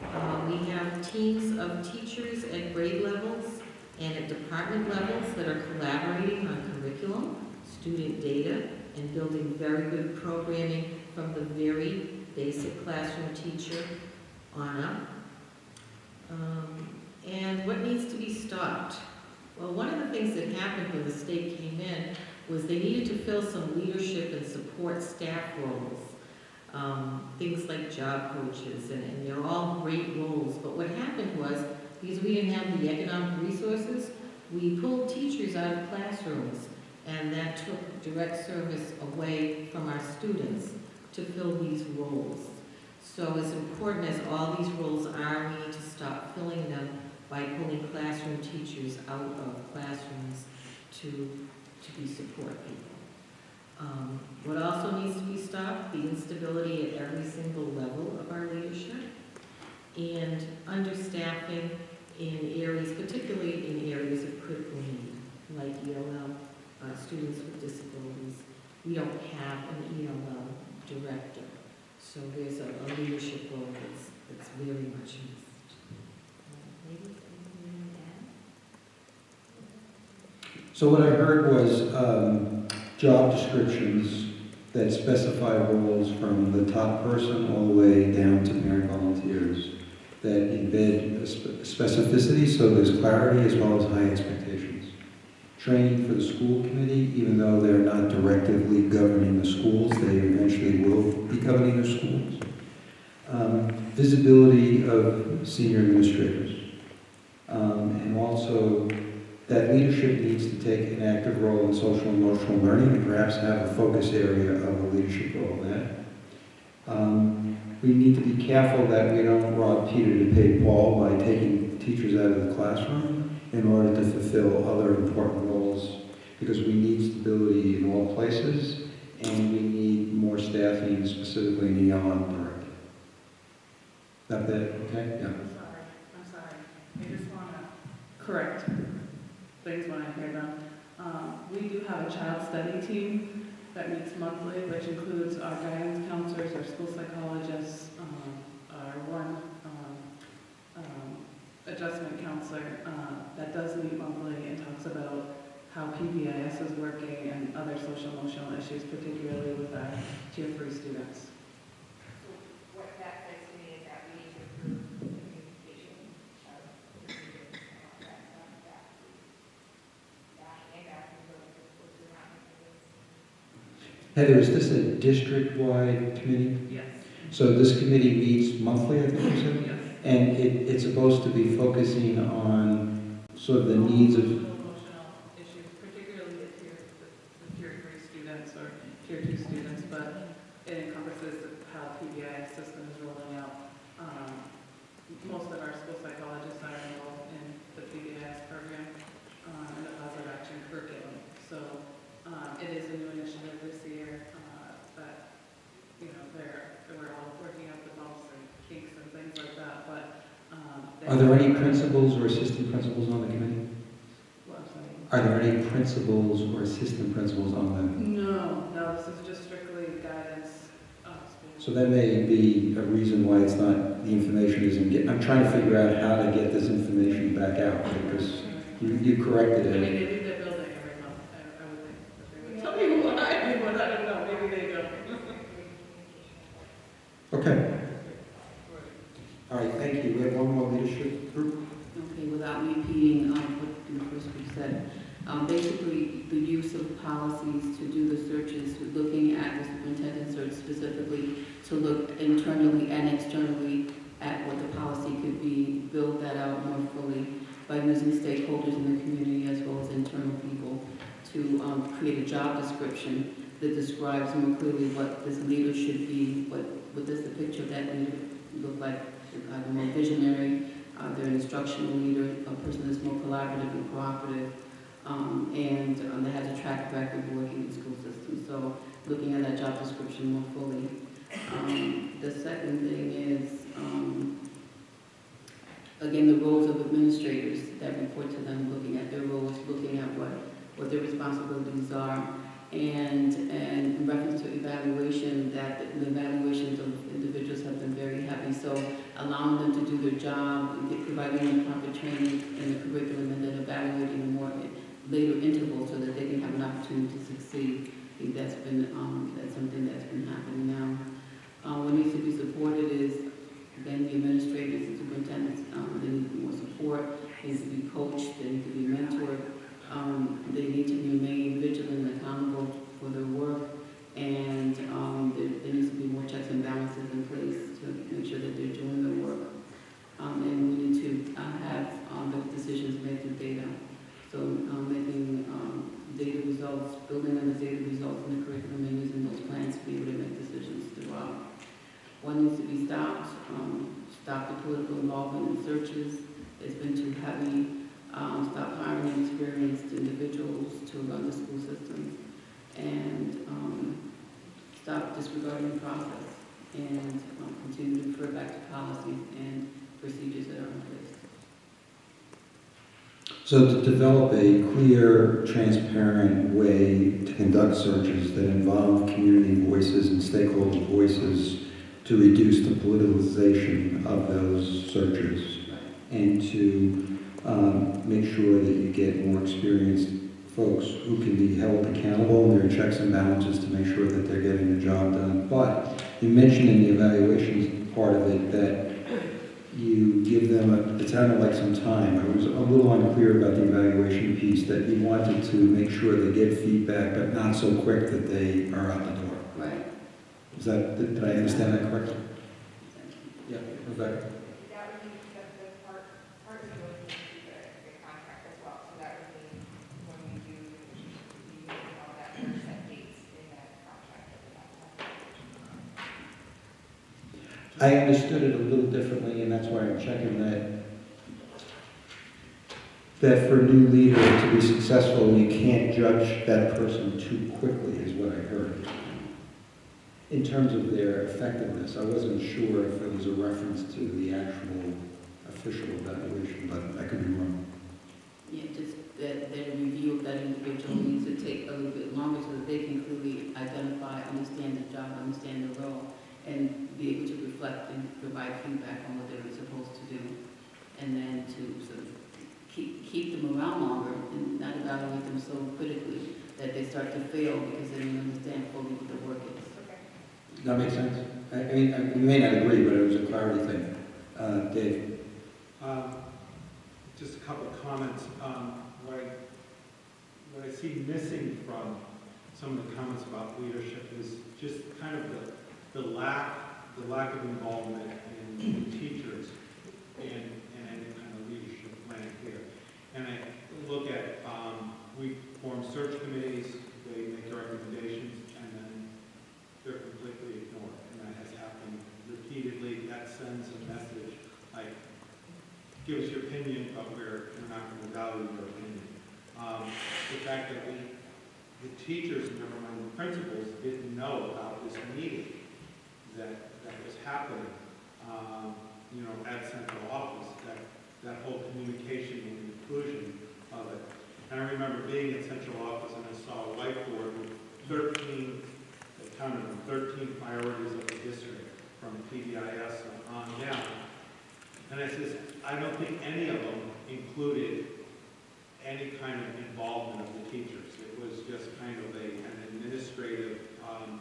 We have teams of teachers at grade levels and at department levels that are collaborating on curriculum, student data, and building very good programming from the very basic classroom teacher on up. And what needs to be stopped? Well, one of the things that happened when the state came in was they needed to fill some leadership and support staff roles. Things like job coaches, and they're all great roles. But what happened was, because we didn't have the economic resources, we pulled teachers out of classrooms, and that took direct service away from our students to fill these roles. So as important as all these roles are, we need to stop filling them by pulling classroom teachers out of classrooms to be support people. What also needs to be stopped, the instability at every single level of our leadership, and understaffing in areas, particularly in areas of critical need, like ELL, students with disabilities. We don't have an ELL director, so there's a leadership role that's very much missed. Maybe anything you want to add? So what I heard was job descriptions that specify roles from the top person all the way down to parent volunteers that embed specificity so there's clarity as well as high expectations. Training for the school committee, even though they're not directly governing the schools, they eventually will be governing the schools. Visibility of senior administrators. And also that leadership needs to take an active role in social and emotional learning and perhaps have a focus area of a leadership role in that. We need to be careful that we don't rob Peter to pay Paul by taking teachers out of the classroom in order to fulfill other important roles, because we need stability in all places and we need more staffing specifically in the ELL directive. That bad? Okay? Yeah. I'm sorry. I just want to correct things when I hear them. We do have a child study team that meets monthly, which includes our guidance counselors, our school psychologists, our one adjustment counselor that does meet monthly and talks about how PBIS is working and other social emotional issues, particularly with our Tier 3 students. So what that says to me is that we need to improve communication of the students and that and after we're not making this. Heather, is this a district-wide committee? Yes. So this committee meets monthly, I think you said? Yes. And it's supposed to be focusing on sort of the needs of... Emotional issues, particularly the Tier 3 students or Tier 2 students, but it encompasses how PBIS system is rolling out. Most of our school psychologists are involved in the PBIS program and the positive action curriculum. So it is a new initiative this year that, you know, we're all working out the bumps and kinks and things like that, but Are there any principals or assistant principals on the committee? Well, I'm sorry. Are there any principals or assistant principals on the... No, this is just strictly guidance. So that may be a reason why it's not, the information isn't getting... I'm trying to figure out how to get this information back out, because you corrected I mean, it. maybe they're building every month, I would think. They would tell me why, but I don't know, maybe they don't. Okay. All right, thank you. We have one more leadership group. Okay, without repeating what the first group said, basically the use of policies to do the searches, looking at the superintendent search specifically, to look internally and externally at what the policy could be, build that out more fully by using stakeholders in the community as well as internal people to create a job description that describes more clearly what this leader should be, what does the picture of that leader look like. Either more visionary, they're an instructional leader, a person that's more collaborative and cooperative, and that has a track record of working in school systems. So looking at that job description more fully. The second thing is, again, the roles of administrators that report to them, looking at their roles, looking at what their responsibilities are, and in reference to evaluation, that the evaluations of individuals have been very heavy. So allowing them to do their job, providing them proper training in the curriculum, and then evaluating them more at later intervals so that they can have an opportunity to succeed. I think that's something that's been happening now. What needs to be supported is, again, the administrators and superintendents, they need more support, they need to be coached, they need to be mentored. They need to remain vigilant and accountable for their work, and there needs to be more checks and balances in place to make sure that they're doing their work. And we need to have the decisions made through data. So making data results, building on the data results in the curriculum and using those plans to be able to make decisions throughout. One needs to be stopped, stop the political involvement in searches. It's been too heavy. Stop hiring experienced individuals to run the school systems, and stop disregarding the process, and continue to refer back to policies and procedures that are in place. So to develop a clear, transparent way to conduct searches that involve community voices and stakeholder voices to reduce the politicization of those searches, and to make sure that you get more experienced folks who can be held accountable in their checks and balances to make sure that they're getting the job done. But you mentioned in the evaluations part of it that you give them it sounded like some time. I was a little unclear about the evaluation piece, that you wanted to make sure they get feedback, but not so quick that they are out the door. Right. Did I understand that correctly? Yeah, Rebecca. That would be the part of the contract as well. So that would mean when we do all that, there's set dates in that contract that we have to have. I understood it a little differently, and that's why I'm checking that for a new leader to be successful, you can't judge that person too quickly, is what I heard. In terms of their effectiveness, I wasn't sure if it was a reference to the actual official evaluation, but I could be wrong. Yeah, just that a review of that individual needs to take a little bit longer so that they can clearly identify, understand the job, understand the role, and be able to reflect and provide feedback on what they were supposed to do. And then to sort of keep them around longer and not evaluate them so critically that they start to fail because they don't understand fully what the work is. That makes sense. I mean, we may not agree, but it was a clarity thing. Dave? Just a couple of comments. What I see missing from some of the comments about leadership is just kind of the lack of involvement in teachers and any kind of leadership planning here. And I look at, we form search committees, they make recommendations, and then they're completely ignored. And that has happened repeatedly. That sends a message like, give us your opinion, but we're not going to value your opinion. The fact that the teachers, never mind the principals, didn't know about this meeting that was happening, at central office, that whole communication and inclusion of it. And I remember being at central office and I saw a whiteboard with 13, I counted them, 13 priorities of the district from PBIS on down. And I says, I don't think any of them included any kind of involvement of the teachers. It was just kind of an administrative,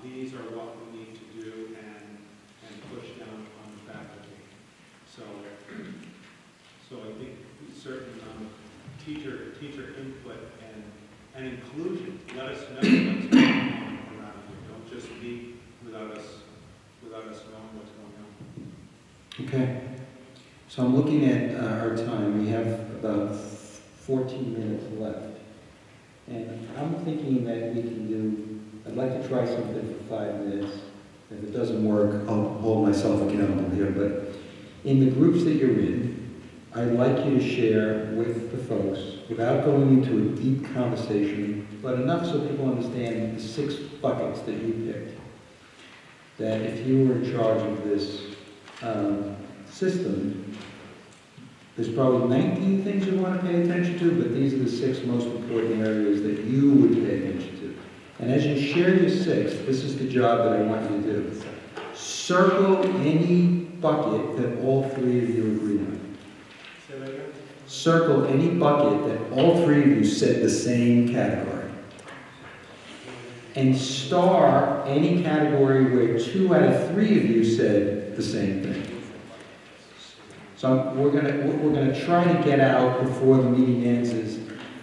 these are what we need to do and push down on the faculty. So I think certain teacher input and inclusion. Let us know what's going on around here. Don't just be without us knowing what's going on. Okay. So I'm looking at our time. We have about 14 minutes left. And I'm thinking that we can do, I'd like to try something for 5 minutes. If it doesn't work, I'll hold myself accountable here. But in the groups that you're in, I'd like you to share with the folks, without going into a deep conversation, but enough so people understand the 6 buckets that you picked. That if you were in charge of this system, there's probably 19 things you want to pay attention to, but these are the 6 most important areas that you would pay attention to. And as you share your 6, this is the job that I want you to do. Circle any bucket that all 3 of you agree on. Circle any bucket that all 3 of you said the same category. And star any category where 2 out of 3 of you said the same thing. So we're gonna try to get out before the meeting ends is,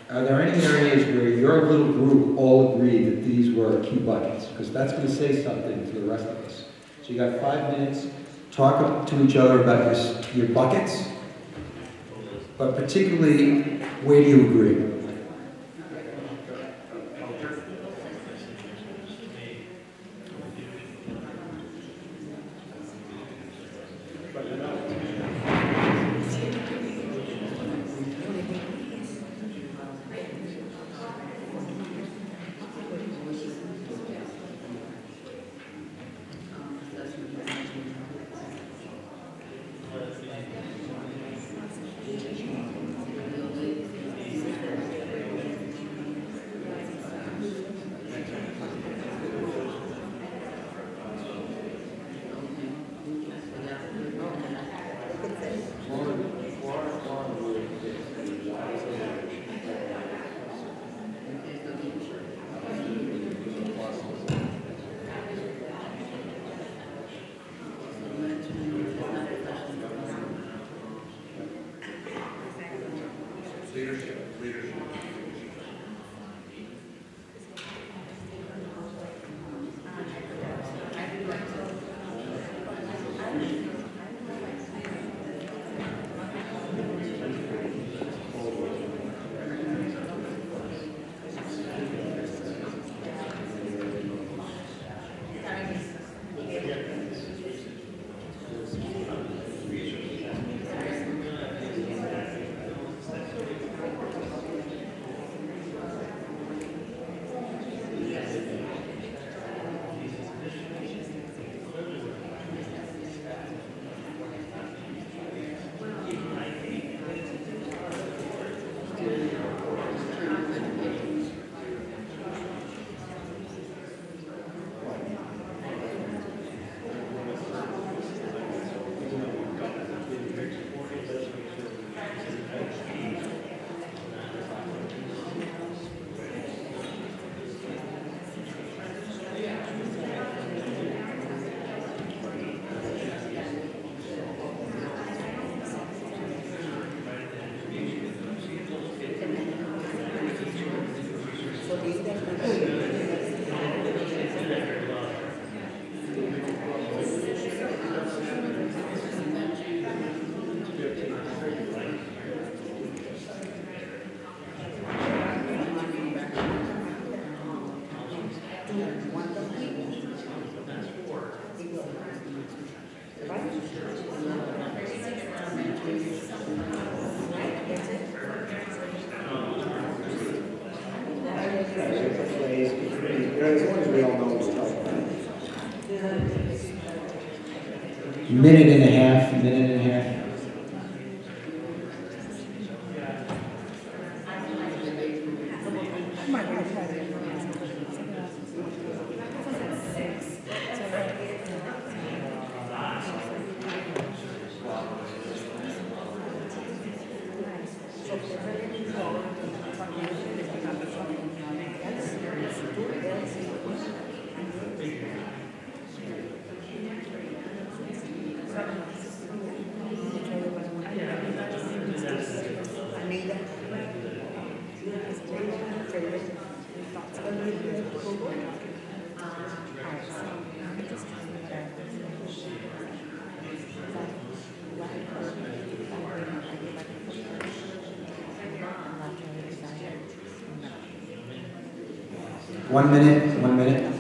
are there any areas where your little group all agreed that these were key buckets? Because that's going to say something to the rest of us. So you got 5 minutes, talk to each other about your buckets, but particularly, where do you agree? As long as we all know what we're talking about. Minute and a half, minute and a half. One minute, 1 minute.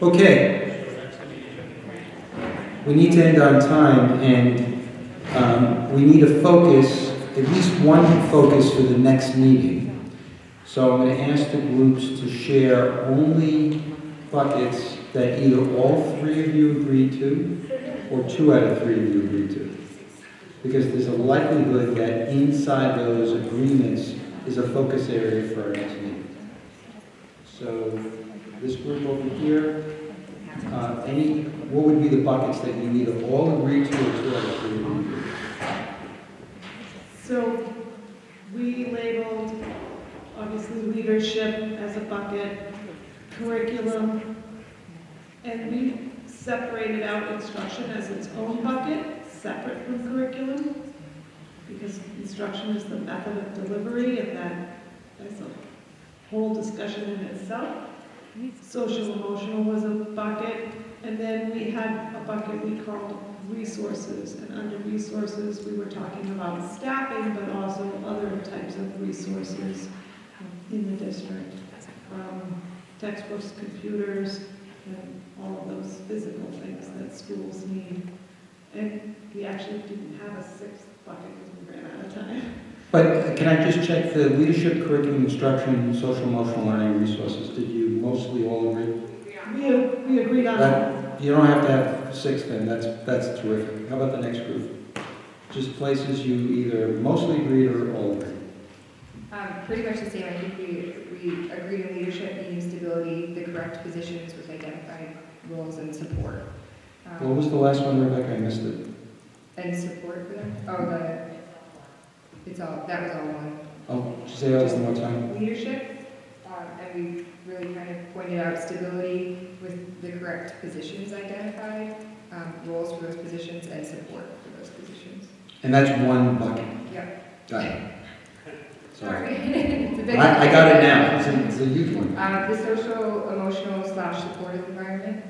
Okay. We need to end on time, and we need a focus, at least one focus for the next meeting. So I'm going to ask the groups to share only buckets that either all three of you agree to, or 2 out of 3 of you agree to. Because there's a likelihood that inside those agreements is a focus area for our next meeting. So this group over here, what would be the buckets that you either all agree to or 2 out of 3 agree to? So we labeled, obviously, leadership as a bucket, curriculum, and we separated out instruction as its own bucket, separate from curriculum, because instruction is the method of delivery, and that's a whole discussion in itself. Social emotional was a bucket, and then we had a bucket we called resources, and under resources we were talking about staffing, but also other types of resources in the district, textbooks, computers, and all of those physical things that schools need. And we actually didn't have a 6th bucket because we ran out of time. But can I just check the leadership, curriculum, instruction, social emotional learning resources? Did you mostly all agree? We agreed on that. You don't have to have 6 then. That's terrific. How about the next group? Just places you either mostly agreed or all agreed. Pretty much the same. I think we agreed in leadership needing stability, the correct positions with identified roles and support. What was the last one, Rebecca? I missed it. And support for them? Oh, that was all one. Oh, just say that one more time. Leadership, and we really kind of pointed out stability with the correct positions identified, roles for those positions, and support for those positions. And that's one bucket. Yep. Got it. Sorry. It's a big I got it now. It's a huge one. The social, emotional / supportive environment.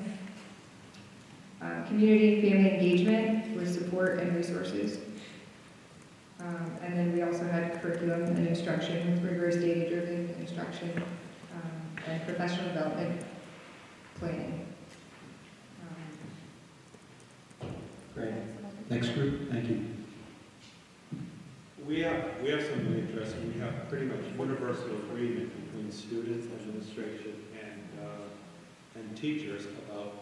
Community and family engagement with support and resources. And then we also had curriculum and instruction with rigorous data-driven instruction and professional development planning. Great. Next group. Thank you. We have something interesting. We have pretty much universal agreement between students, administration, and teachers about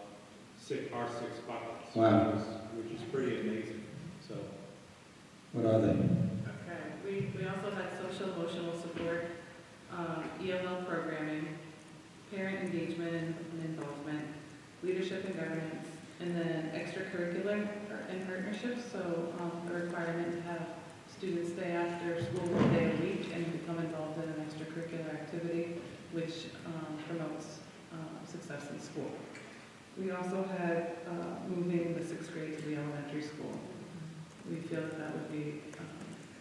our 6 buckets. Wow. Which is pretty amazing. So, What are they? Okay, we also had social emotional support, ELL programming, parent engagement and involvement, leadership and governance, and then extracurricular and partnerships, so a requirement to have students stay after school 1 day a week and become involved in an extracurricular activity, which promotes success in school. We also had moving the 6th grade to the elementary school. We feel that would be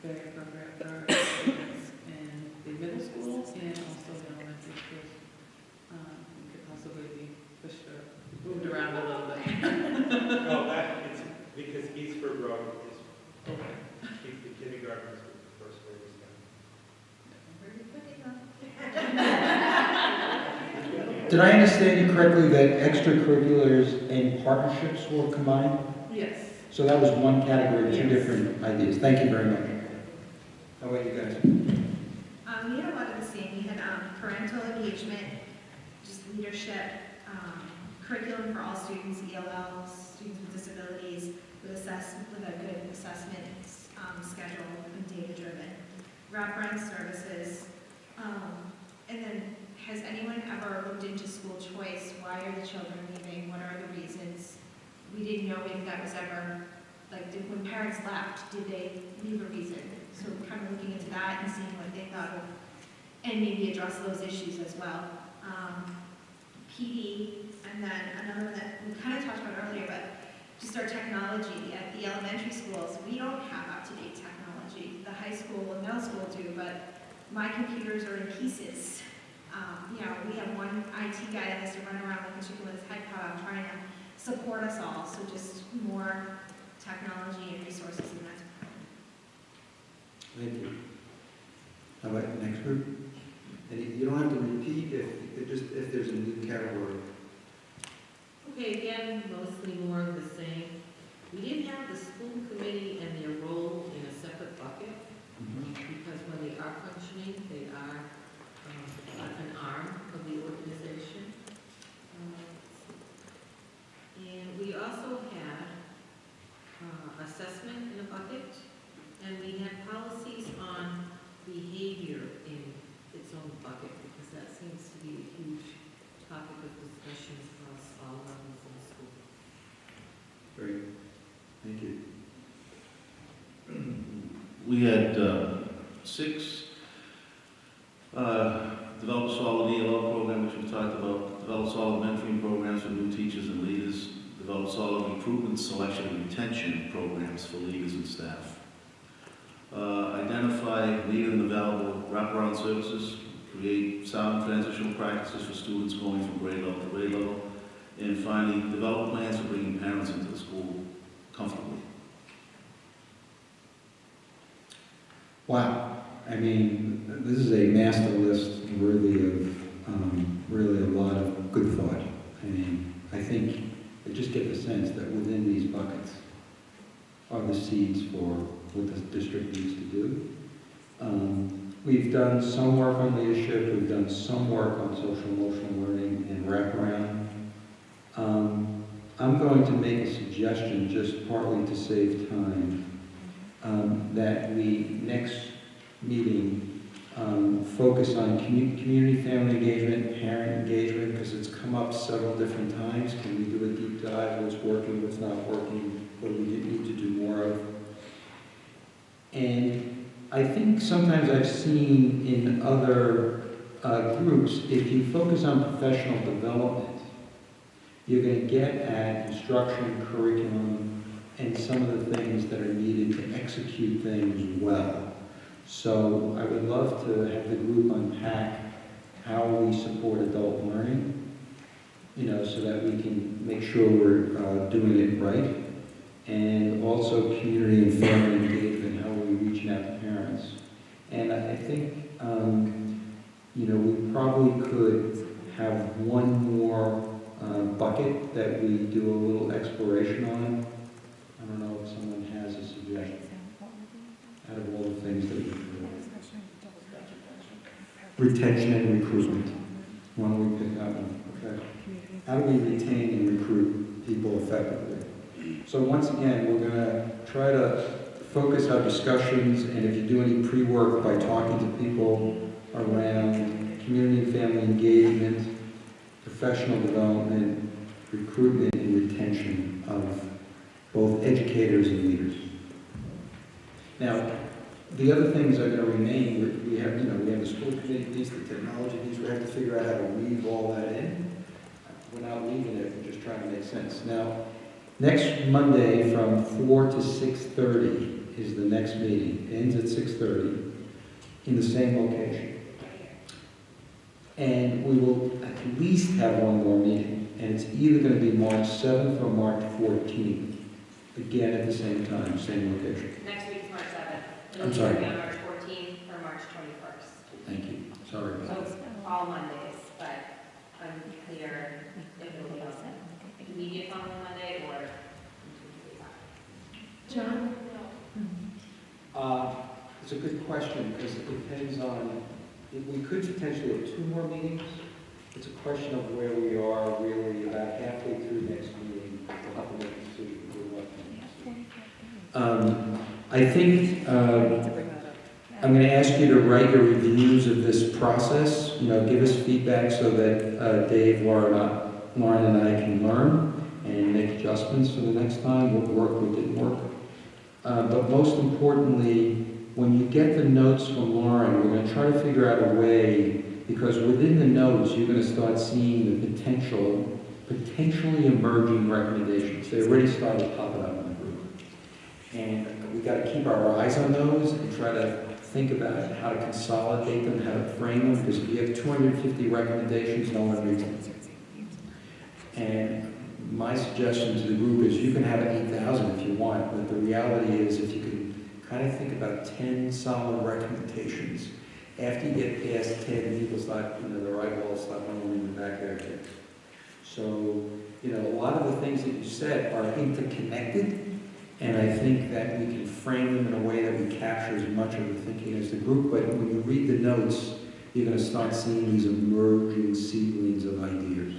very appropriate for our students in the middle school and also the elementary schools. We could possibly be pushed or moved around a little bit. No, it's because Eastford Road is, keep the kindergartners with the first graders down. Did I understand you correctly that extracurriculars and partnerships were combined? Yes. So that was one category, two Yes. different ideas. Thank you very much. How about you guys? We had a lot of the same. We had parental engagement, just leadership, curriculum for all students, ELL, students with disabilities, with a good assessment schedule and data-driven. Wraparound services. And then, has anyone ever looked into school choice? Why are the children leaving? What are the reasons? We didn't know if that was ever, when parents left, did they leave a reason? So kind of looking into that and seeing what they thought of, and maybe address those issues as well. PD, and then another one that we kind of talked about earlier, but just our technology at the elementary schools. We don't have up-to-date technology. The high school and middle school do, but my computers are in pieces. We have one IT guy that has to run around like a chicken with his head cut off trying to support us all. So just more technology and resources, and that's Thank you. How about the next group? And you don't have to repeat if there's a new category. Okay, again, mostly more of the same. We didn't have the school committee and their role in a separate bucket, because when they are functioning, they are an arm of the organization. And we also had assessment in a bucket, and we had policies on behavior in its own bucket, because that seems to be a huge topic of discussion across all levels in the school. Very good. Thank you. We had 6 develop a solid ELL program, which we talked about, develop solid mentoring programs for new teachers and leaders, develop solid recruitment, selection, and retention programs for leaders and staff. Identify needed and available wraparound services, create sound transitional practices for students going from grade level to grade level, and finally, develop plans for bringing parents into the school comfortably. Wow. I mean, this is a master list worthy of really a lot of good thought. I mean, I think I just get the sense that within these buckets are the seeds for what the district needs to do. We've done some work on leadership, we've done some work on social emotional learning and wraparound. I'm going to make a suggestion, just partly to save time, that we next meeting focus on community family engagement, parent engagement, because it's come up several different times. Can we do a deep dive? What's working, what's not working, what do we need to do more of? And I think sometimes I've seen in other groups, if you focus on professional development, you're going to get at instruction, curriculum, and some of the things that are needed to execute things well. So I would love to have the group unpack how we support adult learning, so that we can make sure we're doing it right. And also community and family engagement, how are we reaching out to parents. And I think, we probably could have one more bucket that we do a little exploration on. I don't know if someone has a suggestion out of all the things that we do. Retention and recruitment. Why don't we pick that one? Okay. How do we retain and recruit people effectively? So once again, we're going to try to focus our discussions, and if you do any pre-work by talking to people around community and family engagement, professional development, recruitment and retention of both educators and leaders. Now, the other things are gonna remain. We have, we have the school committee piece, the technology piece, we have to figure out how to weave all that in. We're not leaving it, we're just trying to make sense. Now, next Monday from 4 to 6:30 is the next meeting. It ends at 6:30 in the same location. And we will at least have one more meeting. And it's either going to be March 7th or March 14th. Again, at the same time, same location. Next week's March 7th. I'm sorry. It'll be on March 14th or March 21st. Thank you. Sorry. So it's all Mondays, but unclear if it'll be on immediate following Monday or. John? It's a good question because it depends on, if we could potentially have 2 more meetings. It's a question of where we are really about halfway through next meeting. We'll have to make a decision. I think I'm going to ask you to write your reviews of this process. Give us feedback so that Dave, Lauren, and I can learn and make adjustments for the next time. What worked, what didn't work. But most importantly, when you get the notes from Lauren, we're going to try to figure out a way, because within the notes, you're going to start seeing the potentially emerging recommendations. They already started popping up in the group. And we've got to keep our eyes on those and try to think about how to consolidate them, how to frame them, because if you have 250 recommendations, no one reads them. And my suggestion to the group is you can have 8,000 if you want, but the reality is if you can kind of think about 10 solid recommendations, after you get past 10, people start, their eyeballs start rolling in the back of their head. So, a lot of the things that you said are interconnected, and I think that we can frame them in a way that we capture as much of the thinking as the group, but when you read the notes, you're going to start seeing these emerging seedlings of ideas.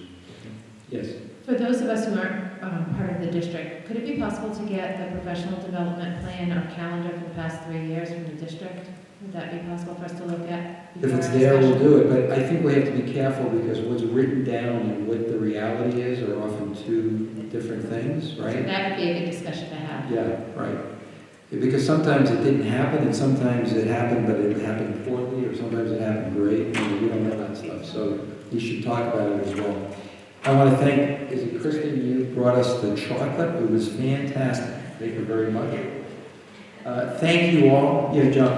Yes? For those of us who aren't part of the district, could it be possible to get the professional development plan or calendar for the past 3 years from the district? Would that be possible for us to look at? If it's there, we'll do it, but I think we have to be careful because what's written down and what the reality is are often 2 different things, right? So that would be a good discussion to have. Yeah, right. Because sometimes it didn't happen, and sometimes it happened, but it happened poorly, or sometimes it happened great, and we don't know that stuff, so we should talk about it as well. I want to thank, is it Kristen, you brought us the chocolate, it was fantastic, thank you very much. Thank you all. Yeah, John.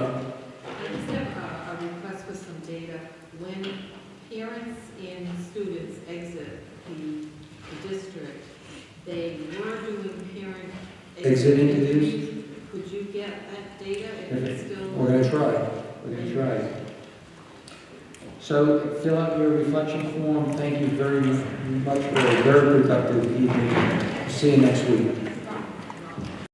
I just have a request for some data. When parents and students exit the district, they were doing parent Exit interviews? Could you get that data if it's still? We're going to try. We're going to try. So fill out your reflection form. Thank you very much for a very productive evening. See you next week.